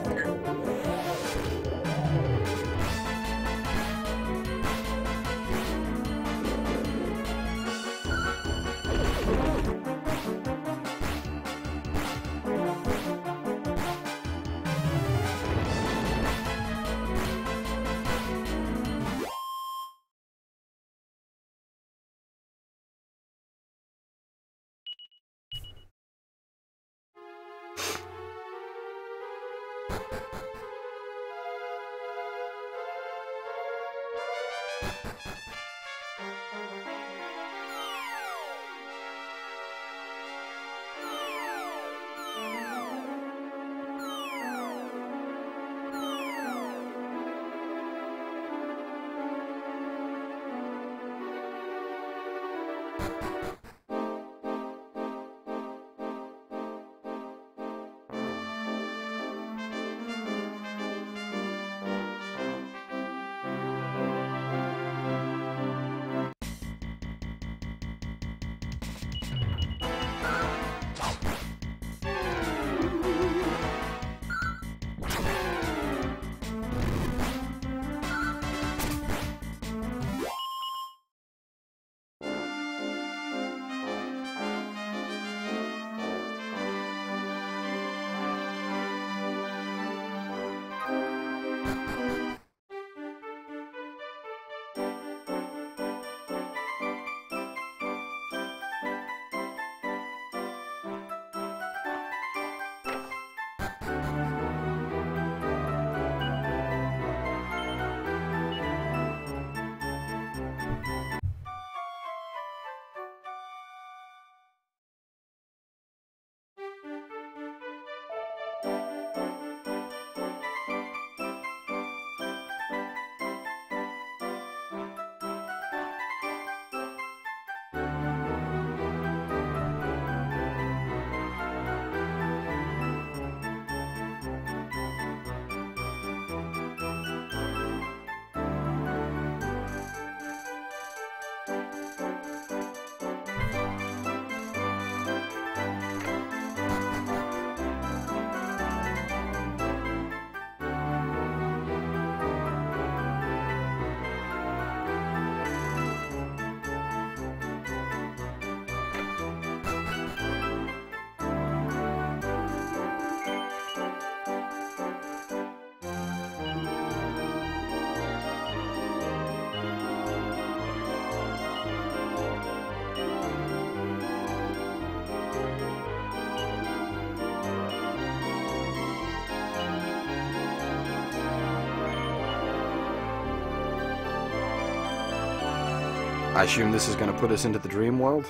I assume this is going to put us into the dream world?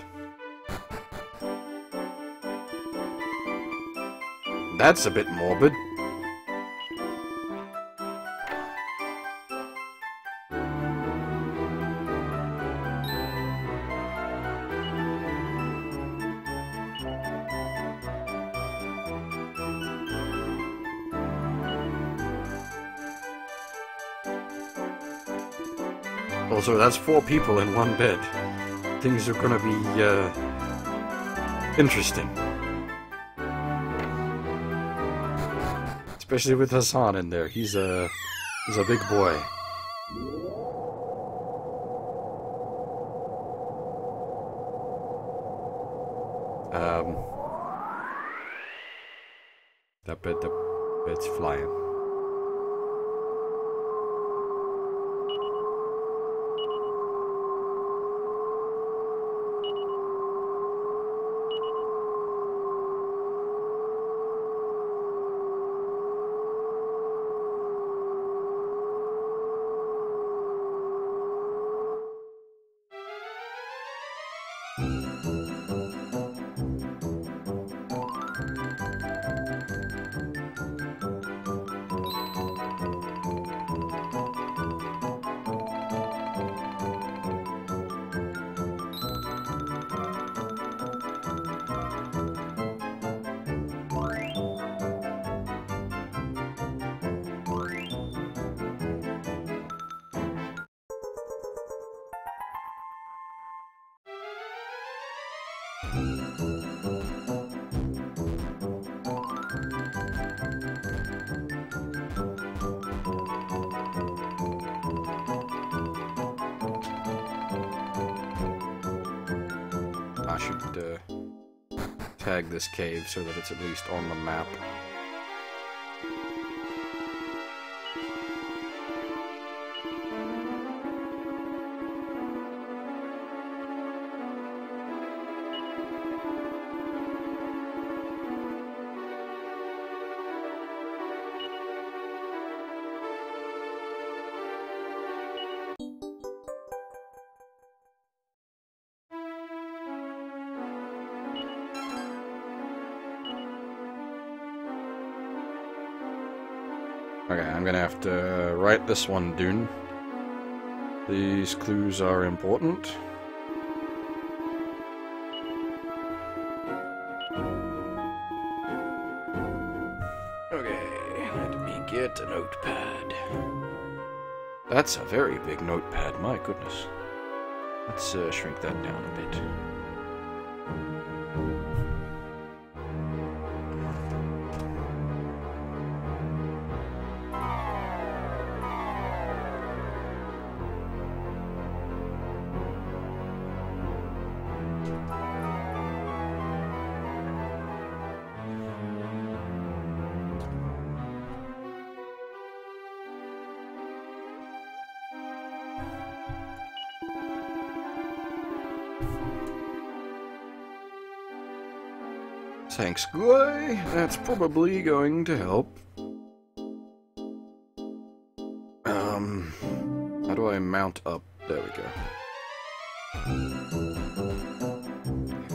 That's a bit morbid. Also, that's 4 people in one bed. Things are gonna be, interesting. Especially with Hassan in there. He's a big boy. That bed's flying. I should tag this cave so that it's at least on the map. Okay, I'm gonna have to write this one down. These clues are important. Okay, let me get a notepad. That's a very big notepad, my goodness. Let's shrink that down a bit. Thanks, guy. That's probably going to help. How do I mount up? There we go.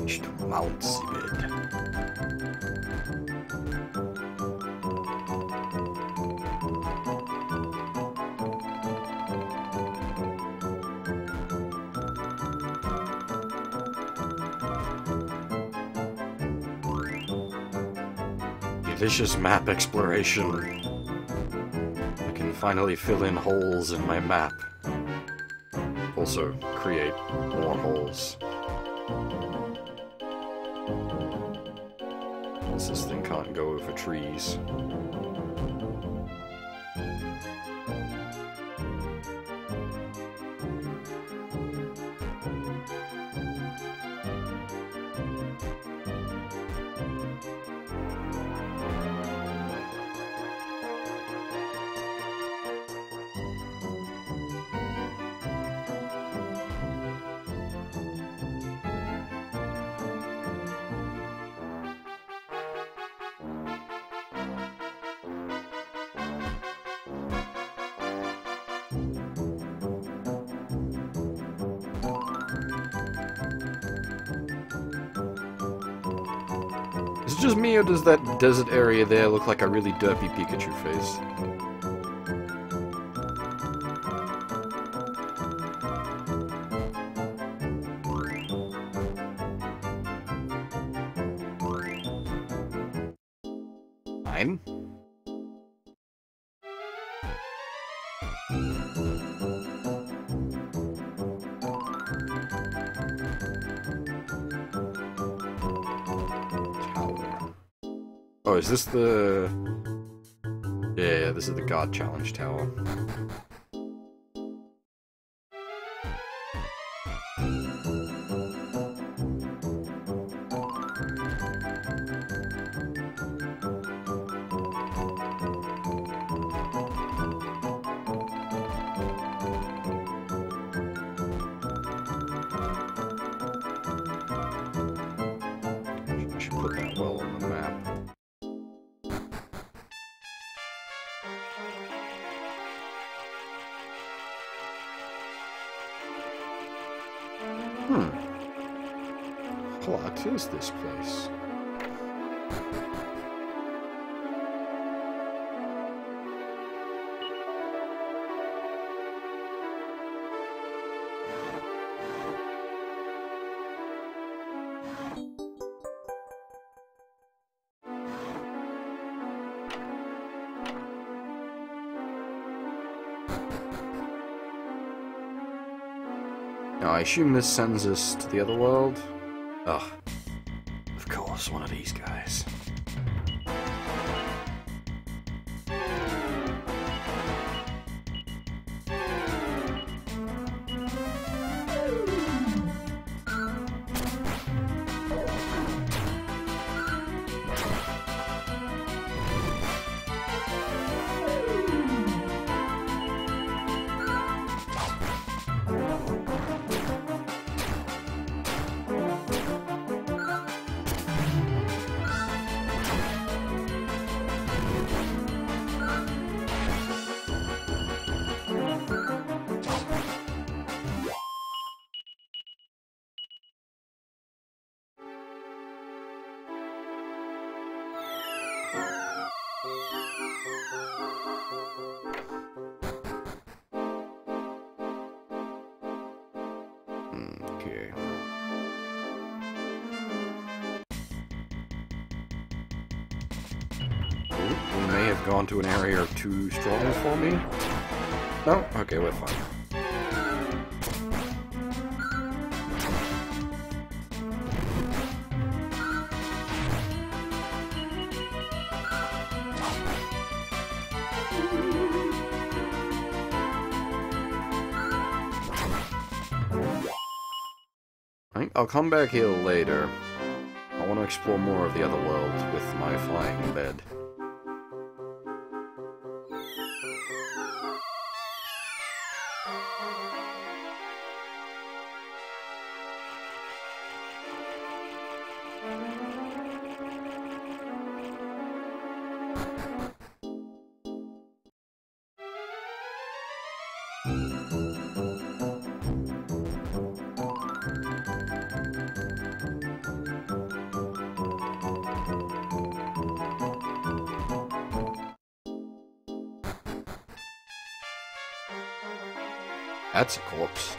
Ich mount sie bed. Delicious map exploration. I can finally fill in holes in my map. Also, create more holes. This thing can't go over trees. Is it just me, or does that desert area there look like a really derpy Pikachu face? Fine. Oh, is this the... Yeah, this is the God Challenge Tower. I should put that well on the map. What is this place? Now, I assume this sends us to the other world? Ugh. Of course, one of these guys. Okay. We may have gone to an area too strong for me. No? Okay, we're fine. I'll come back here later. I want to explore more of the other world with my flying bed. That's a corpse.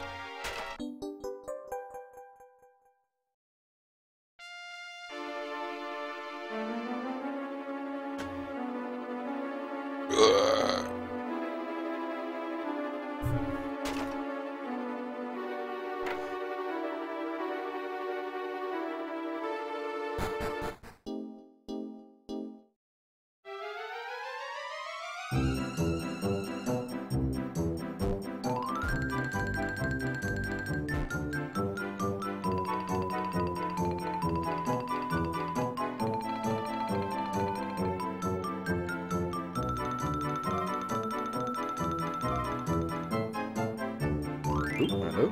Hello.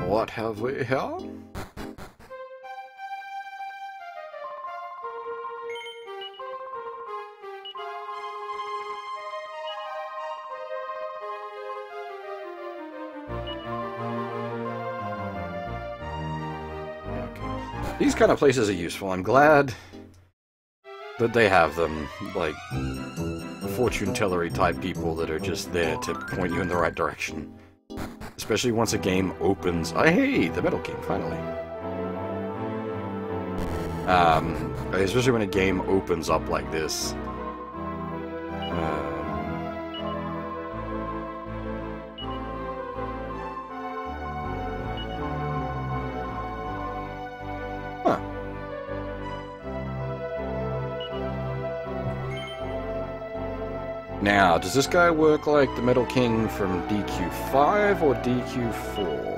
What have we here? Okay. These kind of places are useful. I'm glad that they have them, like fortune-tellery type people that are just there to point you in the right direction. Especially once a game opens. Oh, hey, the Metal King, finally. Especially when a game opens up like this. Huh. Now, does this guy work like the Metal King from DQ5 or DQ4?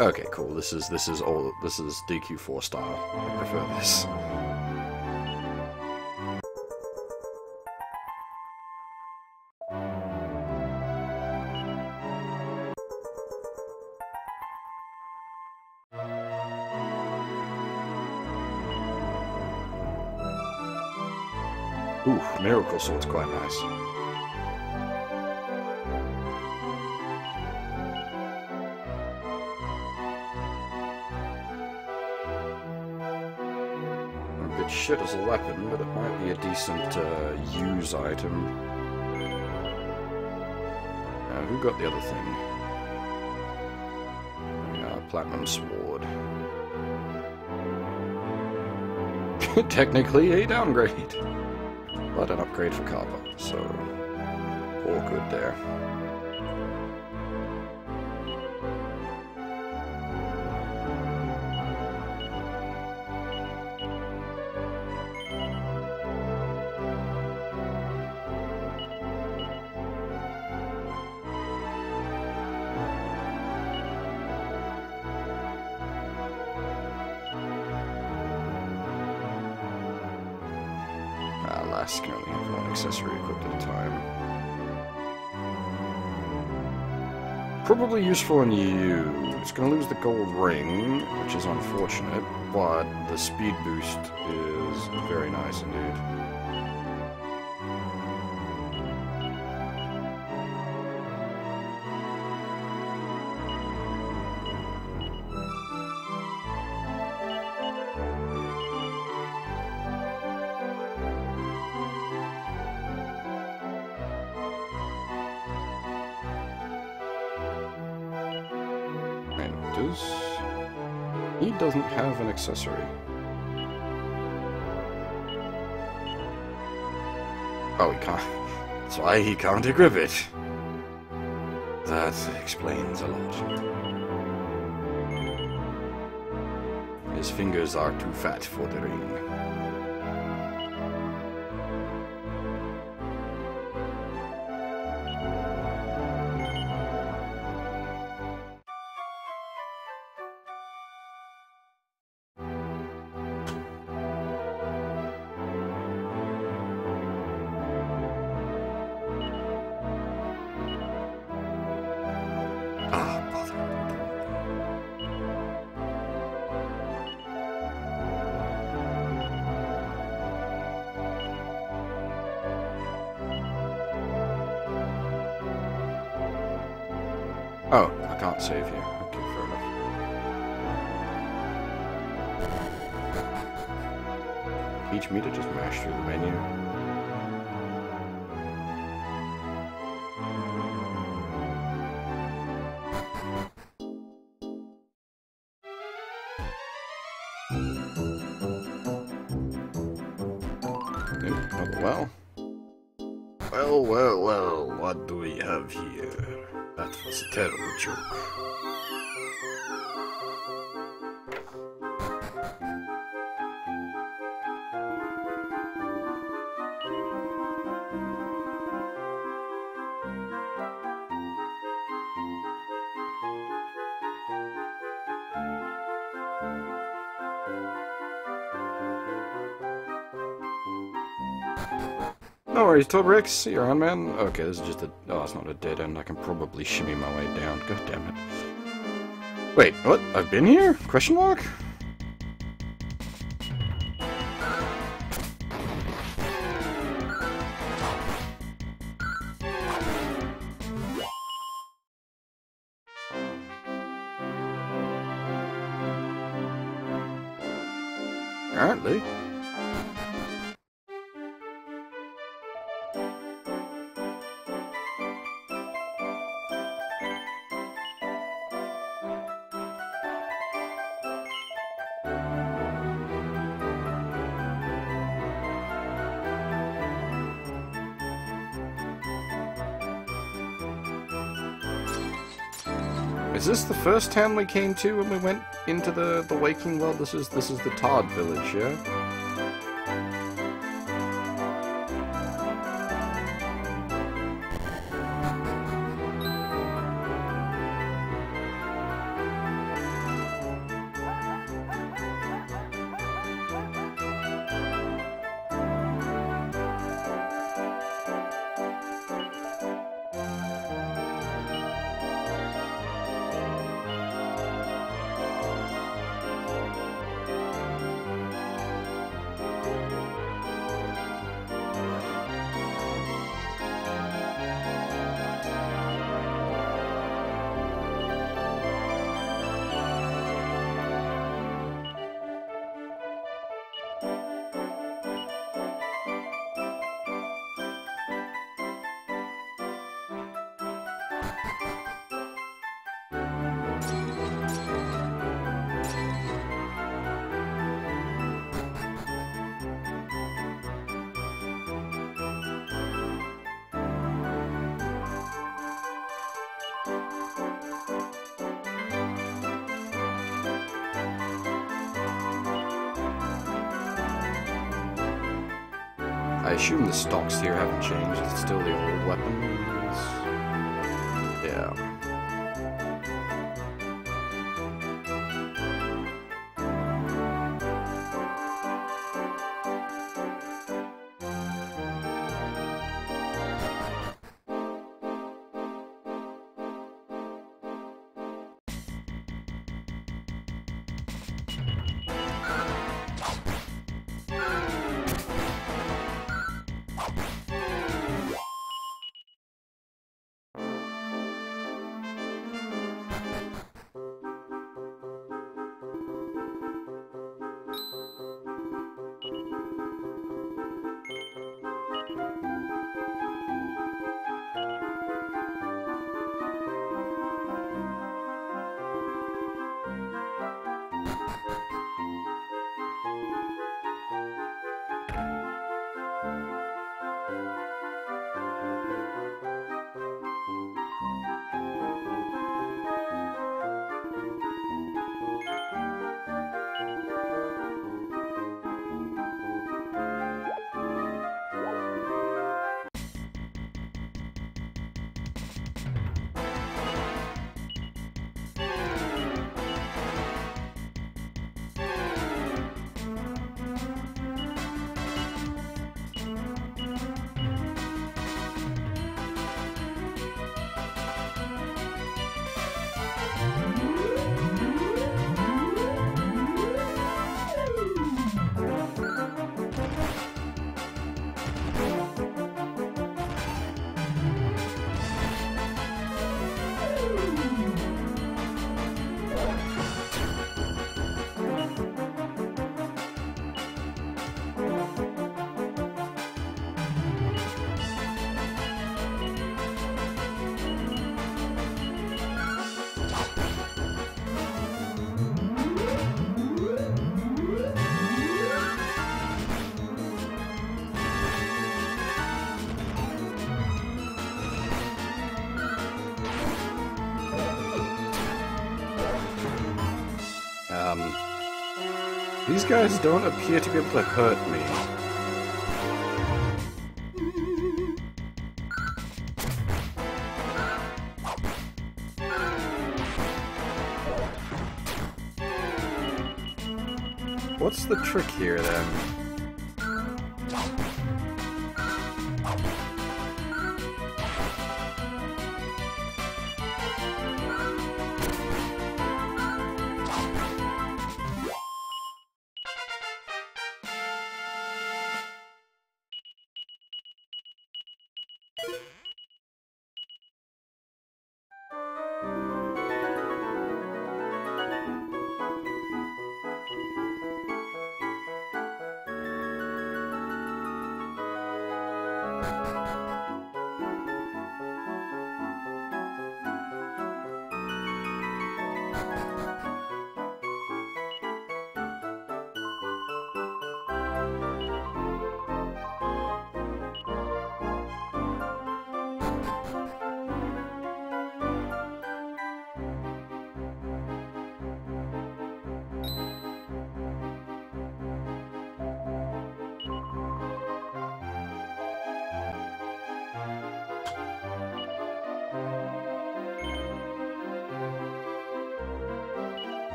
Okay, cool. This is DQ4 style. I prefer this. Ooh, Miracle Sword's quite nice. A bit shit as a weapon, but it might be a decent use item. Who got the other thing? platinum sword. Technically a downgrade, but an upgrade for copper, so all good there. Alas, can only have one accessory equipped at a time. Probably useful in you. It's going to lose the gold ring, which is unfortunate, but the speed boost is very nice indeed. He doesn't have an accessory. Oh, he can't. That's why he can't equip it. That explains a lot. His fingers are too fat for the ring. Oh, I can't save here. Okay, fair enough. Teach me to just mash through the menu. Well. Well, what do we have here? That was a terrible joke. No worries, Tobrix, you're on, man. Okay, this is just a... Oh, it's not a dead end. I can probably shimmy my way down. God damn it. Wait, what? I've been here? Question mark? Apparently. Is this the first town we came to when we went into the Waking World? This is the Todd village, yeah? I assume the stocks here haven't changed. It's still the old weapons. Yeah. These guys don't appear to be able to hurt me. What's the trick here, then?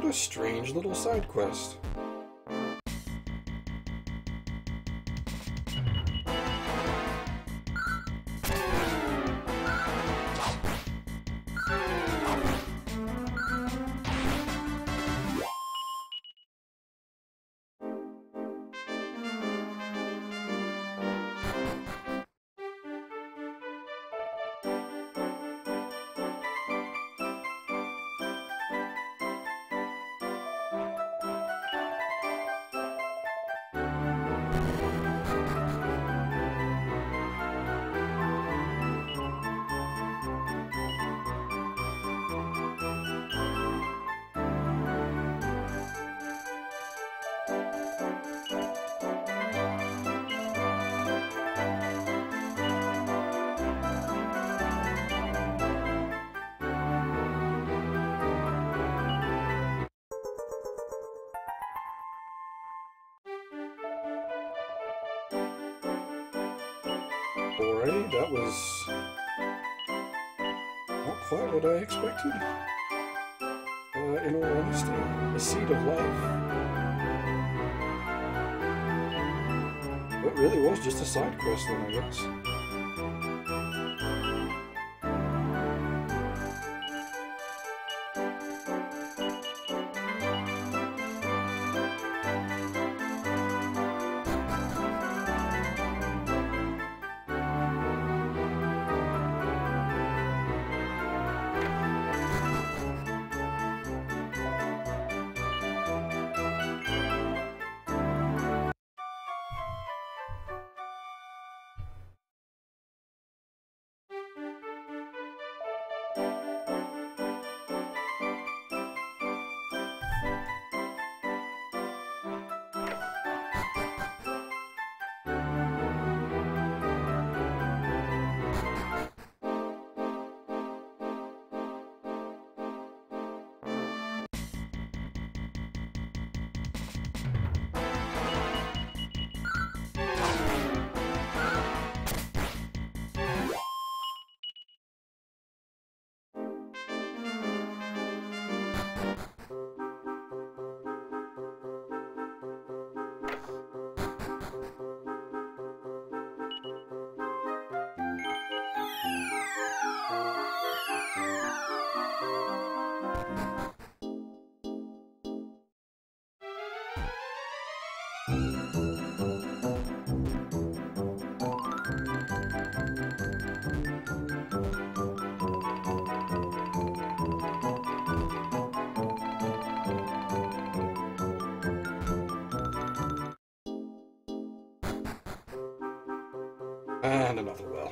What a strange little side quest. alrighty, that was not quite what I expected. In all honesty, a seed of life. It really was just a side quest then, I guess. And another well.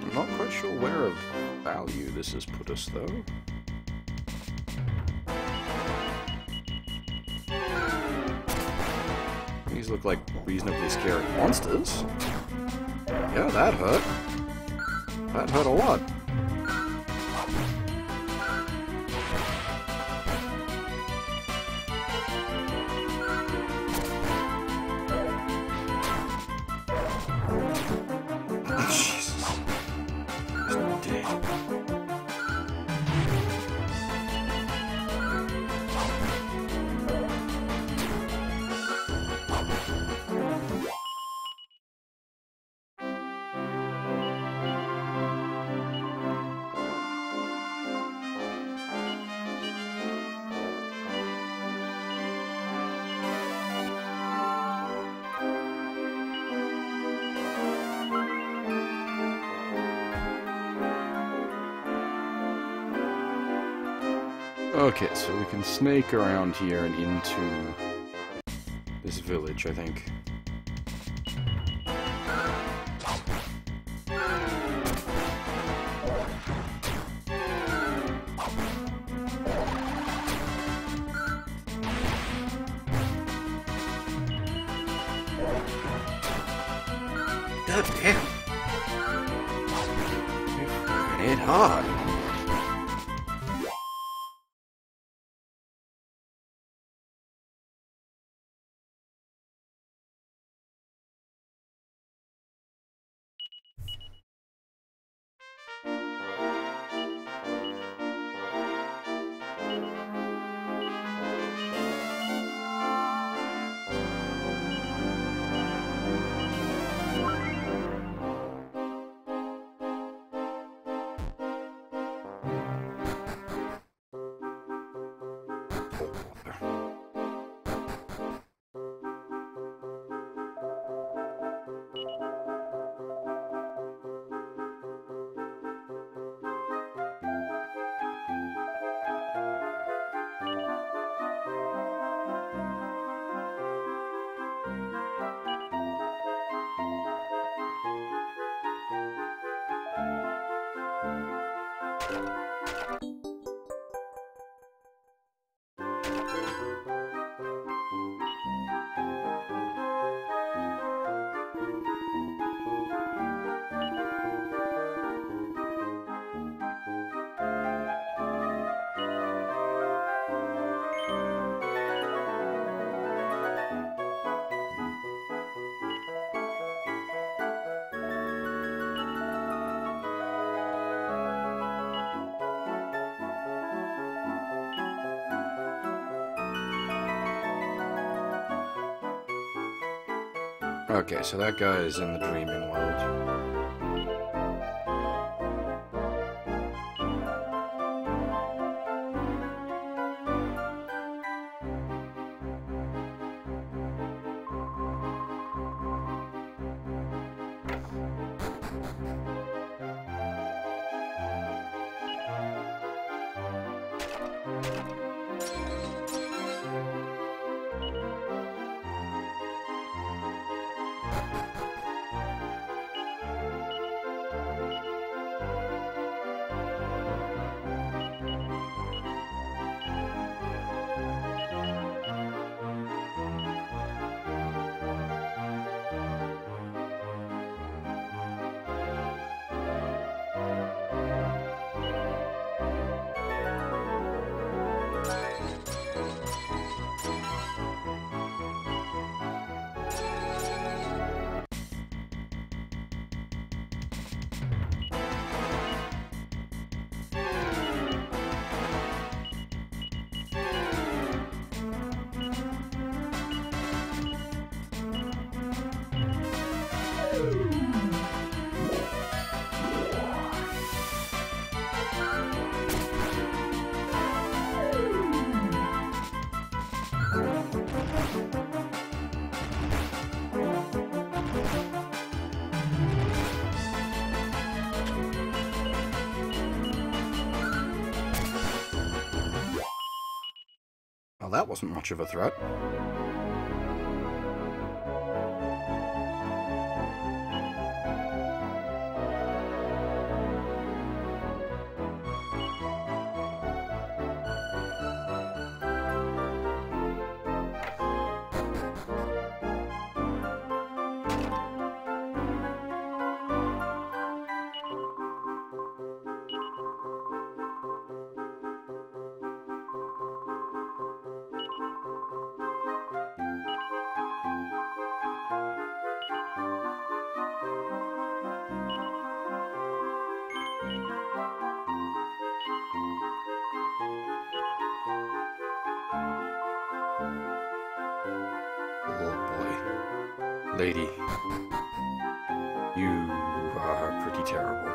I'm not quite sure where of value this has put us, though. These look like reasonably scary monsters. Yeah, that hurt. That hurt a lot. Jesus. Dang. Okay, so we can snake around here and into this village, I think. God damn! You're hit hard. Okay, so that guy is in the dreaming world. Well, that wasn't much of a threat. Lady, you are pretty terrible.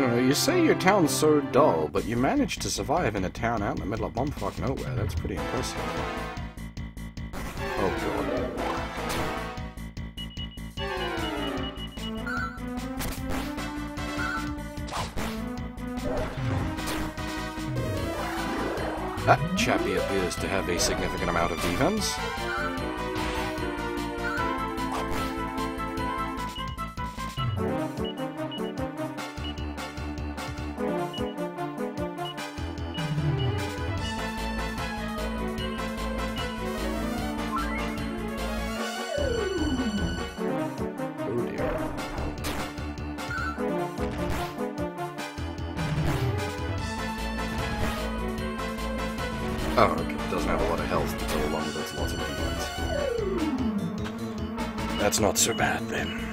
You say your town's so dull, but you managed to survive in a town out in the middle of bumfuck nowhere. That's pretty impressive. Oh god. That chappie appears to have a significant amount of defense. Oh, okay. It doesn't have a lot of health to go along with it. Lots of defense. That's not so bad, then.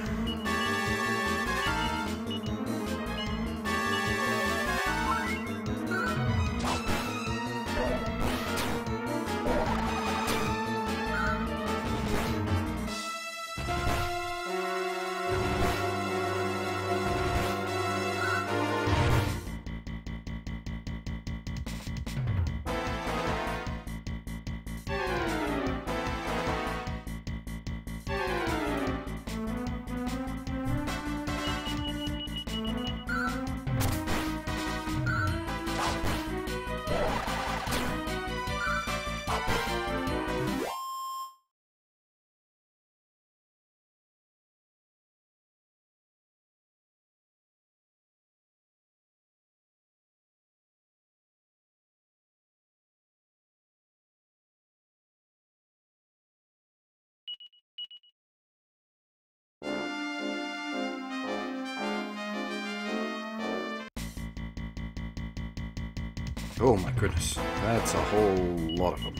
Oh my goodness, that's a whole lot of them.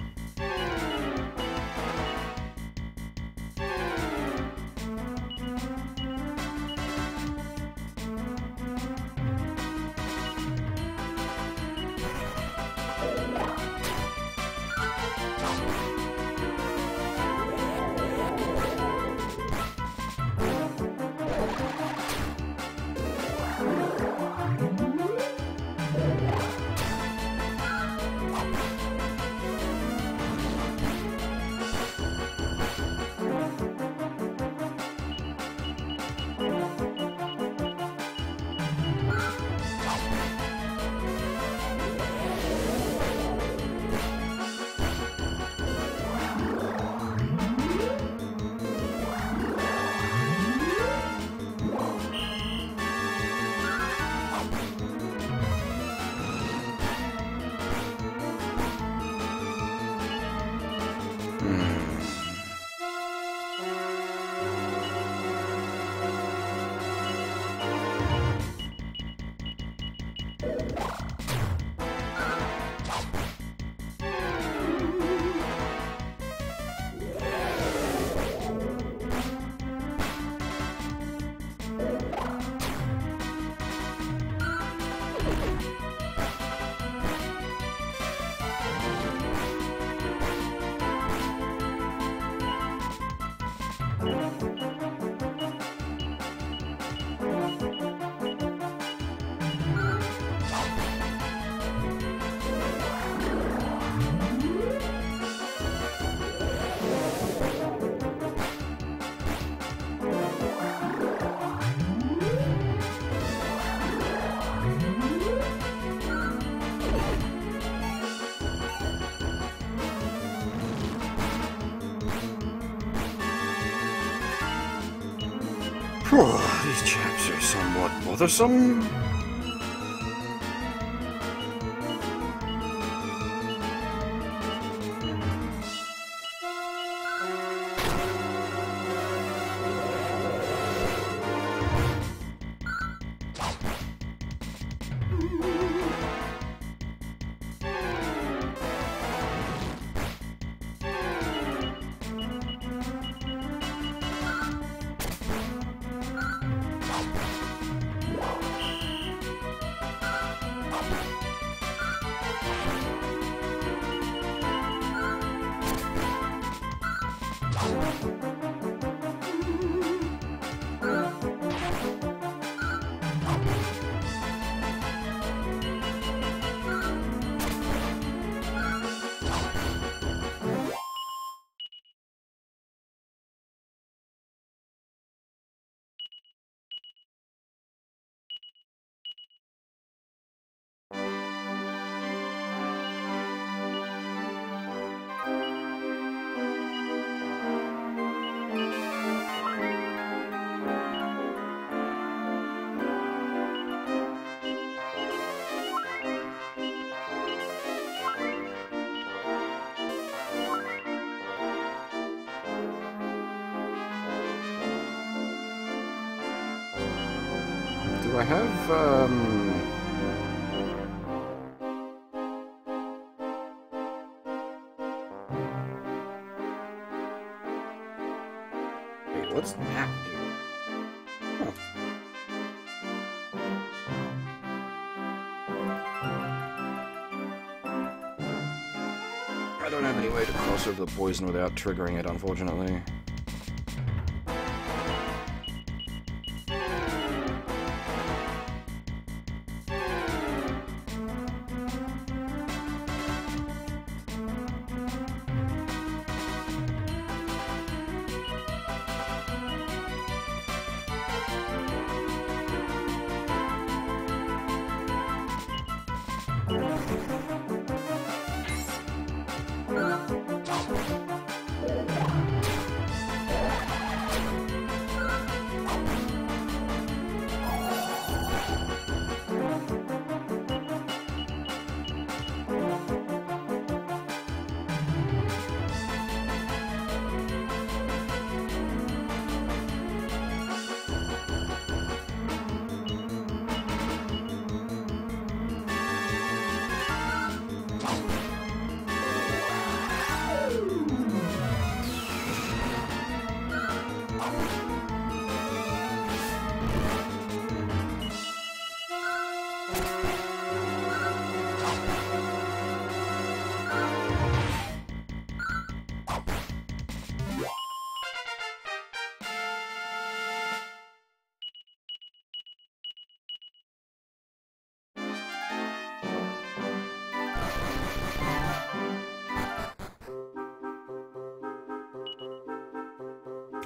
These chaps are somewhat bothersome. Do I have, Wait, what's the map do? Huh. I don't have any way to cross over the poison without triggering it, unfortunately.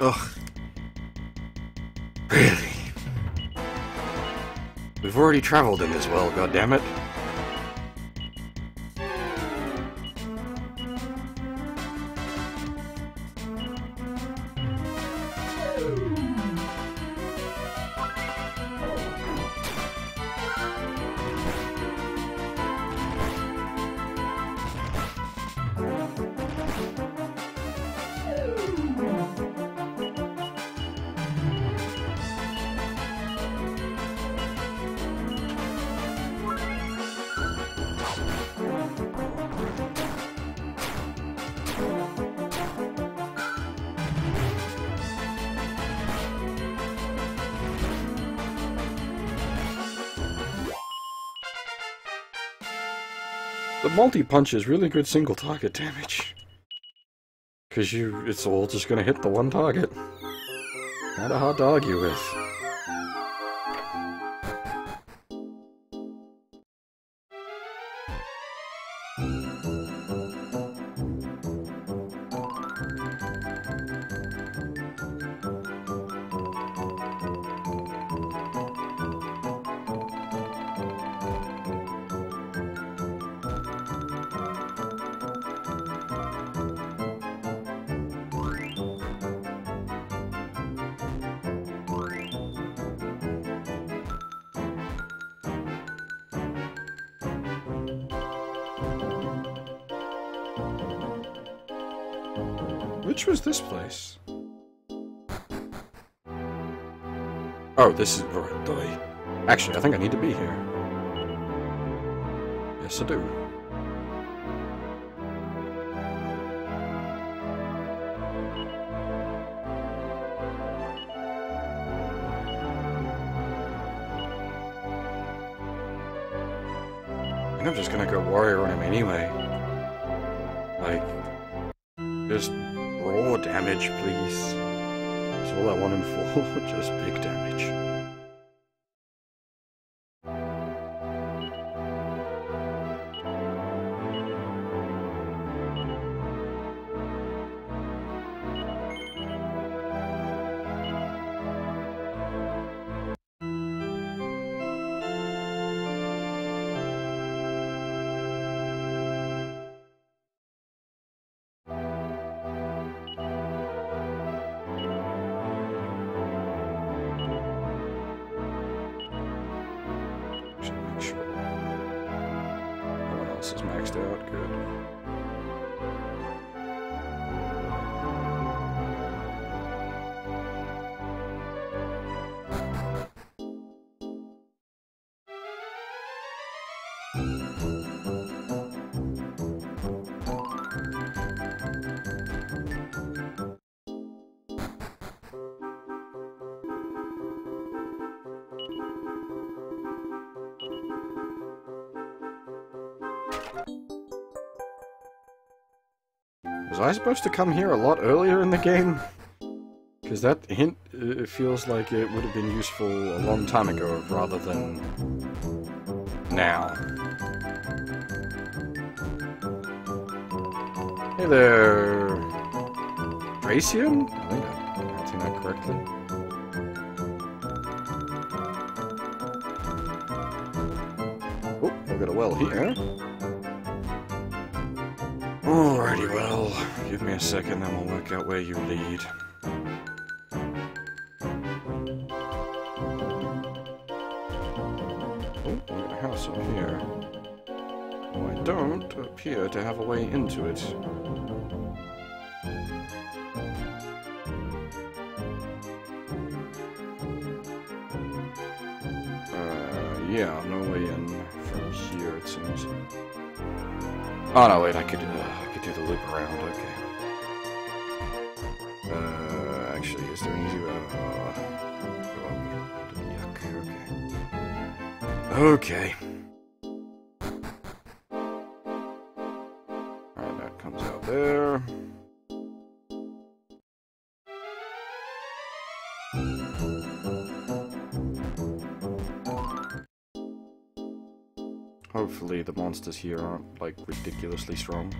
Ugh. Really? We've already traveled in this well, goddammit. The multi-punch is really good single target damage. Because it's all just gonna hit the one target. Kinda hard to argue with. Which was this place? Oh, this is... Actually, I think I need to be here. Yes, I do. I think I'm just gonna go warrior on him anyway. Like... Just raw damage, please. That's all I want him for, just big damage. This is maxed out, good. Was I supposed to come here a lot earlier in the game? Because that hint it feels like it would have been useful a long time ago rather than now. Hey there, Dracian? I think I'm pronouncing that correctly. Oh, we've got a well here. Alrighty, well, give me a second, then we'll work out where you lead. Oh, we got a house up here. Oh, I don't appear to have a way into it. Yeah, no way in from here, it seems. Oh no, wait, I could do the loop around, okay. Actually, is there an easy way? Yuck, okay. Alright, that comes out there. Hopefully the monsters here aren't, like, ridiculously strong.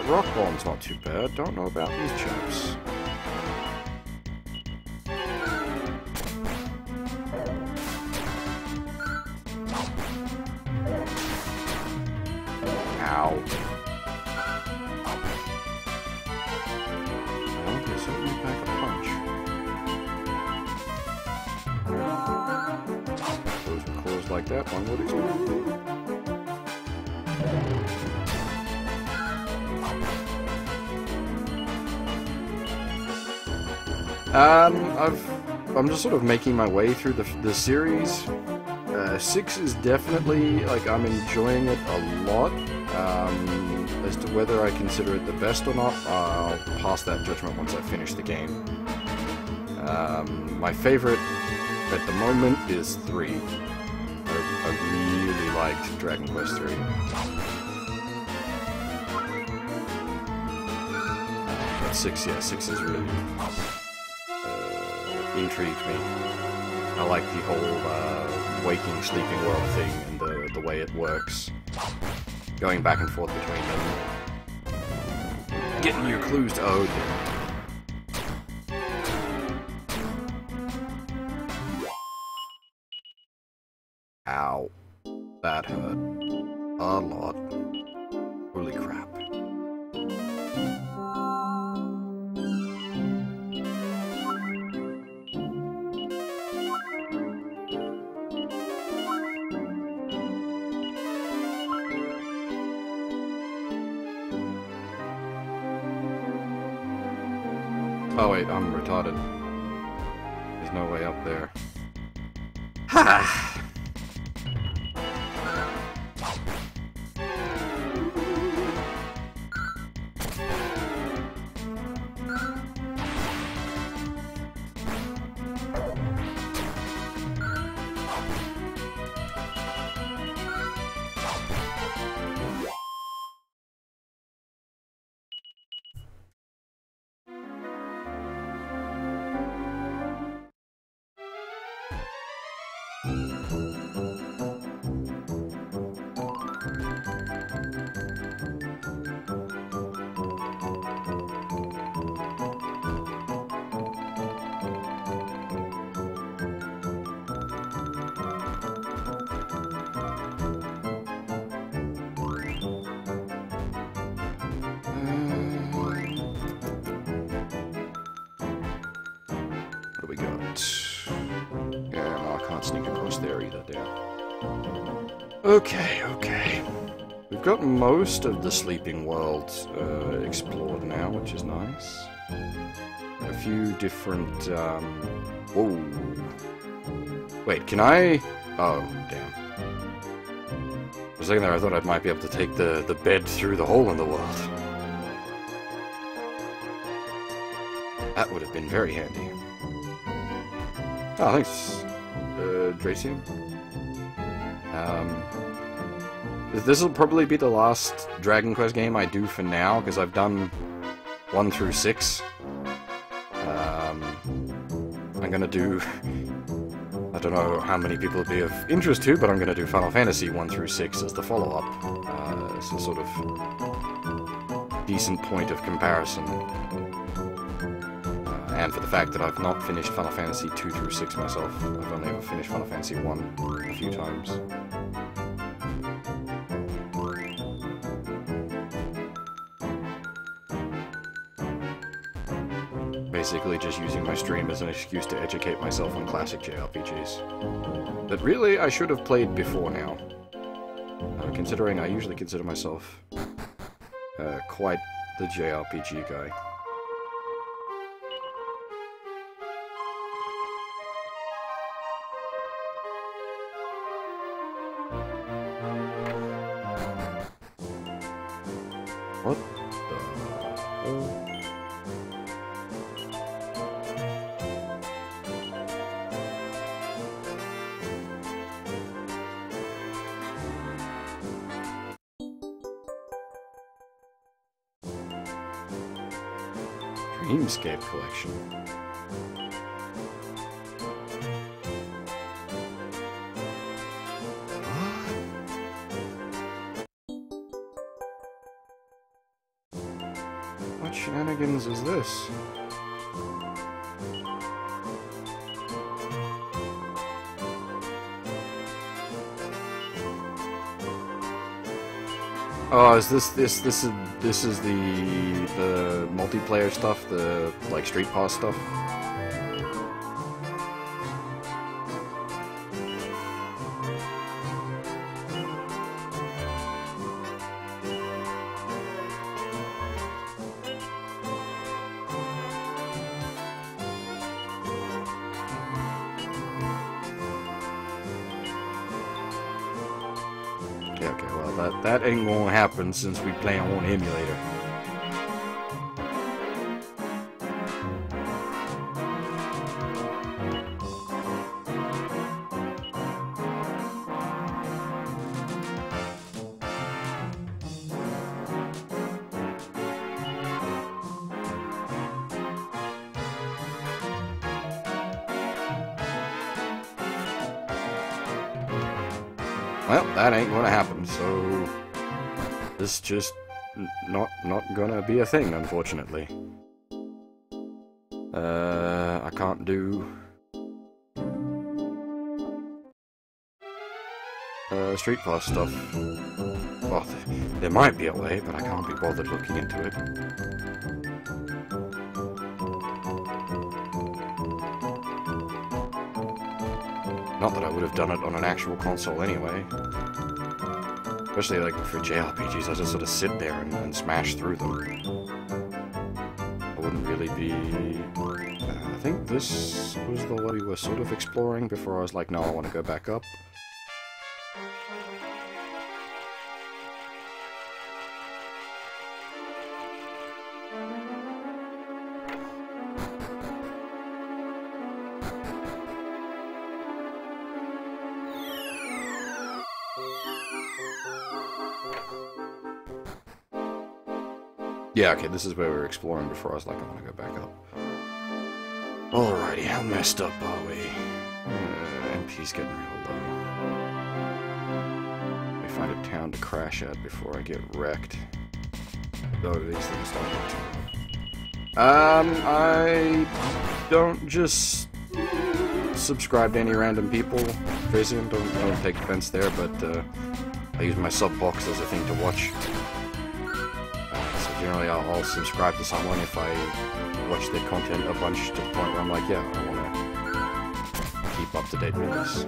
Rock Bomb's not too bad. Don't know about these chaps. Ow. Well, they certainly pack a punch. Those with claws like that, one would expect. I'm just sort of making my way through the series. 6 is definitely, like, I'm enjoying it a lot. As to whether I consider it the best or not, I'll pass that judgment once I finish the game. My favorite at the moment is 3. I really liked Dragon Quest 3. But 6, yeah, 6 is really intrigued me. I like the whole waking, sleeping world thing and the way it works. Going back and forth between them. Getting your clues to... Oh dear. Ow. That hurt. A lot. Holy crap. Oh wait, I'm retarded. There's no way up there. Ha! What do we got? Yeah, no, I can't sneak across there either, damn. Okay, okay. We've got most of the sleeping world explored now, which is nice. A few different, whoa. Wait, can I... Oh, damn. For a second there, I thought I might be able to take the bed through the hole in the world. That would have been very handy. Oh, thanks, Dracian. This will probably be the last Dragon Quest game I do for now, because I've done 1 through 6. I'm gonna do... I don't know how many people would be of interest to, but I'm gonna do Final Fantasy 1 through 6 as the follow-up. It's a sort of decent point of comparison. And for the fact that I've not finished Final Fantasy 2 through 6 myself. I've only ever finished Final Fantasy 1 a few times. Basically just using my stream as an excuse to educate myself on classic JRPGs. But really, I should have played before now. Considering I usually consider myself quite the JRPG guy. What the hell? Dreamscape collection. shenanigans is this? Oh, is this is the multiplayer stuff, the like Street Pass stuff? Yeah, okay, well that ain't gonna happen since we play on emulator. Well, that ain't gonna happen, so this just not gonna be a thing, unfortunately. I can't do Street Pass stuff. Well, there might be a way, but I can't be bothered looking into it. Not that I would have done it on an actual console anyway. Especially like for JRPGs, I just sort of sit there and smash through them. I wouldn't really be... I think this was the way we were sort of exploring before I was like, no, I want to go back up. Yeah, okay, this is where we were exploring before I was like, I want to go back up. Alrighty, how messed up are we? NP's getting real low. Let me find a town to crash at before I get wrecked. Oh, these things don't look too bad. I don't just subscribe to any random people. Tracian, don't take offense there, but I use my sub box as a thing to watch. Generally, I'll subscribe to someone if I watch their content a bunch to the point where I'm like, yeah, I want to keep up to date with this.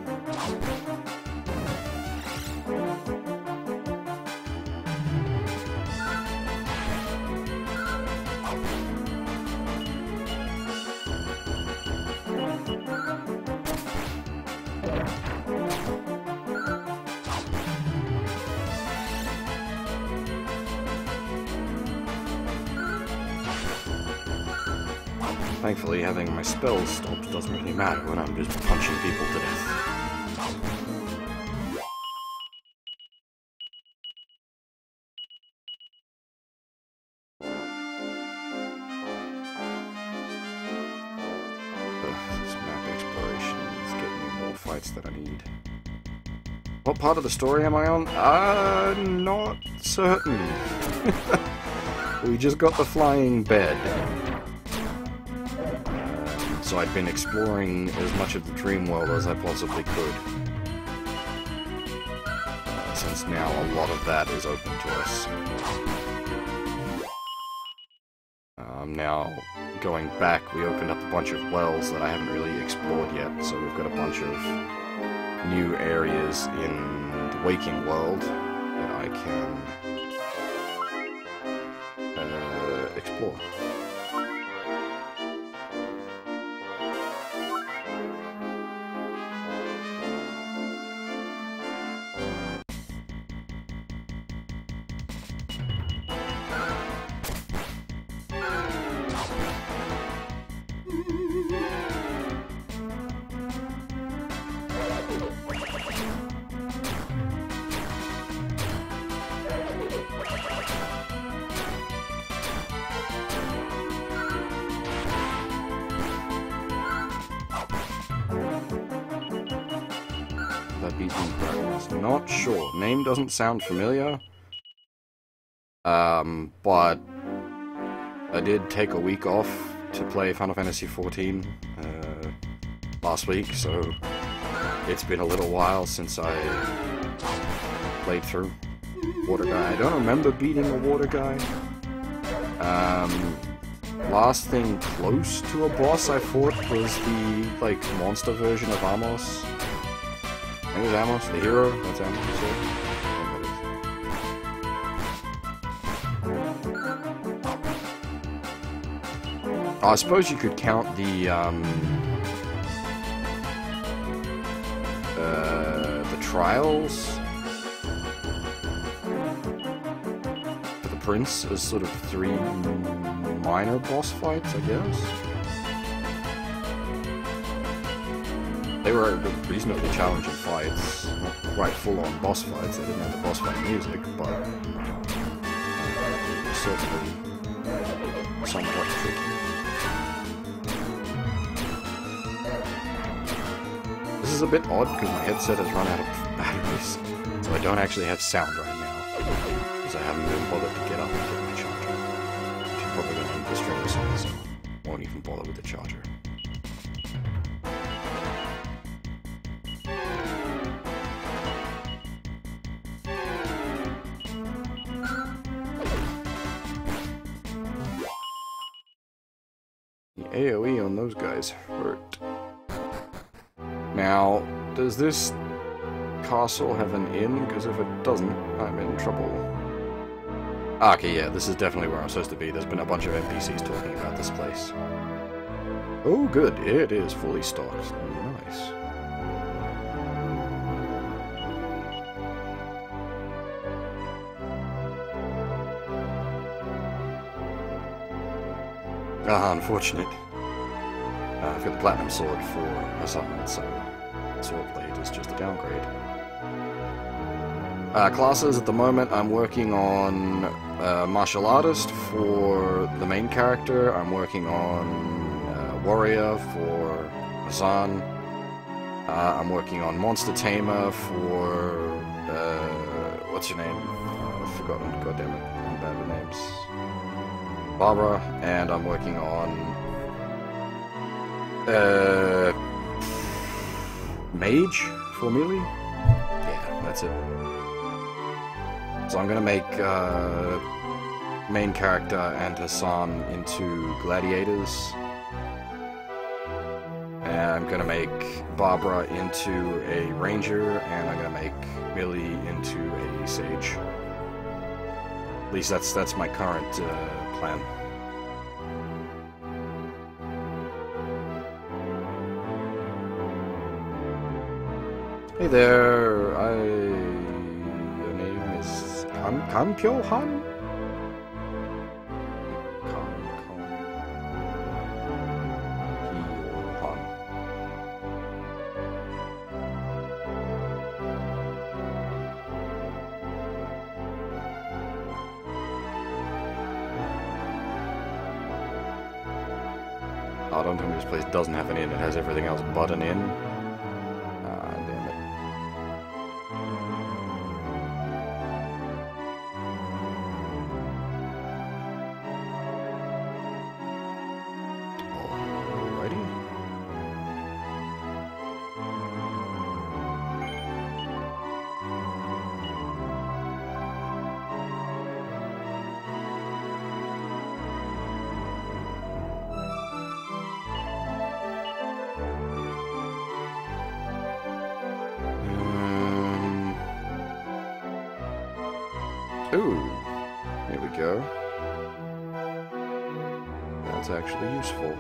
Thankfully, having my spells stopped doesn't really matter when I'm just punching people to death. This map exploration is getting me more fights that I need. What part of the story am I on? Not certain. We just got the flying bed. So I've been exploring as much of the dream world as I possibly could. Since now a lot of that is open to us. Now, going back, we opened up a bunch of wells that I haven't really explored yet, so we've got a bunch of new areas in the waking world that I can explore. Not sure. Name doesn't sound familiar. But I did take a week off to play Final Fantasy XIV last week, so it's been a little while since I played through Water Guy. I don't remember beating a Water Guy. Last thing close to a boss I fought was the, like, monster version of Amos. I think it was Amos, the hero. That's Amos, I suppose you could count the trials for the prince as sort of 3 minor boss fights, I guess. They were reasonably challenging fights, not quite full-on boss fights. They didn't have the boss fight music, but certainly somewhat tricky. This is a bit odd because my headset has run out of batteries, so I don't actually have sound right now, because I haven't been bothered to get up and get my charger. I'm probably going to end the stream soon, so I won't even bother with the charger. The AoE on those guys hurt. Now, does this castle have an inn? Because if it doesn't, I'm in trouble. Okay, yeah, this is definitely where I'm supposed to be. There's been a bunch of NPCs talking about this place. Oh, good. It is fully stocked. Nice. Ah, unfortunate. I've got the Platinum Sword for Hassan, so Swordblade is just a downgrade. Classes at the moment, I'm working on Martial Artist for the main character. I'm working on Warrior for Hassan. I'm working on Monster Tamer for... what's your name? I've forgotten, goddammit, I'm bad with names. Barbara, and I'm working on... Mage for Melee? Yeah, that's it. So I'm gonna make main character and Hassan into gladiators. And I'm gonna make Barbara into a ranger, and I'm gonna make Melee into a sage. At least that's my current plan. Hey there, your name is Kanpyo-han? Oh, don't tell me this place doesn't have an inn. It has everything else but an inn. Ah, damn it. Alrighty. Ooh, here we go. That's actually useful.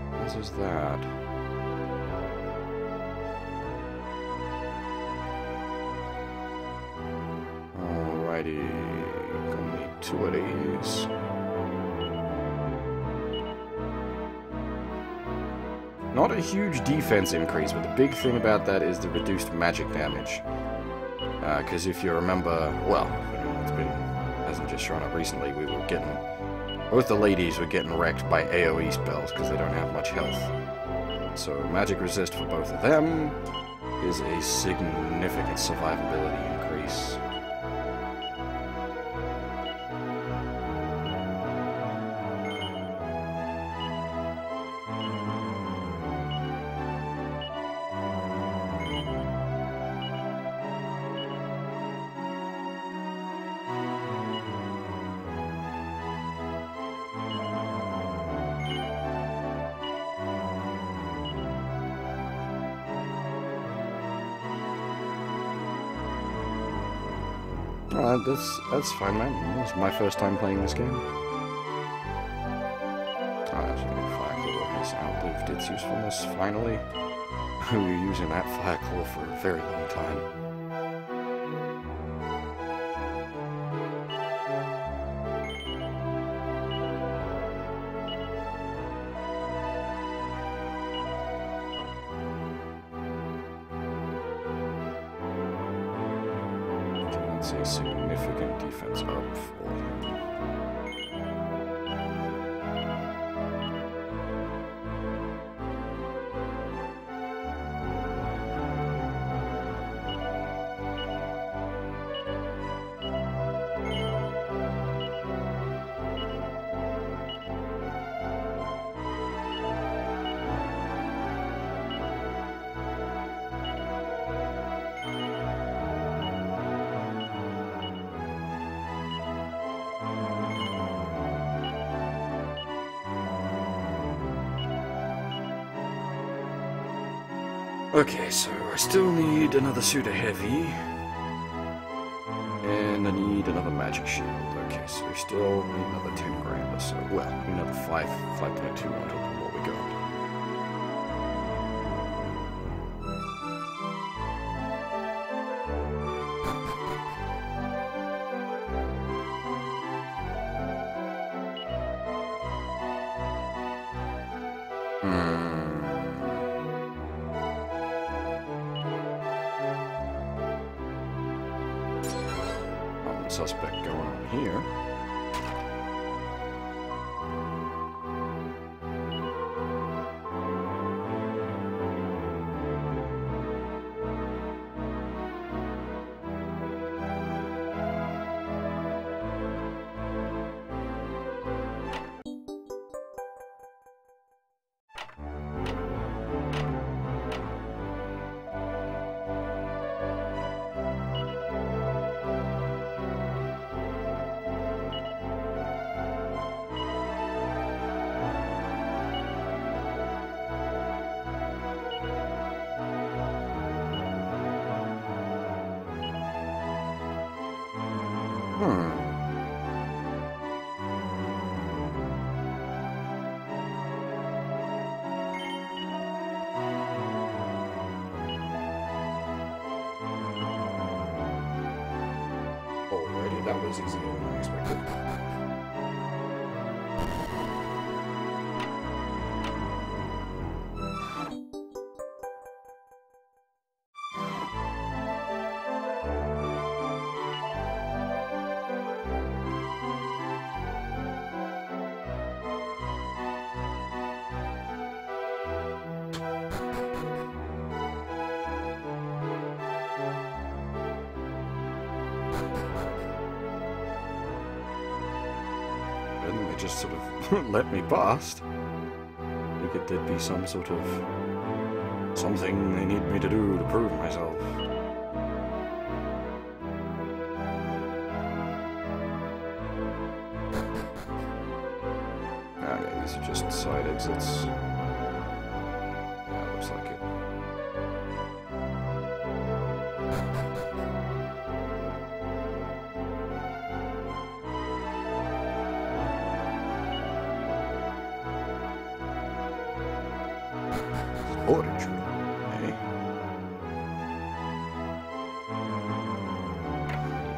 What is that? Alrighty, gonna need 2 of these. Not a huge defense increase, but the big thing about that is the reduced magic damage. Because if you remember, well, hasn't just shown up recently, we were getting, both the ladies were getting wrecked by AoE spells because they don't have much health. So magic resist for both of them is a significant survivability increase. That's fine, man. It's my first time playing this game. Actually, Fire Claw has outlived its usefulness, finally. We were using that Fire Claw for a very long time. That's a significant defense up for him. Okay, so I still need another suit of heavy. And I need another magic shield. Okay, so we still need another 10 grand or so. Well, another 5.2 on top of what we got. Suspect going on here. Already, that was easier than I expected. They just sort of let me past. I think there'd be some sort of something they need me to do to prove myself. Okay, these are just side exits. Yeah, looks like it. Storage room, eh?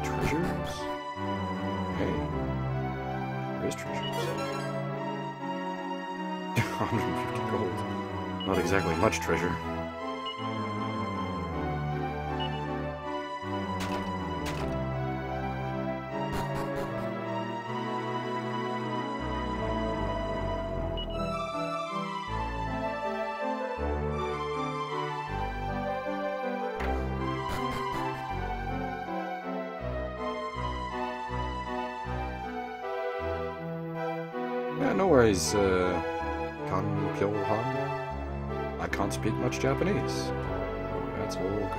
Treasures? Hey. There is treasures. 150 gold. Not exactly much treasure. Yeah, no worries, Kan Pyo-han. I can't speak much Japanese. That's all good.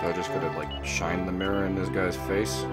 So I just gotta, like, shine the mirror in this guy's face.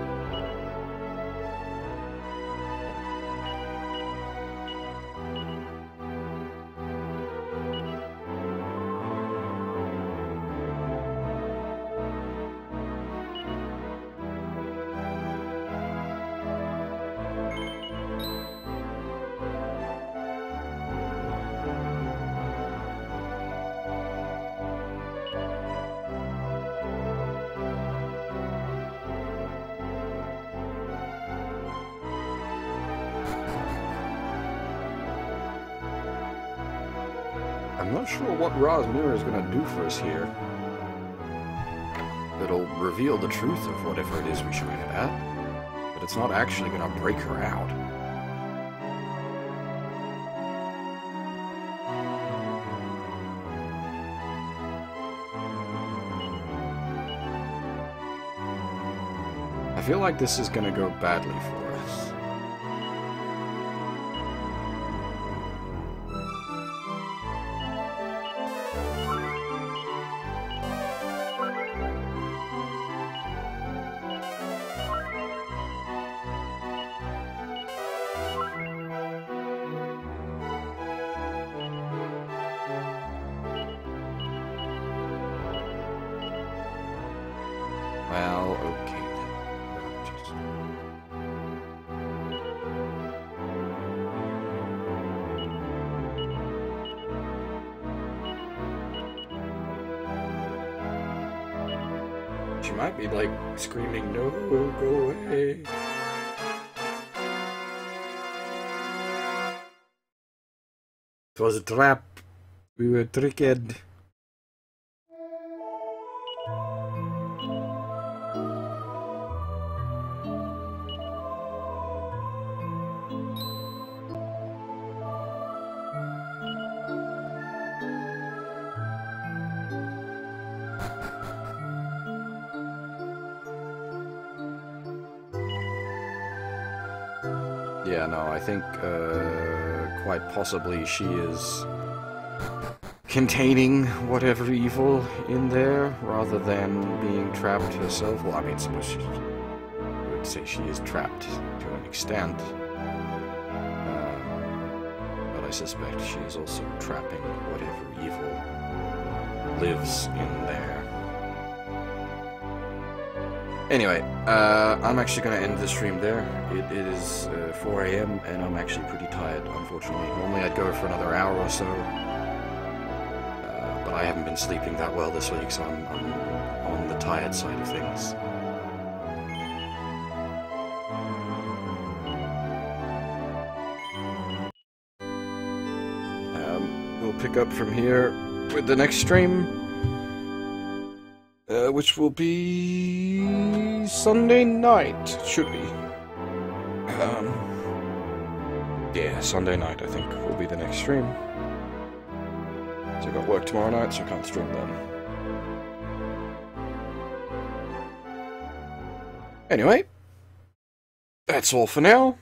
I'm not sure what Ra's mirror is going to do for us here. It'll reveal the truth of whatever it is we shine it at, but it's not actually going to break her out. I feel like this is going to go badly for us. Well, okay then. She might be like screaming, "No, go away." It was a trap. We were tricked. Yeah, no, I think quite possibly she is containing whatever evil in there rather than being trapped herself. Well, I mean, suppose I would say she is trapped to an extent, but I suspect she is also trapping whatever evil lives in there. Anyway, I'm actually going to end the stream there. It is 4 AM, and I'm actually pretty tired, unfortunately. Normally I'd go for another hour or so, but I haven't been sleeping that well this week, so I'm on the tired side of things. We'll pick up from here with the next stream. Which will be Sunday night, it should be. Yeah, Sunday night, I think, will be the next stream. So I got work tomorrow night, so I can't stream then. Anyway, that's all for now.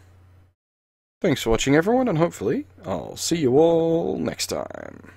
Thanks for watching, everyone, and hopefully I'll see you all next time.